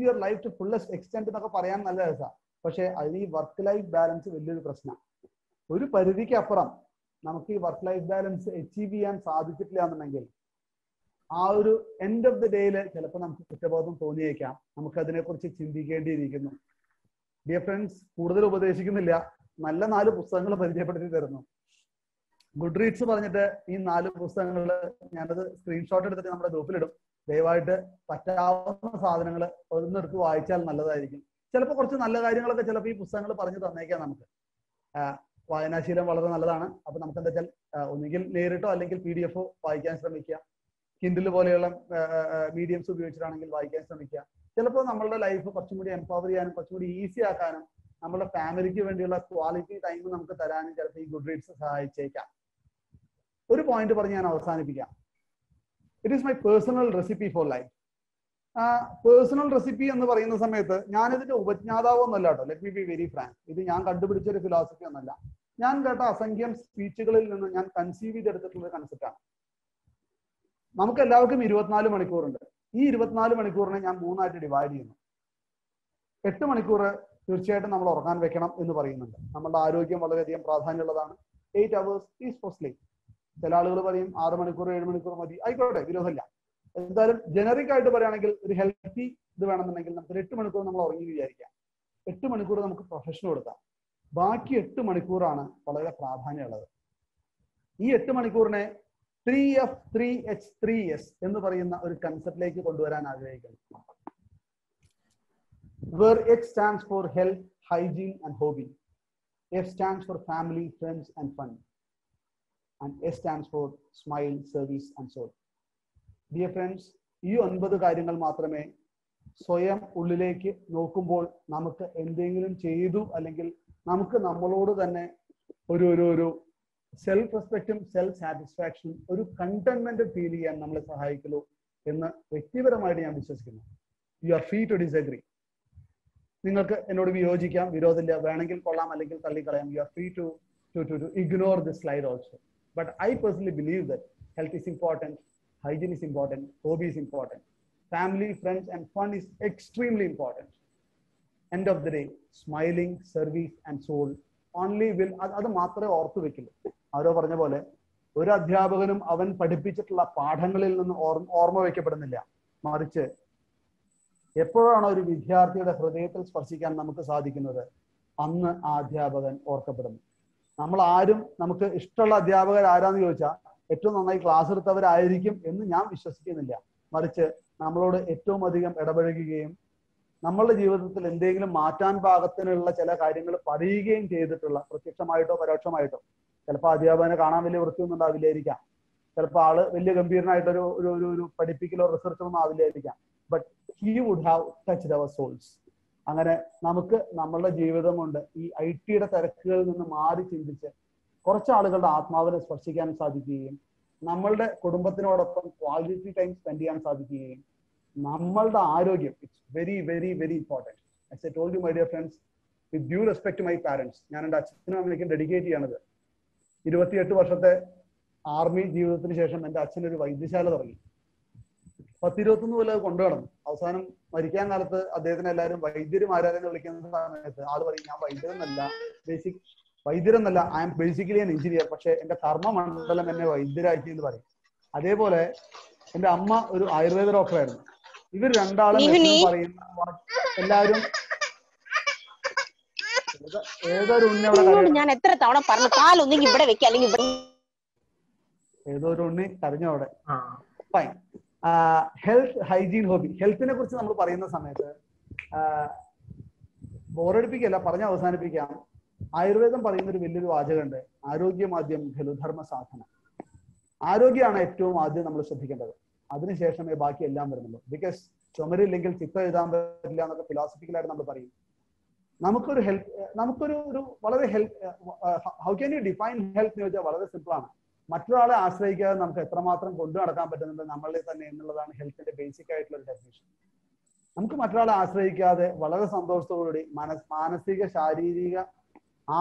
your life to fullest extent എന്നൊക്കെ പറയാൻ നല്ല രസമാണ്. പക്ഷെ അതിന് ഈ വർക്ക് ലൈഫ് ബാലൻസ് വലിയൊരു പ്രശ്നമാണ്. ഒരു പരിധിക്ക് അപ്പുറം നമുക്ക് ഈ വർക്ക് ലൈഫ് ബാലൻസ് അച്ചീവ് ചെയ്യാൻ സാധിച്ചിട്ടില്ല എന്നുണ്ടെങ്കിൽ ആ ഒരു എൻഡ് ഓഫ് ദി ഡേയിൽ ചിലപ്പോൾ നമുക്ക് കുറ്റബോധം തോന്നിയേക്കാം. നമുക്ക് അതിനെക്കുറിച്ച് ചിന്തിക്കേണ്ടിയിരിക്കുന്നു. ഡിയർ ഫ്രണ്ട്സ്, കൂടുതൽ ഉപദേശിക്കുന്നില്ല, നല്ല 4 പുസ്തകങ്ങൾ പരിചയപ്പെടുത്തി തരുന്നു. ഗുഡ് റീഡ്സ് പറഞ്ഞിട്ട് ഈ 4 പുസ്തകങ്ങൾ ഞാനത് സ്ക്രീൻഷോട്ട് എടുത്തിട്ട് നമ്മുടെ ഗ്രൂപ്പിലിടും. ദയവായിട്ട് പറ്റാവുന്ന സാധനങ്ങൾ ഒന്നെടുത്ത് വായിച്ചാൽ നല്ലതായിരിക്കും. ചിലപ്പോൾ കുറച്ച് നല്ല കാര്യങ്ങളൊക്കെ ചിലപ്പോൾ ഈ പുസ്തകങ്ങൾ പറഞ്ഞു തന്നേക്കാം. നമുക്ക് വായനാശീലം വളരെ നല്ലതാണ്. അപ്പൊ നമുക്ക് എന്താ വെച്ചാൽ ഒന്നുകിൽ നേരിട്ടോ അല്ലെങ്കിൽ PDF വായിക്കാൻ ശ്രമിക്കുക. കിൻഡിൽ പോലെയുള്ള മീഡിയംസ് ഉപയോഗിച്ചിട്ടാണെങ്കിൽ വായിക്കാൻ ശ്രമിക്കുക. ചിലപ്പോൾ നമ്മളുടെ ലൈഫ് കുറച്ചും കൂടി എംപവർ ചെയ്യാനും കുറച്ചും കൂടി ഈസി ആക്കാനും നമ്മുടെ ഫാമിലിക്ക് വേണ്ടിയുള്ള ക്വാളിറ്റി ടൈം നമുക്ക് തരാനും ചിലപ്പോൾ ഈ ഗുഡ് റീഡ്സ് സഹായിച്ചേക്കാം. ഒരു പോയിന്റ് പറഞ്ഞ് ഞാൻ അവസാനിപ്പിക്കാം. It is my personal recipe four life. Personal recipe എന്ന് പറയുന്ന സമയത്ത് ഞാനിതിന്റെ ഉപജ്ഞാതാവൊന്നുമല്ല കേട്ടോ. Let me B very Frank. ഇത് ഞാൻ കണ്ടുപിടിച്ച ഒരു ഫിലോസഫി ഒന്നല്ല. ഞാൻ കേട്ട അസംഖ്യം സ്പീച്ചുകളിൽ നിന്ന് ഞാൻ കൺസീവ് ചെയ്തെടുത്തിട്ടുള്ള കൺസെപ്റ്റാണ്. നമുക്ക് എല്ലാവർക്കും 24 മണിക്കൂറുണ്ട്. ഈ 24 മണിക്കൂറിനെ ഞാൻ 3ആയിട്ട് ഡിവൈഡ് ചെയ്യുന്നു. 8 മണിക്കൂർ തീർച്ചയായിട്ടും നമ്മൾ ഉറങ്ങാൻ വെക്കണം എന്ന് പറയുന്നുണ്ട്. നമ്മുടെ ആരോഗ്യം വളരെയധികം പ്രാധാന്യമുള്ളതാണ്. 8 hours ഈസ് ഫോർ സ്ലീപ്പ്. ചില ആളുകൾ പറയും 6 മണിക്കൂർ 7 മണിക്കൂർ മതി. ആയിക്കോട്ടെ, വിരോധമില്ല. എന്തായാലും ജനറിക് ആയിട്ട് പറയുകയാണെങ്കിൽ ഒരു ഹെൽത്തി ഇത് വേണമെന്നുണ്ടെങ്കിൽ നമുക്ക് 8 മണിക്കൂർ നമ്മൾ ഉറങ്ങി വിചാരിക്കാം. 8 മണിക്കൂർ നമുക്ക് പ്രൊഫഷന് കൊടുക്കാം. ബാക്കി 8 മണിക്കൂറാണ് വളരെ പ്രാധാന്യമുള്ളത്. ഈ 8 മണിക്കൂറിനെ 3F 3H 3S എന്ന് പറയുന്ന ഒരു കൺസെപ്റ്റിലേക്ക് കൊണ്ടുവരാൻ ആഗ്രഹിക്കുന്നു. Where H stands for health, hygiene and hobby. F stands for family, friends and fun. And S stands for smile, service and soul. Dear friends, ഈ 9 കാര്യങ്ങൾ മാത്രമേ സ്വയം ഉള്ളിലേക്ക് നോക്കുമ്പോൾ നമുക്ക് എന്തെങ്കിലും ചെയ്തു അല്ലെങ്കിൽ നമുക്ക് നമ്മളോട് തന്നെ ഒരു സെൽഫ് റെസ്പെക്റ്റും സെൽഫ് സാറ്റിസ്ഫാക്ഷനും ഒരു കണ്ടന്റ്മെന്റ് ഫീൽ ചെയ്യാൻ നമ്മളെ സഹായിക്കുള്ളൂ എന്ന് വ്യക്തിപരമായിട്ട് ഞാൻ വിശ്വസിക്കുന്നു. You are free to disagree. നിങ്ങൾക്ക് എന്നോട് വിയോജിക്കാം, വിരോധമില്ല, വേണമെങ്കിൽ കൊള്ളാം അല്ലെങ്കിൽ തള്ളിക്കളയാം. You are free to ignore this slide also. But I personally believe that health is important, hygiene is important, hobby is important, family, friends and fun is extremely important. End of the day, smiling, service and soul only will, അത് മാത്രമേ ഓർത്തു വെക്കില്ല. ആരോ പറഞ്ഞ പോലെ ഒരു അധ്യാപകനും അവൻ പഠിപ്പിച്ചിട്ടുള്ള പാഠങ്ങളിൽ നിന്ന് ഓർമ്മ വയ്ക്കപ്പെടുന്നില്ല. മറിച്ച് എപ്പോഴാണോ ഒരു വിദ്യാർത്ഥിയുടെ ഹൃദയത്തിൽ സ്പർശിക്കാൻ നമുക്ക് സാധിക്കുന്നത് അന്ന് ആ അധ്യാപകൻ ഓർക്കപ്പെടുന്നു. നമ്മൾ ആരും നമുക്ക് ഇഷ്ടമുള്ള അധ്യാപകർ ആരാന്ന് ചോദിച്ചാൽ ഏറ്റവും നന്നായി ക്ലാസ് എടുത്തവരായിരിക്കും എന്ന് ഞാൻ വിശ്വസിക്കുന്നില്ല. മറിച്ച് നമ്മളോട് ഏറ്റവും അധികം ഇടപഴകുകയും നമ്മളുടെ ജീവിതത്തിൽ എന്തെങ്കിലും മാറ്റാൻ പാകത്തിനുള്ള ചില കാര്യങ്ങൾ പറയുകയും ചെയ്തിട്ടുള്ള, പ്രത്യക്ഷമായിട്ടോ പരോക്ഷമായിട്ടോ. ചിലപ്പോൾ അധ്യാപകനെ കാണാൻ വലിയ വൃത്തിയൊന്നും ഉണ്ടാവില്ലായിരിക്കാം, ചിലപ്പോൾ ആള് വലിയ ഗംഭീരനായിട്ടൊരു ഒരു പഠിപ്പിക്കലോ റിസർച്ചോ ഒന്നും ആവില്ലായിരിക്കാം. But he would have touched our souls. അങ്ങനെ നമുക്ക് നമ്മളുടെ ജീവിതം കൊണ്ട് ഈ IT-യുടെ തിരക്കുകളിൽ നിന്ന് മാറി ചിന്തിച്ച് കുറച്ച് ആളുകളുടെ ആത്മാവിനെ സ്പർശിക്കാൻ സാധിക്കുകയും നമ്മളുടെ കുടുംബത്തിനോടൊപ്പം ക്വാളിറ്റി ടൈം സ്പെൻഡ് ചെയ്യാൻ സാധിക്കുകയും നമ്മളുടെ ആരോഗ്യം, it's very very very important. As I told you my dear friends, with due respect to my parents, ഞാൻ എൻ്റെ അച്ഛനും അമ്മയ്ക്കും ഡെഡിക്കേറ്റ് ചെയ്യണത് 28 വർഷത്തെ ആർമി ജീവിതത്തിന് ശേഷം എൻ്റെ അച്ഛനൊരു വൈദ്യശാല തുടങ്ങി. 10-21 കൊല്ലം കൊണ്ടു നടന്നു. അവസാനം മരിക്കാൻ കാലത്ത് അദ്ദേഹത്തിന് എല്ലാവരും വൈദ്യരുമാരാരെന്ന് വിളിക്കുന്ന സമയത്ത് ആള് പറയും, ഞാൻ വൈദ്യരെന്നല്ല, I am basically an engineer, പക്ഷെ എന്റെ കർമ്മമണ്ഡലം എന്നെ വൈദ്യരാക്കി എന്ന് പറയും. അതേപോലെ എന്റെ അമ്മ ഒരു ആയുർവേദ ഡോക്ടറായിരുന്നു. ഇവർ രണ്ടാളും പറയുന്ന എല്ലാവരും ഏതൊരു ഉണ്ണി കരഞ്ഞവിടെ. ഫൈൻ. Health, hygiene, hobby. ഹെൽത്തിനെ കുറിച്ച് നമ്മൾ പറയുന്ന സമയത്ത് ബോറടിപ്പിക്കല്ല, പറഞ്ഞ് അവസാനിപ്പിക്കാം. ആയുർവേദം പറയുന്ന ഒരു വലിയൊരു വാചകമുണ്ട്, ആരോഗ്യമാദ്യം ഖലുധർമ്മ സാധന. ആരോഗ്യമാണ് ഏറ്റവും ആദ്യം നമ്മൾ ശ്രദ്ധിക്കേണ്ടത്, അതിനുശേഷമേ ബാക്കി എല്ലാം വരുന്നുള്ളൂ. ബിക്കോസ് ചുമരില്ലെങ്കിൽ ചിത്രം എഴുതാൻ പറ്റില്ല എന്നൊക്കെ ഫിലോസഫിക്കലായിട്ട് നമ്മൾ പറയും. നമുക്കൊരു വളരെ how can you define health എന്ന് ചോദിച്ചാൽ വളരെ സിമ്പിൾ ആണ്. മറ്റൊരാളെ ആശ്രയിക്കാതെ നമുക്ക് എത്രമാത്രം കൊണ്ടു നടക്കാൻ പറ്റുന്നുണ്ട് നമ്മളിൽ തന്നെ എന്നുള്ളതാണ് ഹെൽത്തിന്റെ ബേസിക് ആയിട്ടുള്ള ഒരു ഡെഫിനിഷൻ. നമുക്ക് മറ്റൊരാളെ ആശ്രയിക്കാതെ വളരെ സന്തോഷത്തോടുകൂടി മാനസിക, ശാരീരിക,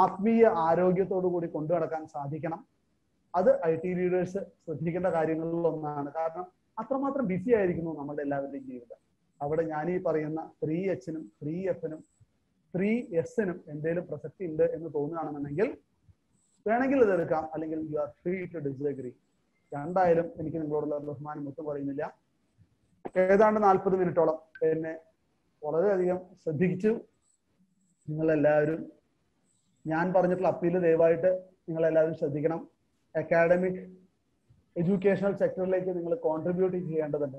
ആത്മീയ ആരോഗ്യത്തോടു കൂടി കൊണ്ടു നടക്കാൻ സാധിക്കണം. അത് IT ലീഡേഴ്സ് ശ്രദ്ധിക്കേണ്ട കാര്യങ്ങളിൽ ഒന്നാണ്. കാരണം അത്രമാത്രം ബിസി ആയിരിക്കുന്നു നമ്മുടെ എല്ലാവരുടെയും ജീവിതം. അവിടെ ഞാൻ ഈ പറയുന്ന 3Hനും 3Fനും 3Sനും എന്തെങ്കിലും പ്രസക്തി ഉണ്ട് എന്ന് തോന്നുകയാണെന്നുണ്ടെങ്കിൽ വേണമെങ്കിൽ ഇതെടുക്കാം, അല്ലെങ്കിൽ you are free to disagree. രണ്ടായാലും എനിക്ക് നിങ്ങളോടുള്ള ബഹുമാനം ഒട്ടും പറയുന്നില്ല. ഏതാണ്ട് 40 മിനിറ്റോളം എന്നെ വളരെയധികം ശ്രദ്ധിച്ചു നിങ്ങളെല്ലാവരും. ഞാൻ പറഞ്ഞിട്ടുള്ള അപ്പീല് ദയവായിട്ട് നിങ്ങളെല്ലാവരും ശ്രദ്ധിക്കണം. അക്കാഡമിക്, എഡ്യൂക്കേഷണൽ സെക്ടറിലേക്ക് നിങ്ങൾ കോൺട്രിബ്യൂട്ട് ചെയ്യേണ്ടതുണ്ട്.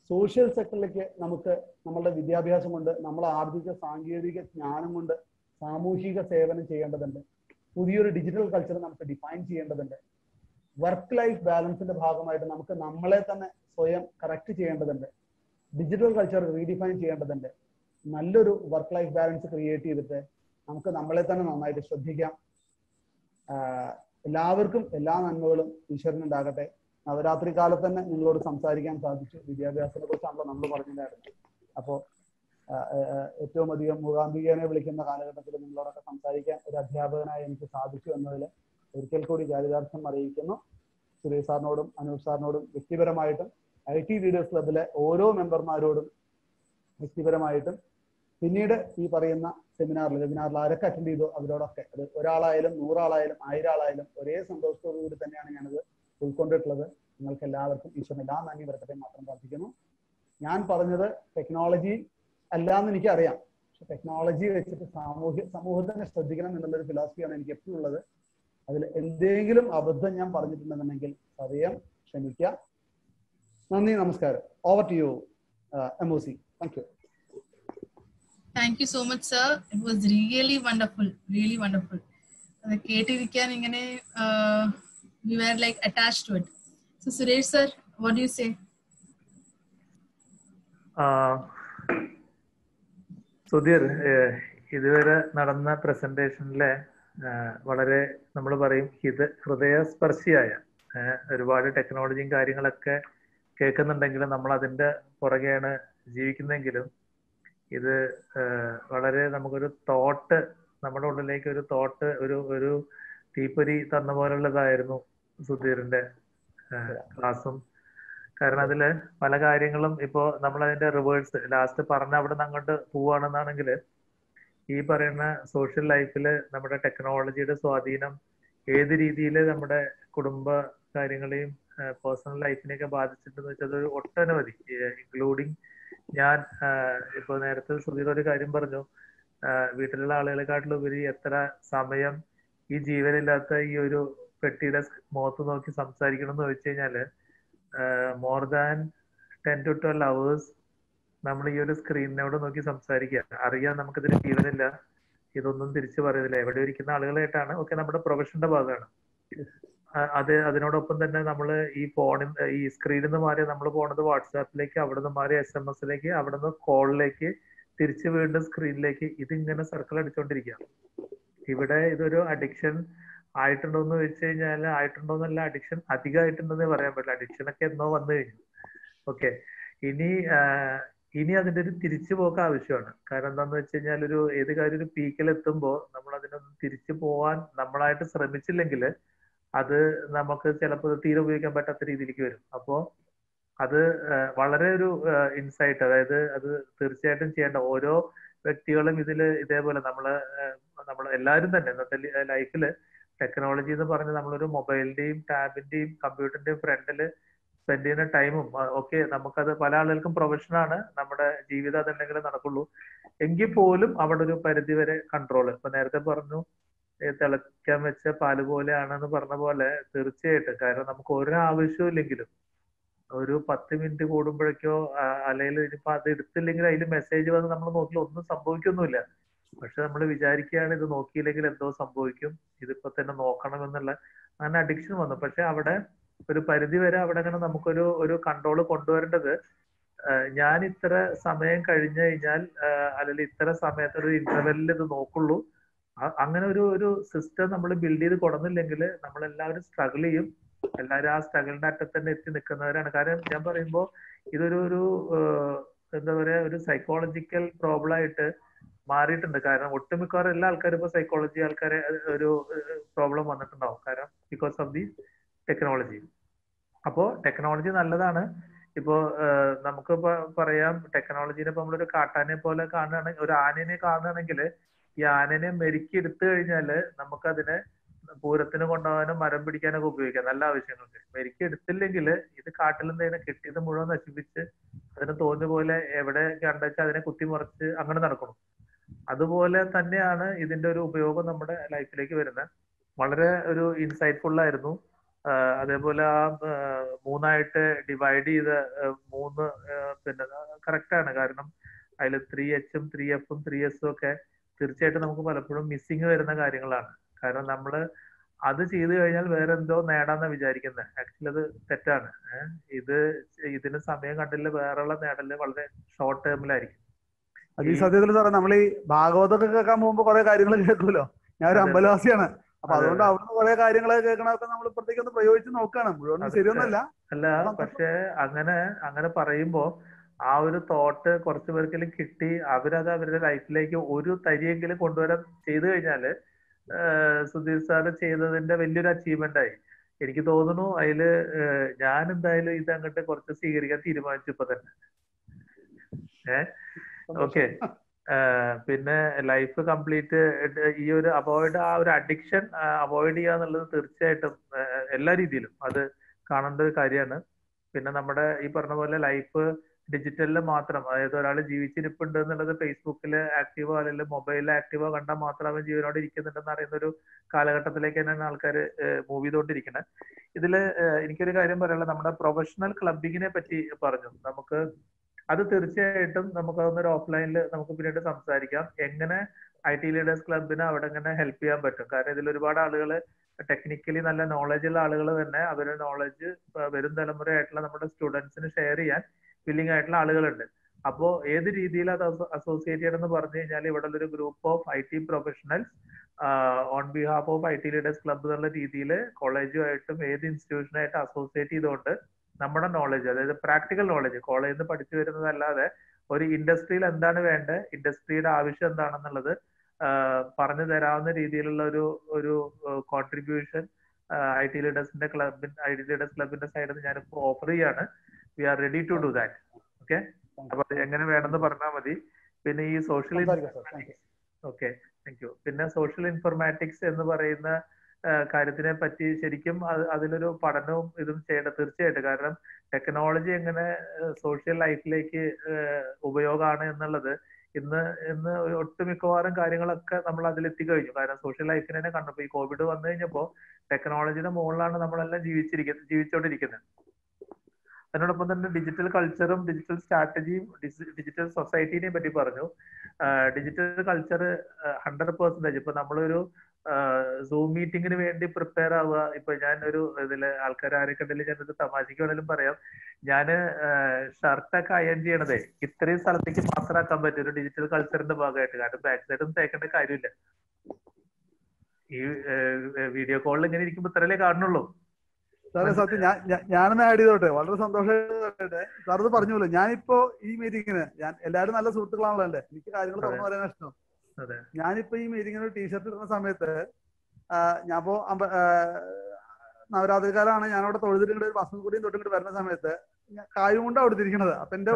സോഷ്യൽ സെക്ടറിലേക്ക് നമുക്ക് നമ്മളുടെ വിദ്യാഭ്യാസം കൊണ്ട്, നമ്മളെ ആർജിച്ച സാങ്കേതിക ജ്ഞാനം കൊണ്ട് സാമൂഹിക സേവനം ചെയ്യേണ്ടതുണ്ട്. പുതിയൊരു ഡിജിറ്റൽ കൾച്ചർ നമുക്ക് ഡിഫൈൻ ചെയ്യേണ്ടതുണ്ട്. വർക്ക് ലൈഫ് ബാലൻസിന്റെ ഭാഗമായിട്ട് നമുക്ക് നമ്മളെ തന്നെ സ്വയം കറക്റ്റ് ചെയ്യേണ്ടതുണ്ട്. ഡിജിറ്റൽ കൾച്ചർ റീഡിഫൈൻ ചെയ്യേണ്ടതുണ്ട്. നല്ലൊരു വർക്ക് ലൈഫ് ബാലൻസ് ക്രിയേറ്റ് ചെയ്തിട്ട് നമുക്ക് നമ്മളെ തന്നെ നന്നായിട്ട് ശ്രദ്ധിക്കാം. എല്ലാവർക്കും എല്ലാ നന്മകളും ഈശ്വരനുണ്ടാകട്ടെ. നവരാത്രി കാലത്ത് തന്നെ നിങ്ങളോട് സംസാരിക്കാൻ സാധിച്ചു. വിദ്യാഭ്യാസത്തെ കുറിച്ചാണല്ലോ നമ്മൾ പറഞ്ഞിട്ടുണ്ടായിരുന്നത്. അപ്പോൾ ഏറ്റവും അധികം മൂകാംബികനെ വിളിക്കുന്ന കാലഘട്ടത്തിൽ നിങ്ങളോടൊക്കെ സംസാരിക്കാൻ ഒരു അധ്യാപകനായി എനിക്ക് സാധിച്ചു എന്നതിൽ ഒരിക്കൽ കൂടി ചാരിതാർത്ഥ്യം അറിയിക്കുന്നു. സുരേഷ് സാറിനോടും അനൂപ് സാറിനോടും വ്യക്തിപരമായിട്ടും IT ലീഡേഴ്സ് ക്ലബിലെ ഓരോ മെമ്പർമാരോടും വ്യക്തിപരമായിട്ടും പിന്നീട് ഈ പറയുന്ന വെബിനാറിൽ ആരൊക്കെ അറ്റൻഡ് ചെയ്തോ അവരോടൊക്കെ, അത് ഒരാളായാലും 100 ആളായാലും 1000 ആളായാലും ഒരേ സന്തോഷത്തോടു കൂടി തന്നെയാണ് ഞാനത് ഉൾക്കൊണ്ടിട്ടുള്ളത്. നിങ്ങൾക്ക് എല്ലാവർക്കും ഈശ്വരൻ എല്ലാ നന്ദി വരട്ടെ മാത്രം പ്രാർത്ഥിക്കുന്നു. ഞാൻ പറഞ്ഞത് ടെക്നോളജി അല്ലാന്ന് എനിക്കറിയാം, പക്ഷെ ടെക്നോളജി വെച്ചിട്ട് സമൂഹത്തിനെ ശ്രദ്ധിക്കണം എന്നുള്ളൊരു ഫിലോസഫിയാണ് എനിക്ക് എപ്പോഴും ഉള്ളത്. അതിൽ എന്തെങ്കിലും അബദ്ധം ഞാൻ പറഞ്ഞിട്ടുണ്ടെന്നുണ്ടെങ്കിൽ സദയം ക്ഷമിക്കുക. നന്ദി, നമസ്കാരം. Over to you MOC. Thank you. Thank you so much, sir. It was really wonderful, really wonderful. അത് കേട്ടിരിക്കാൻ ഇങ്ങനെ we were like attached to it. So Suresh sir, what do you say? Sudheer, ഇതുവരെ നടന്ന പ്രസന്റേഷനിലെ വളരെ നമ്മൾ പറയും ഹൃദയസ്പർശിയായ ഒരുപാട് ടെക്നോളജിയും കാര്യങ്ങളൊക്കെ കേൾക്കുന്നുണ്ടെങ്കിലും നമ്മൾ അതിന്റെ പുറകെയാണ് ജീവിക്കുന്നെങ്കിലും ഇത് വളരെ നമുക്കൊരു തോട്ട്, നമ്മുടെ ഉള്ളിലേക്ക് ഒരു തോട്ട്, ഒരു തീപ്പൊരി തന്ന പോലുള്ളതായിരുന്നു സുധീറിന്റെ ക്ലാസ്സും. കാരണം അതില് പല കാര്യങ്ങളും ഇപ്പോ നമ്മൾ അതിന്റെ റിവേഴ്സ് ലാസ്റ്റ് പറഞ്ഞ അവിടെ നിന്ന് അങ്ങോട്ട് പോവുകയാണെന്നാണെങ്കിൽ ഈ പറയുന്ന സോഷ്യൽ ലൈഫിൽ നമ്മുടെ ടെക്നോളജിയുടെ സ്വാധീനം ഏത് രീതിയിൽ നമ്മുടെ കുടുംബ കാര്യങ്ങളെയും പേഴ്സണൽ ലൈഫിനെയൊക്കെ ബാധിച്ചിട്ടുണ്ടെന്ന് വെച്ചാൽ അത് ഒട്ടനവധി, ഇൻക്ലൂഡിങ് ഞാൻ ഇപ്പൊ നേരത്തെ സുധീർ ഒരു കാര്യം പറഞ്ഞു, വീട്ടിലുള്ള ആളുകളെക്കാട്ടിലുപരി എത്ര സമയം ഈ ജീവനില്ലാത്ത ഈ ഒരു പെട്ടിയുടെ മുഖത്ത് നോക്കി സംസാരിക്കണം എന്ന് ചോദിച്ചു കഴിഞ്ഞാല് മോർ ദാൻ 10 to 12 hours നമ്മൾ ഈ ഒരു സ്ക്രീനിനോട് നോക്കി സംസാരിക്കുക. അറിയാം നമുക്കിതിന് ജീവനില്ല, ഇതൊന്നും തിരിച്ചു പറയുന്നില്ല, എവിടെ ഇരിക്കുന്ന ആളുകളായിട്ടാണ്. ഓക്കെ, നമ്മുടെ പ്രൊഫഷന്റെ ഭാഗമാണ് അത്. അതിനോടൊപ്പം തന്നെ നമ്മൾ ഈ സ്ക്രീനിൽ നിന്ന് മാറി നമ്മൾ പോണത് വാട്സാപ്പിലേക്ക്, അവിടെ നിന്ന് മാറി SMS-ലേക്ക്, അവിടെ നിന്ന് കോളിലേക്ക്, തിരിച്ച് വീണ്ടും സ്ക്രീനിലേക്ക്, ഇതിങ്ങനെ സർക്കിൾ അടിച്ചുകൊണ്ടിരിക്കുക. ഇവിടെ ഇതൊരു അഡിക്ഷൻ ആയിട്ടുണ്ടോ എന്ന് വെച്ച് കഴിഞ്ഞാൽ ആയിട്ടുണ്ടോന്നല്ല, അഡിക്ഷൻ അധികമായിട്ടുണ്ടെന്നേ പറയാൻ പറ്റില്ല. അഡിക്ഷനൊക്കെ എന്നോ വന്നു കഴിഞ്ഞു. ഓക്കെ, ഇനി അതിന്റെ ഒരു തിരിച്ചു പോക്ക് ആവശ്യമാണ്. കാരണം എന്താന്ന് വെച്ച് കഴിഞ്ഞാൽ ഏത് കാര്യം ഒരു പീക്കിൽ എത്തുമ്പോൾ നമ്മൾ അതിനൊന്നും തിരിച്ചു പോവാൻ നമ്മളായിട്ട് ശ്രമിച്ചില്ലെങ്കിൽ അത് നമുക്ക് ചിലപ്പോൾ തീരെ ഉപയോഗിക്കാൻ പറ്റാത്ത രീതിയിലേക്ക് വരും. അപ്പോൾ അത് വളരെ ഒരു ഇൻസൈറ്റ്, അതായത് അത് തീർച്ചയായിട്ടും ചെയ്യേണ്ട ഓരോ വ്യക്തികളും ഇതേപോലെ നമ്മൾ എല്ലാവരും തന്നെ ഇന്നത്തെ ലൈഫിൽ ടെക്നോളജി എന്ന് പറഞ്ഞ് നമ്മളൊരു മൊബൈലിന്റെയും ടാബിന്റെയും കമ്പ്യൂട്ടറിന്റെയും ഫ്രണ്ടിൽ സ്പെൻഡ് ചെയ്യുന്ന ടൈമും ഒക്കെ നമുക്കത് പല ആളുകൾക്കും പ്രൊഫഷനാണ്, നമ്മുടെ ജീവിതം അതുണ്ടെങ്കിലേ നടക്കുള്ളൂ. എങ്കിൽ പോലും അവിടെ ഒരു പരിധി വരെ കൺട്രോൾ. ഇപ്പൊ നേരത്തെ പറഞ്ഞു തിളയ്ക്കാൻ വെച്ച പാല് പോലെയാണെന്ന് പറഞ്ഞ പോലെ തീർച്ചയായിട്ടും. കാരണം നമുക്ക് ഒരു ആവശ്യവും ഇല്ലെങ്കിലും ഒരു 10 മിനിറ്റ് കൂടുമ്പോഴേക്കോ അല്ലെങ്കിൽ ഇനിയിപ്പോ അത് എടുത്തില്ലെങ്കിൽ അതിൽ മെസ്സേജ് വന്ന് നമ്മൾ നോക്കിയാൽ ഒന്നും സംഭവിക്കൊന്നുമില്ല. പക്ഷെ നമ്മൾ വിചാരിക്കുകയാണ് ഇത് നോക്കിയില്ലെങ്കിൽ എന്തോ സംഭവിക്കും, ഇതിപ്പോ തന്നെ നോക്കണമെന്നുള്ള അങ്ങനെ അഡിക്ഷൻ വന്നു. പക്ഷെ അവിടെ ഒരു പരിധി വരെ അവിടെ അങ്ങനെ നമുക്കൊരു കൺട്രോൾ കൊണ്ടുവരേണ്ടത്, ഞാൻ ഇത്ര സമയം കഴിഞ്ഞു കഴിഞ്ഞാൽ അല്ലെങ്കിൽ ഇത്ര സമയത്തൊരു ഇന്റർവെല്ലിൽ ഇത് നോക്കുള്ളൂ, അങ്ങനെ ഒരു സിസ്റ്റം നമ്മൾ ബിൽഡ് ചെയ്ത് കൊടുന്നില്ലെങ്കിൽ നമ്മളെല്ലാവരും സ്ട്രഗിൾ ചെയ്യും. എല്ലാവരും ആ സ്ട്രഗിളിന്റെ അറ്റത്ത് തന്നെ എത്തി നിൽക്കുന്നവരാണ്. കാരണം ഞാൻ പറയുമ്പോൾ ഇതൊരു എന്താ പറയാ, ഒരു സൈക്കോളജിക്കൽ പ്രോബ്ലം ആയിട്ട് മാറിയിട്ടുണ്ട്. കാരണം ഒട്ടുമിക്കവാറും എല്ലാ ആൾക്കാരും ഇപ്പൊ സൈക്കോളജി ആൾക്കാരെ ഒരു പ്രോബ്ലം വന്നിട്ടുണ്ടാവും, കാരണം ബിക്കോസ് ഓഫ് ദി ടെക്നോളജി. അപ്പോ ടെക്നോളജി നല്ലതാണ്. ഇപ്പോ നമുക്കിപ്പോ പറയാം ടെക്നോളജീനെ ഇപ്പൊ നമ്മളൊരു കാട്ടാനെ പോലെ കാണുകയാണെങ്കിൽ, ഒരു ആനനെ കാണുകയാണെങ്കിൽ ഈ ആനനെ മെരുക്കി എടുത്തു കഴിഞ്ഞാല് നമുക്കതിനെ പൂരത്തിന് കൊണ്ടുപോകാനും മരം പിടിക്കാനൊക്കെ ഉപയോഗിക്കാം നല്ല ആവശ്യങ്ങൾക്ക്. മെരുക്കി എടുത്തില്ലെങ്കിൽ ഇത് കാട്ടിൽ നിന്ന് കിട്ടിയത് മുഴുവൻ നശിപ്പിച്ച് അതിന് തോന്നിയ പോലെ എവിടെ കണ്ടുവെച്ചാൽ അതിനെ കുത്തിമറിച്ച് അങ്ങനെ നടക്കണം. അതുപോലെ തന്നെയാണ് ഇതിന്റെ ഒരു ഉപയോഗം നമ്മുടെ ലൈഫിലേക്ക് വരുന്നത്. വളരെ ഒരു ഇൻസൈറ്റ്ഫുൾ ആയിരുന്നു. അതേപോലെ ആ 3 ഡിവൈഡ് ചെയ്ത 3 പിന്നെ കറക്റ്റ് ആണ്. കാരണം അതിൽ 3H-ഉം 3F-ഉം 3S-ഉം ഒക്കെ തീർച്ചയായിട്ടും നമുക്ക് പലപ്പോഴും മിസ്സിങ് വരുന്ന കാര്യങ്ങളാണ്. കാരണം നമ്മൾ അത് ചെയ്തു കഴിഞ്ഞാൽ വേറെ എന്തോ നേടാന്നാ വിചാരിക്കുന്നത്. ആക്ച്വലി അത് തെറ്റാണ്. ഇതിന് സമയം കണ്ടില്ല വേറെയുള്ള നേടല് വളരെ ഷോർട്ട് ടേമിലായിരിക്കും. അത് ഈ സത്യത്തിൽ സാറേ നമ്മൾ ഈ ഭാഗവതമൊക്കെ കേൾക്കാൻ പോകുമ്പോ കുറെ കാര്യങ്ങൾ കേൾക്കുമല്ലോ. ഞാൻ ഒരു അമ്പലവാസിയാണ്. അപ്പൊ അതുകൊണ്ട് അവിടുന്ന് കുറെ കാര്യങ്ങളൊക്കെ കേൾക്കണമൊക്കെ നമ്മൾ ഇപ്പഴത്തേക്ക് ഒന്ന് പ്രയോഗിച്ച് നോക്കുകയാണ്. മുഴുവൻ ശരിയൊന്നല്ല. അല്ല, പക്ഷെ അങ്ങനെ പറയുമ്പോ ആ ഒരു തോട്ട് കുറച്ചു പേർക്കെങ്കിലും കിട്ടി അവരത് അവരുടെ ലൈഫിലേക്ക് ഒരു തരിയെങ്കിലും കൊണ്ടുവരാൻ ചെയ്തു കഴിഞ്ഞാല് സുധീർ സാറ് ചെയ്തതിന്റെ വലിയൊരു അച്ചീവ്മെന്റ് ആയി. എനിക്ക് തോന്നുന്നു അതില് ഞാൻ എന്തായാലും ഇത് അങ്ങോട്ട് കുറച്ച് സ്വീകരിക്കാൻ തീരുമാനിച്ചു ഇപ്പൊ തന്നെ. ഓക്കെ. പിന്നെ ലൈഫ് കംപ്ലീറ്റ് ഈ ഒരു ആ ഒരു അഡിക്ഷൻ അവോയ്ഡ് ചെയ്യുക എന്നുള്ളത് തീർച്ചയായിട്ടും എല്ലാ രീതിയിലും അത് കാണേണ്ട ഒരു കാര്യമാണ്. പിന്നെ നമ്മുടെ ഈ പറഞ്ഞ പോലെ ലൈഫ് ഡിജിറ്റലിൽ മാത്രം, അതായത് ഒരാൾ ജീവിച്ചിരിപ്പുണ്ട് എന്നുള്ളത് ഫേസ്ബുക്കിൽ ആക്റ്റീവോ അല്ലെങ്കിൽ മൊബൈലിൽ ആക്റ്റീവോ കണ്ടാൽ മാത്രം അവൻ ജീവനോട് ഇരിക്കുന്നുണ്ടെന്ന് അറിയുന്ന ഒരു കാലഘട്ടത്തിലേക്ക് തന്നെയാണ് ആൾക്കാർ മൂവ് ചെയ്തുകൊണ്ടിരിക്കുന്നത്. ഇതിൽ എനിക്കൊരു കാര്യം പറയാനുള്ളത്, നമ്മുടെ പ്രൊഫഷണൽ ക്ലബിങ്ങിനെ പറ്റി പറഞ്ഞു. നമുക്ക് അത് തീർച്ചയായിട്ടും നമുക്ക് അതൊന്നൊരു ഓഫ്ലൈനിൽ നമുക്ക് പിന്നീട് സംസാരിക്കാം. എങ്ങനെ IT ലീഡേഴ്സ് ക്ലബിന് അവിടെ എങ്ങനെ ഹെൽപ്പ് ചെയ്യാൻ പറ്റും. കാരണം ഇതിൽ ഒരുപാട് ആളുകൾ ടെക്നിക്കലി നല്ല നോളജ് ഉള്ള ആളുകൾ തന്നെ അവരുടെ നോളജ് വരും തലമുറയായിട്ടുള്ള നമ്മുടെ സ്റ്റുഡൻസിന് ഷെയർ ചെയ്യാൻ വില്ലിംഗ് ആയിട്ടുള്ള ആളുകളുണ്ട്. അപ്പോൾ ഏത് രീതിയിൽ അത് അസോസിയേറ്റ് ചെയ്യണമെന്ന് പറഞ്ഞു കഴിഞ്ഞാൽ ഇവിടെ ഒരു group of IT professionals on behalf of IT leaders club എന്നുള്ള രീതിയിൽ കോളേജുമായിട്ടും ഏത് ഇൻസ്റ്റിറ്റ്യൂഷനായിട്ട് അസോസിയേറ്റ് ചെയ്തുകൊണ്ട് നമ്മുടെ നോളജ്, അതായത് പ്രാക്ടിക്കൽ നോളജ് കോളേജിൽ നിന്ന് പഠിച്ചു വരുന്നതല്ലാതെ ഒരു ഇൻഡസ്ട്രിയിൽ എന്താണ് വേണ്ടത്, ഇൻഡസ്ട്രിയുടെ ആവശ്യം എന്താണെന്നുള്ളത് പറഞ്ഞു തരാവുന്ന രീതിയിലുള്ള ഒരു കോൺട്രിബ്യൂഷൻ IT ലീഡേഴ്സ് ക്ലബിന്റെ സൈഡിൽ നിന്ന് ഞാനിപ്പോ ഓഫർ ചെയ്യാണ്. We are ready to do that. Okay. അപ്പൊ എങ്ങനെ വേണമെന്ന് പറഞ്ഞാൽ മതി. പിന്നെ ഈ സോഷ്യൽ ഓക്കെ, താങ്ക് യു. പിന്നെ സോഷ്യൽ ഇൻഫർമാറ്റിക്സ് എന്ന് പറയുന്ന കാര്യത്തിനെ പറ്റി ശരിക്കും അതിലൊരു പഠനവും ഇതും ചെയ്യേണ്ടത് തീർച്ചയായിട്ടും. കാരണം ടെക്നോളജി എങ്ങനെ സോഷ്യൽ ലൈഫിലേക്ക് ഉപയോഗമാണ് എന്നുള്ളത് ഇന്ന് ഒട്ടുമിക്കവാറും കാര്യങ്ങളൊക്കെ നമ്മൾ അതിലെത്തി കഴിഞ്ഞു. കാരണം സോഷ്യൽ ലൈഫിനെ തന്നെ കണ്ടപ്പോൾ ഈ കോവിഡ് വന്നു കഴിഞ്ഞപ്പോൾ ടെക്നോളജിയുടെ മുകളിലാണ് നമ്മളെല്ലാം ജീവിച്ചുകൊണ്ടിരിക്കുന്നത്. അതിനോടൊപ്പം തന്നെ ഡിജിറ്റൽ കൾച്ചറും ഡിജിറ്റൽ സ്ട്രാറ്റജിയും ഡിജിറ്റൽ സൊസൈറ്റിനെയും പറ്റി പറഞ്ഞു. ഡിജിറ്റൽ കൾച്ചർ 100% ഇപ്പൊ നമ്മളൊരു സൂം മീറ്റിങ്ങിന് വേണ്ടി പ്രിപ്പയർ ആവുക. ഇപ്പൊ ഞാൻ ഒരു ഇതില് ആൾക്കാർ ആരൊക്കെ ഉണ്ടെങ്കിലും ഞാനൊരു തമാശക്ക് വേണമെങ്കിലും പറയാം, ഞാന് ഷർട്ടൊക്കെ അയൺ ചെയ്യണതേ ഇത്രയും സ്ഥലത്തേക്ക് മാത്രമാക്കാൻ പറ്റും ഒരു ഡിജിറ്റൽ കൾച്ചറിന്റെ ഭാഗമായിട്ട്. കാരണം ബാക്ക് സൈഡും തേക്കേണ്ട കാര്യമില്ല. ഈ വീഡിയോ കോളിൽ ഇങ്ങനെ ഇരിക്കുമ്പോ ഇത്രയല്ലേ കാണുന്നുള്ളൂ. സാറേ സത്യം ഞാനൊന്ന് ആഡ് ചെയ്തോട്ടെ, വളരെ സന്തോഷമായിട്ട് സാർ ഇത് പറഞ്ഞല്ലോ. ഞാനിപ്പോ ഈ മീറ്റിങ്ങിന് എല്ലാവരും നല്ല സുഹൃത്തുക്കളാണല്ലോ അല്ലേ, എനിക്ക് കാര്യങ്ങൾ തുറന്നു പറയാൻ ഇഷ്ടം. ഞാനിപ്പോ ഈ മീറ്റിങ്ങിന് ടീഷർട്ട് ഇടുന്ന സമയത്ത് ഞാനിപ്പോ നവരാത്രിക്കാലാണ് ഞാനവിടെ തൊഴുതിട്ട് ഒരു ബസ്സിൽ കൂടിയും തൊട്ടിട്ട് വരുന്ന സമയത്ത് കായും കൊണ്ടാണ് അവിടെ തിരിക്കണത്. അപ്പൊ എന്റെ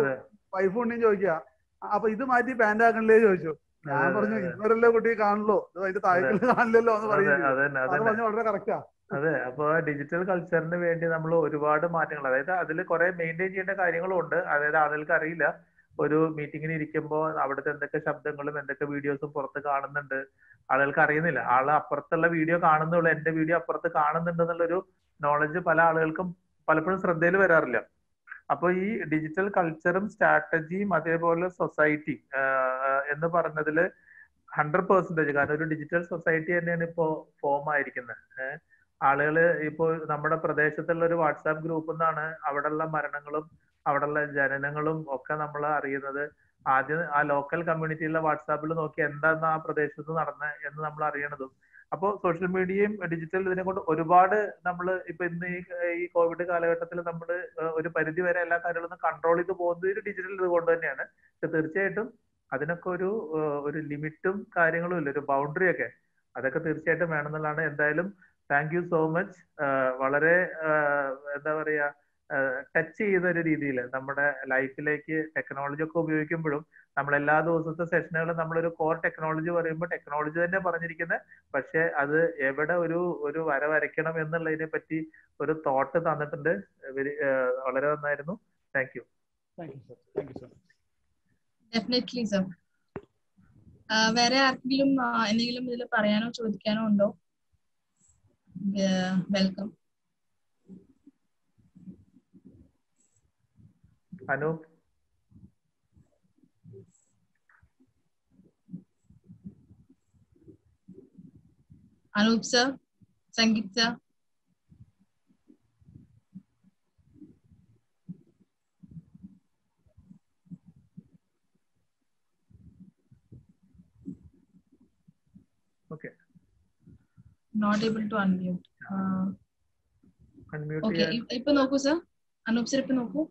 വൈഫ് കൊണ്ടും ചോദിക്കുക, അപ്പൊ ഇത് മാറ്റി പാന്റ് ആക്കണില്ലേ ചോദിച്ചു. ഞാൻ പറഞ്ഞു ഇന്നൊരല്ലേ കുട്ടി കാണുള്ളൂ, ഇത് അതിന്റെ താഴേക്കുള്ള കാണില്ലല്ലോ എന്ന് പറയുന്നത്. അത് പറഞ്ഞു വളരെ കറക്റ്റാ. അതെ. അപ്പൊ ഡിജിറ്റൽ കൾച്ചറിന് വേണ്ടി നമ്മൾ ഒരുപാട് മാറ്റങ്ങൾ, അതായത് അതിൽ കുറെ മെയിൻറ്റെയിൻ ചെയ്യേണ്ട കാര്യങ്ങളും ഉണ്ട്. അതായത് ആളുകൾക്ക് അറിയില്ല, ഒരു മീറ്റിങ്ങിന് ഇരിക്കുമ്പോൾ അവിടുത്തെ എന്തൊക്കെ ശബ്ദങ്ങളും എന്തൊക്കെ വീഡിയോസും പുറത്ത് കാണുന്നുണ്ട് ആളുകൾക്ക് അറിയുന്നില്ല. ആള് അപ്പുറത്തുള്ള വീഡിയോ കാണുന്നുള്ളൂ, എന്റെ വീഡിയോ അപ്പുറത്ത് കാണുന്നുണ്ട് എന്നുള്ളൊരു നോളജ് പല ആളുകൾക്കും പലപ്പോഴും ശ്രദ്ധയിൽ വരാറില്ല. അപ്പൊ ഈ ഡിജിറ്റൽ കൾച്ചറും സ്ട്രാറ്റജിയും അതേപോലെ സൊസൈറ്റി എന്ന് പറഞ്ഞതില് 100%, കാരണം ഒരു ഡിജിറ്റൽ സൊസൈറ്റി തന്നെയാണ് ഇപ്പോ ഫോം ആയിരിക്കുന്നത്. ആളുകള് ഇപ്പോ നമ്മുടെ പ്രദേശത്തുള്ള ഒരു വാട്സാപ്പ് ഗ്രൂപ്പിൽ നിന്നാണ് അവിടെയുള്ള മരണങ്ങളും അവിടെയുള്ള ജനനങ്ങളും ഒക്കെ നമ്മൾ അറിയുന്നത്. ആദ്യം ആ ലോക്കൽ കമ്മ്യൂണിറ്റിയിലുള്ള വാട്സാപ്പിൽ നോക്കി എന്താണ് ആ പ്രദേശത്ത് നടന്നത് എന്ന് നമ്മൾ അറിയണതും. അപ്പോൾ സോഷ്യൽ മീഡിയയും ഡിജിറ്റൽ ഇതിനെ കൊണ്ട് ഒരുപാട് നമ്മൾ ഇപ്പൊ ഇന്ന് ഈ കോവിഡ് കാലഘട്ടത്തിൽ നമ്മൾ ഒരു പരിധി വരെ എല്ലാ കാര്യങ്ങളും കൺട്രോൾ ചെയ്ത് പോകുന്നത് ഒരു ഡിജിറ്റൽ ഇത് കൊണ്ട് തന്നെയാണ്. തീർച്ചയായിട്ടും അതിനൊക്കെ ഒരു ലിമിറ്റും കാര്യങ്ങളും ഇല്ല, ഒരു ബൗണ്ടറി ഒക്കെ, അതൊക്കെ തീർച്ചയായിട്ടും വേണമെന്നുള്ളതാണ്. എന്തായാലും താങ്ക് യു സോ മച്ച്. വളരെ എന്താ പറയാ ടച്ച് ചെയ്ത ഒരു രീതിയിൽ നമ്മുടെ ലൈഫിലേക്ക് ടെക്നോളജി ഒക്കെ ഉപയോഗിക്കുമ്പോഴും നമ്മൾ എല്ലാ ദിവസത്തെ സെഷനുകളും നമ്മളൊരു കോർ ടെക്നോളജി പറയുമ്പോൾ ടെക്നോളജി തന്നെ പറഞ്ഞിരിക്കുന്നത്, പക്ഷെ അത് എവിടെ ഒരു വര വരയ്ക്കണം എന്നുള്ളതിനെ പറ്റി ഒരു തോട്ട് തന്നിട്ടുണ്ട്. വളരെ നന്നായിരുന്നു. Thank you. Definitely sir. വേറെ ആർക്കെങ്കിലും എന്തെങ്കിലും ഇതിൽ പറയാനോ ചോദിക്കാനോ ഉണ്ടോ? Welcome. Anoop. Anoop sir, Sangeeth sir. Okay. Not able to unmute. Okay. ഇപ്പൊ നോക്കൂ സർ. അനൂപ് സർ ഇപ്പൊ നോക്കൂ.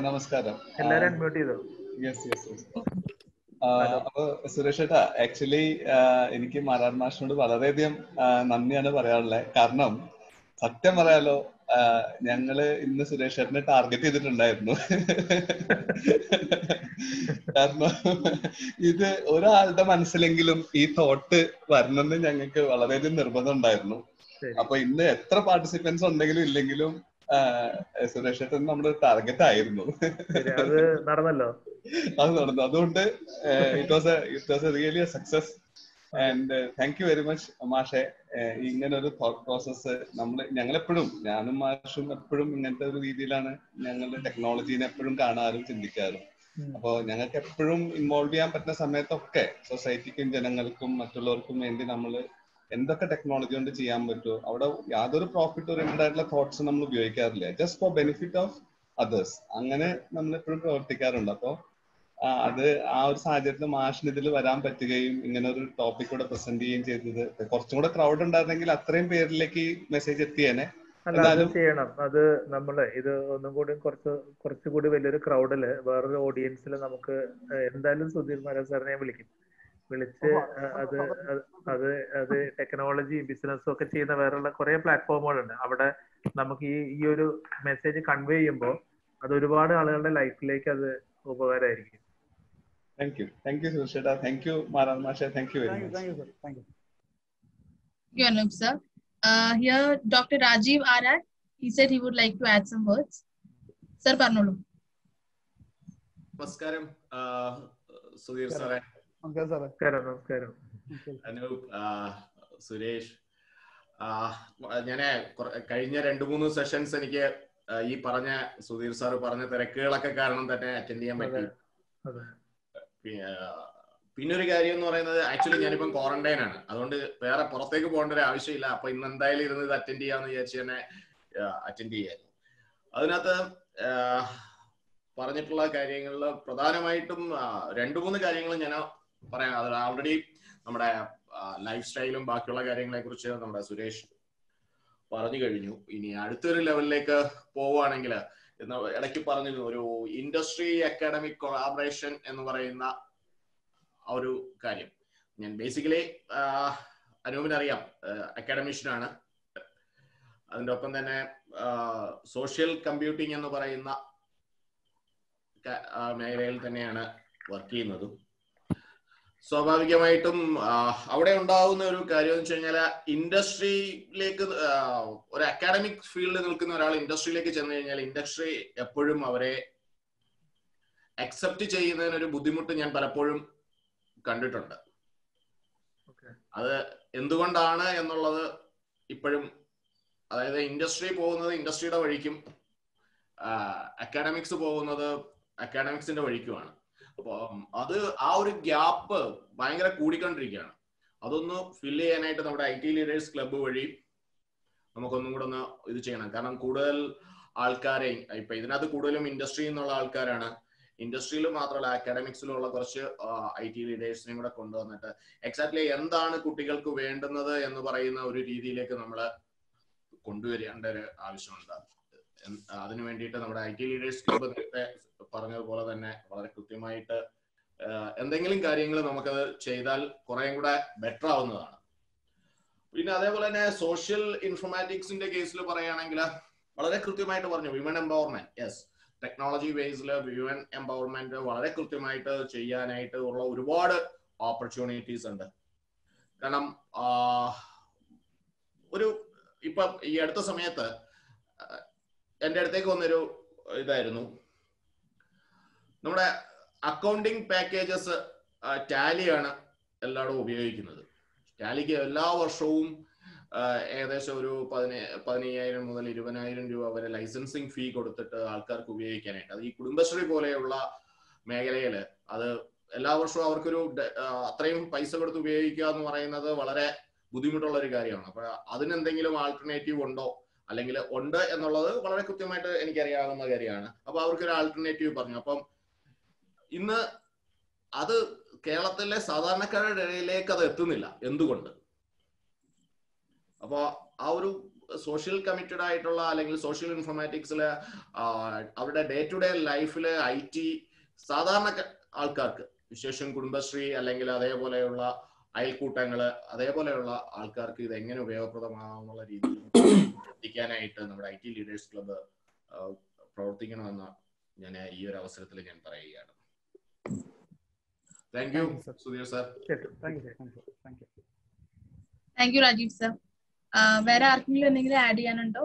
നമസ്കാരം. എല്ലാരും അൺമ്യൂട്ട് ചെയ്തോ? യെസ്. അപ്പൊ സുരേഷ് ഏട്ടാ, ആക്ച്വലി എനിക്ക് മാരാർ മാഷിനോട് വളരെയധികം നന്ദിയാണ് പറയാനുള്ളത്. കാരണം സത്യം പറയാലോ, ഞങ്ങള് ഇന്ന് സുരേഷ് ഏട്ടനെ ടാർഗറ്റ് ചെയ്തിട്ടുണ്ടായിരുന്നു. കാരണം ഇത് ഒരാളുടെ മനസ്സിലെങ്കിലും ഈ തോട്ട് വരണമെന്ന് ഞങ്ങൾക്ക് വളരെയധികം നിർബന്ധം ഉണ്ടായിരുന്നു. അപ്പൊ ഇന്ന് എത്ര പാർട്ടിസിപ്പൻസ് ഉണ്ടെങ്കിലും ഇല്ലെങ്കിലും സുരേഷ് ഏട്ടൻ നമ്മുടെ ടാർഗറ്റ് ആയിരുന്നു. അത് നടന്നല്ലോ. അതുകൊണ്ട് it was A really A success. And thank you very much മാഷെ. ഇങ്ങനെ ഒരു തോട്ട് പ്രോസസ് ഞങ്ങളെപ്പോഴും, ഞാനും മാഷും എപ്പോഴും ഇങ്ങനത്തെ ഒരു രീതിയിലാണ് ഞങ്ങളുടെ ടെക്നോളജീനെ എപ്പോഴും കാണാറും ചിന്തിക്കാറും. അപ്പൊ ഞങ്ങൾക്ക് എപ്പോഴും ഇൻവോൾവ് ചെയ്യാൻ പറ്റുന്ന സമയത്തൊക്കെ സൊസൈറ്റിക്കും ജനങ്ങൾക്കും മറ്റുള്ളവർക്കും വേണ്ടി നമ്മൾ എന്തൊക്കെ ടെക്നോളജി കൊണ്ട് ചെയ്യാൻ പറ്റുമോ അവിടെ യാതൊരു പ്രോഫിറ്റ് ഓറിയന്റഡ് ആയിട്ടുള്ള തോട്ട്സ് നമ്മൾ ഉപയോഗിക്കാറില്ല. Just for benefit of others. അങ്ങനെ നമ്മൾ എപ്പോഴും പ്രവർത്തിക്കാറുണ്ട്. അപ്പൊ അത് ആ ഒരു സാഹചര്യത്തിൽ മാഷിന് ഇതിൽ വരാൻ പറ്റുകയും ഇങ്ങനെ ഒരു ടോപ്പിക് കൂടെ പ്രസന്റ് ചെയ്യുകയും ചെയ്തത്, കുറച്ചും കൂടെ ക്രൗഡ് ഉണ്ടായിരുന്നെങ്കിൽ അത്രയും പേരിലേക്ക് മെസ്സേജ് എത്തിയേനെ. ചെയ്യണം. അത് നമ്മള് ഇത് ഒന്നും കൂടി കുറച്ചുകൂടി വലിയൊരു ക്രൗഡില് വേറൊരു ഓഡിയൻസിൽ നമുക്ക് എന്തായാലും സുധീർ മാരാർ സാറിനെ വിളിച്ച് അത് ടെക്നോളജി ബിസിനസ്സും ഒക്കെ ചെയ്യുന്ന വേറെയുള്ള കുറെ പ്ലാറ്റ്ഫോമുകളുണ്ട്. അവിടെ നമുക്ക് ഈ ഒരു മെസ്സേജ് കൺവേ ചെയ്യുമ്പോൾ അത് ഒരുപാട് ആളുകളുടെ ലൈഫിലേക്ക് അത് ഉപകാരമായിരിക്കും. Thank you Sushita. Thank you Maran Masha. Thank you very much. Thank you sir. Thank you. You Anup sir. Here Dr. Rajiv Arad, he said he would like to add some words. Sir പറഞ്ഞോളൂ. നമസ്കാരം സുധീർ സാറേ. നമസ്കാരം അനൂപ്, സുരേഷ്. ഞാന് കഴിഞ്ഞ 2-3 sessions എനിക്ക് ഈ പറഞ്ഞ Sudheer sir പറഞ്ഞ തിരക്കുകളൊക്കെ കാരണം തന്നെ അറ്റൻഡ് ചെയ്യാൻ പറ്റി. പിന്നെ ഒരു കാര്യം എന്ന് പറയുന്നത്, ആക്ച്വലി ഞാനിപ്പം ക്വാറന്റൈൻ ആണ്, അതുകൊണ്ട് വേറെ പുറത്തേക്ക് പോകേണ്ട ഒരു ആവശ്യമില്ല. അപ്പൊ ഇന്ന് എന്തായാലും ഇരുന്ന് ഇത് അറ്റൻഡ് ചെയ്യാന്ന് വിചാരിച്ച് തന്നെ അറ്റൻഡ് ചെയ്യായിരുന്നു. അതിനകത്ത് പറഞ്ഞിട്ടുള്ള കാര്യങ്ങളിൽ പ്രധാനമായിട്ടും 2-3 കാര്യങ്ങൾ ഞാൻ പറയാം. അത് ഓൾറെഡി നമ്മുടെ ലൈഫ് സ്റ്റൈലും ബാക്കിയുള്ള കാര്യങ്ങളെ കുറിച്ച് നമ്മുടെ സുരേഷ് പറഞ്ഞു കഴിഞ്ഞു. ഇനി അടുത്തൊരു ലെവലിലേക്ക് പോവുകയാണെങ്കിൽ, ഇടയ്ക്ക് പറഞ്ഞിരുന്നു ഒരു ഇൻഡസ്ട്രി അക്കാഡമിക് കൊളാബറേഷൻ എന്ന് പറയുന്ന ഒരു കാര്യം. ഞാൻ ബേസിക്കലി അനൂപിനറിയാം, അക്കാഡമിഷ്യനാണ്. അതിൻ്റെ ഒപ്പം തന്നെ സോഷ്യൽ കമ്പ്യൂട്ടിംഗ് എന്ന് പറയുന്ന മേഖലയിൽ തന്നെയാണ് വർക്ക് ചെയ്യുന്നതും. സ്വാഭാവികമായിട്ടും അവിടെ ഉണ്ടാവുന്ന ഒരു കാര്യം എന്ന് വെച്ച് കഴിഞ്ഞാൽ, ഇൻഡസ്ട്രിയിലേക്ക് ഒരു അക്കാഡമിക് ഫീൽഡിൽ നിൽക്കുന്ന ഒരാൾ ഇൻഡസ്ട്രിയിലേക്ക് ചെന്ന് കഴിഞ്ഞാൽ ഇൻഡസ്ട്രി എപ്പോഴും അവരെ അക്സെപ്റ്റ് ചെയ്യുന്നതിനൊരു ബുദ്ധിമുട്ട് ഞാൻ പലപ്പോഴും കണ്ടിട്ടുണ്ട്. അത് എന്തുകൊണ്ടാണ് എന്നുള്ളത് ഇപ്പോഴും, അതായത് ഇൻഡസ്ട്രി പോകുന്നത് ഇൻഡസ്ട്രിയുടെ വഴിക്കും അക്കാഡമിക്സ് പോകുന്നത് അക്കാഡമിക്സിന്റെ വഴിക്കുമാണ്. അപ്പൊ അത് ആ ഒരു ഗ്യാപ്പ് ഭയങ്കര കൂടിക്കൊണ്ടിരിക്കുകയാണ്. അതൊന്ന് ഫില്ല് ചെയ്യാനായിട്ട് നമ്മുടെ IT ലീഡേഴ്സ് ക്ലബ്ബ് വഴി നമുക്കൊന്നും കൂടെ ഒന്ന് ഇത് ചെയ്യണം. കാരണം കൂടുതൽ ആൾക്കാരെ ഇപ്പൊ ഇതിനകത്ത് കൂടുതലും ഇൻഡസ്ട്രിയിൽ നിന്നുള്ള ആൾക്കാരാണ്. ഇൻഡസ്ട്രിയിൽ മാത്രമല്ല അക്കാഡമിക്സിലുള്ള കുറച്ച് IT ലീഡേഴ്സിനെയും കൂടെ കൊണ്ടുവന്നിട്ട് എക്സാക്ട്ലി എന്താണ് കുട്ടികൾക്ക് വേണ്ടുന്നത് എന്ന് പറയുന്ന ഒരു രീതിയിലേക്ക് നമ്മൾ കൊണ്ടുവരേണ്ട ഒരു ആവശ്യമുണ്ട്. അതിനു വേണ്ടിയിട്ട് നമ്മുടെ IT ലീഡേഴ്സ് ക്ലബ്ബ് നേരത്തെ പറഞ്ഞതുപോലെ തന്നെ വളരെ കൃത്യമായിട്ട് എന്തെങ്കിലും കാര്യങ്ങൾ നമുക്കത് ചെയ്താൽ കുറേയും കൂടെ ബെറ്റർ ആവുന്നതാണ്. പിന്നെ അതേപോലെ തന്നെ സോഷ്യൽ ഇൻഫോർമാറ്റിക്സിന്റെ കേസിൽ പറയുകയാണെങ്കിൽ വളരെ കൃത്യമായിട്ട് പറഞ്ഞു വിമൻ എംപവർമെന്റ്. യെസ്, ടെക്നോളജി ബേസിൽ വിമൻ എംപവർമെന്റ് വളരെ കൃത്യമായിട്ട് ചെയ്യാനായിട്ട് ഉള്ള ഒരുപാട് ഓപ്പർച്യൂണിറ്റീസ് ഉണ്ട്. കാരണം ഇപ്പൊ ഈ അടുത്ത സമയത്ത് എൻ്റെ അടുത്തേക്ക് വന്നൊരു ഇതായിരുന്നു, നമ്മുടെ അക്കൗണ്ടിങ് പാക്കേജസ് ടാലിയാണ് എല്ലായിടും ഉപയോഗിക്കുന്നത്. ടാലിക്ക് എല്ലാ വർഷവും ഏകദേശം ഒരു 15,000 മുതൽ 20,000 രൂപ വരെ ലൈസൻസിങ് ഫീ കൊടുത്തിട്ട് ആൾക്കാർക്ക് ഉപയോഗിക്കാനായിട്ട്. അത് ഈ കുടുംബശ്രീ പോലെയുള്ള മേഖലയിൽ അത് എല്ലാ വർഷവും അവർക്കൊരു അത്രയും പൈസ കൊടുത്ത് ഉപയോഗിക്കുക എന്ന് പറയുന്നത് വളരെ ബുദ്ധിമുട്ടുള്ള ഒരു കാര്യമാണ്. അപ്പൊ അതിനെന്തെങ്കിലും ആൾട്ടർനേറ്റീവ് ഉണ്ടോ, അല്ലെങ്കിൽ ഉണ്ട് എന്നുള്ളത് വളരെ കൃത്യമായിട്ട് എനിക്കറിയാവുന്ന കാര്യമാണ്. അപ്പൊ അവർക്കൊരു ആൾട്ടർനേറ്റീവ് പറഞ്ഞു. അപ്പം ഇന്ന് അത് കേരളത്തിലെ സാധാരണക്കാരുടെ ഇടയിലേക്ക് അത് എത്തുന്നില്ല. എന്തുകൊണ്ട്? അപ്പോൾ ആ ഒരു സോഷ്യൽ കമ്മിറ്റഡ് ആയിട്ടുള്ള അല്ലെങ്കിൽ സോഷ്യൽ ഇൻഫോർമാറ്റിക്സില് അവരുടെ ഡേ ടു ഡേ ലൈഫിൽ IT സാധാരണ ആൾക്കാർക്ക്, വിശേഷം കുടുംബശ്രീ അല്ലെങ്കിൽ അതേപോലെയുള്ള അയൽക്കൂട്ടങ്ങള് അതേപോലെയുള്ള ആൾക്കാർക്ക് ഇത് എങ്ങനെ ഉപയോഗപ്രദമാകുന്നുള്ള രീതിയിൽ എത്തിക്കാനായിട്ട് നമ്മുടെ IT ലീഡേഴ്സ് ക്ലബ്ബ് പ്രവർത്തിക്കണമെന്ന് ഞാൻ ഈ ഒരു അവസരത്തിൽ ഞാൻ പറയുകയാണ്. Thank you Sudheer sir. Thank you Rajeev sir. വേറെ ആർക്കെങ്കിലും എന്തെങ്കിലും ആഡ് ചെയ്യാനുണ്ടോ?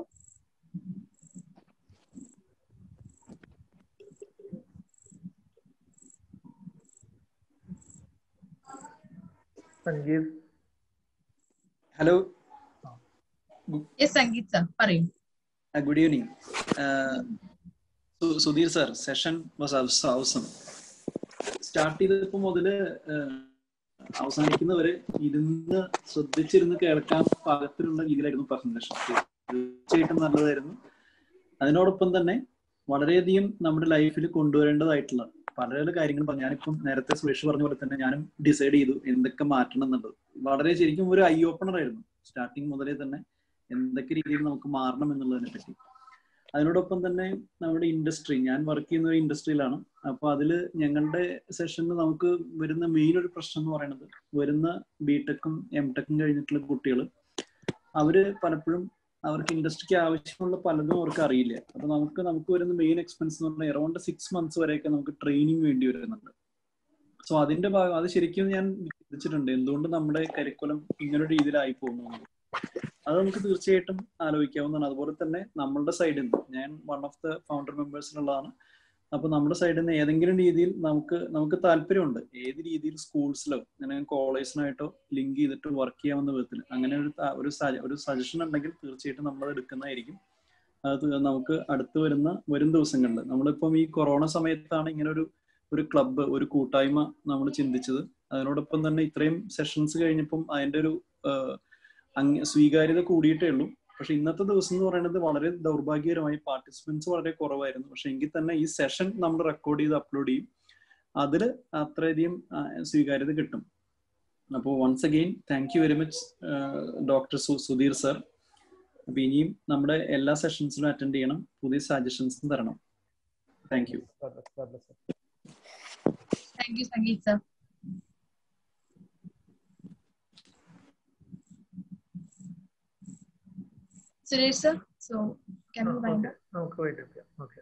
Sangeeth. Hello. Yes Sangeeth sir പറയൂ. Good evening Sudheer sir. Session was awesome. Start ചെയ്തപ്പോൾ മുതല് അവസാനിക്കുന്നവരെ ഇരുന്ന് ശ്രദ്ധിച്ചിരുന്ന് കേൾക്കാൻ പാകത്തിലുള്ള രീതിയിലായിരുന്നു പ്രസന്റേഷൻ. തീർച്ചയായിട്ടും നല്ലതായിരുന്നു. അതിനോടൊപ്പം തന്നെ വളരെയധികം നമ്മുടെ ലൈഫിൽ കൊണ്ടുവരേണ്ടതായിട്ടുള്ള പല കാര്യങ്ങളും പറഞ്ഞു. ഞാനിപ്പം നേരത്തെ സുരേഷ് പറഞ്ഞ പോലെ തന്നെ ഞാനും ഡിസൈഡ് ചെയ്തു എന്തൊക്കെ മാറ്റണം എന്നുള്ളത്. വളരെ ശരിക്കും ഒരു ഐ ഓപ്പണർ ആയിരുന്നു സ്റ്റാർട്ടിങ് മുതലേ തന്നെ എന്തൊക്കെ രീതിയിൽ നമുക്ക് മാറണം എന്നുള്ളതിനെ പറ്റി. അതിനോടൊപ്പം തന്നെ നമ്മുടെ ഇൻഡസ്ട്രി, ഞാൻ വർക്ക് ചെയ്യുന്ന ഒരു ഇൻഡസ്ട്രിയിലാണ്. അപ്പൊ അതില് ഞങ്ങളുടെ സെഷനിൽ നമുക്ക് വരുന്ന മെയിൻ ഒരു പ്രശ്നം എന്ന് പറയുന്നത്, വരുന്ന ബിടെക്കും എംടെക്കും കഴിഞ്ഞിട്ടുള്ള കുട്ടികൾ അവര് പലപ്പോഴും അവർക്ക് ഇൻഡസ്ട്രിക്ക് ആവശ്യമുള്ള പലതും അവർക്ക് അറിയില്ല. അപ്പൊ നമുക്ക് വരുന്ന മെയിൻ എക്സ്പെൻസ് എന്ന് പറഞ്ഞാൽ അറൗണ്ട് 6 months വരെയൊക്കെ നമുക്ക് ട്രെയിനിങ് വേണ്ടി വരുന്നുണ്ട്. സോ അതിന്റെ ഭാഗം അത് ശരിക്കും ഞാൻ ചിന്തിച്ചിട്ടുണ്ട്, എന്തുകൊണ്ട് നമ്മുടെ കരിക്കുലം ഇങ്ങനൊരു രീതിയിലായി പോകുന്നു. അത് നമുക്ക് തീർച്ചയായിട്ടും ആലോചിക്കാവുന്നതാണ്. അതുപോലെ തന്നെ നമ്മളുടെ സൈഡിൽ നിന്ന്, ഞാൻ വൺ ഓഫ് ദ ഫൗണ്ടർ മെമ്പേഴ്സിനുള്ളതാണ്. അപ്പൊ നമ്മുടെ സൈഡിൽ നിന്ന് ഏതെങ്കിലും രീതിയിൽ നമുക്ക് താല്പര്യമുണ്ട് ഏത് രീതിയിൽ സ്കൂൾസിലോ അങ്ങനെ കോളേജിനായിട്ടോ ലിങ്ക് ചെയ്തിട്ട് വർക്ക് ചെയ്യാവുന്ന വിധത്തിൽ അങ്ങനെ ഒരു സജഷൻ ഉണ്ടെങ്കിൽ തീർച്ചയായിട്ടും നമ്മളത് എടുക്കുന്നതായിരിക്കും. അത് നമുക്ക് വരും ദിവസങ്ങളിൽ, നമ്മളിപ്പം ഈ കൊറോണ സമയത്താണ് ഇങ്ങനെ ഒരു ക്ലബ്ബ്, ഒരു കൂട്ടായ്മ നമ്മൾ ചിന്തിച്ചത്. അതിനോടൊപ്പം തന്നെ ഇത്രയും സെഷൻസ് കഴിഞ്ഞപ്പം അതിന്റെ ഒരു സ്വീകാര്യത കൂടിയിട്ടേ ഉള്ളൂ. പക്ഷെ ഇന്നത്തെ ദിവസം എന്ന് പറയുന്നത് വളരെ ദൗർഭാഗ്യകരമായി പാർട്ടിസിപ്പൻസ് വളരെ കുറവായിരുന്നു. പക്ഷെ എങ്കിൽ തന്നെ ഈ സെഷൻ നമ്മൾ റെക്കോർഡ് ചെയ്ത് അപ്ലോഡ് ചെയ്യും, അതിൽ അത്രയധികം സ്വീകാര്യത കിട്ടും. അപ്പോൾ once again thank you very much doctor Sudheer sir. അപ്പൊ ഇനിയും നമ്മുടെ എല്ലാ സെഷൻസിലും അറ്റൻഡ് ചെയ്യണം, പുതിയ സജഷൻസും തരണം. Thank you. Thank you Sangeeth sir. Suresh sir, so can we wind up? Okay.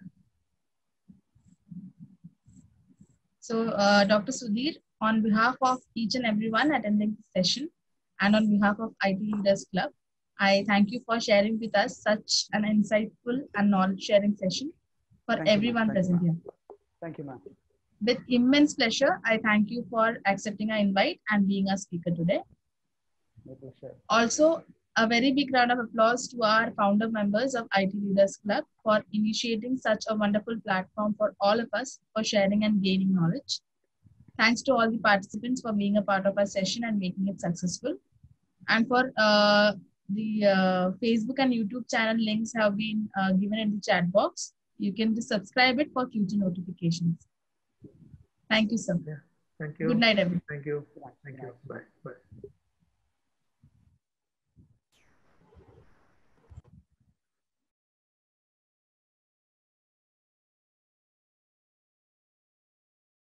So Dr. Sudhir, on behalf of each and everyone attending this session and on behalf of IT Leaders Club, I thank you for sharing with us such an insightful and knowledge sharing session for everyone present here. Thank you, ma'am. With immense pleasure, I thank you for accepting our invite and being a speaker today. My pleasure. Also, a very big round of applause to our founder members of IT Leaders Club for initiating such a wonderful platform for all of us for sharing and gaining knowledge. Thanks to all the participants for being a part of our session and making it successful. And for the Facebook and YouTube channel links have been given in the chat box. You can just subscribe it for future notifications. Thank you, sir. Thank you. Good night, everyone. Thank you. Bye.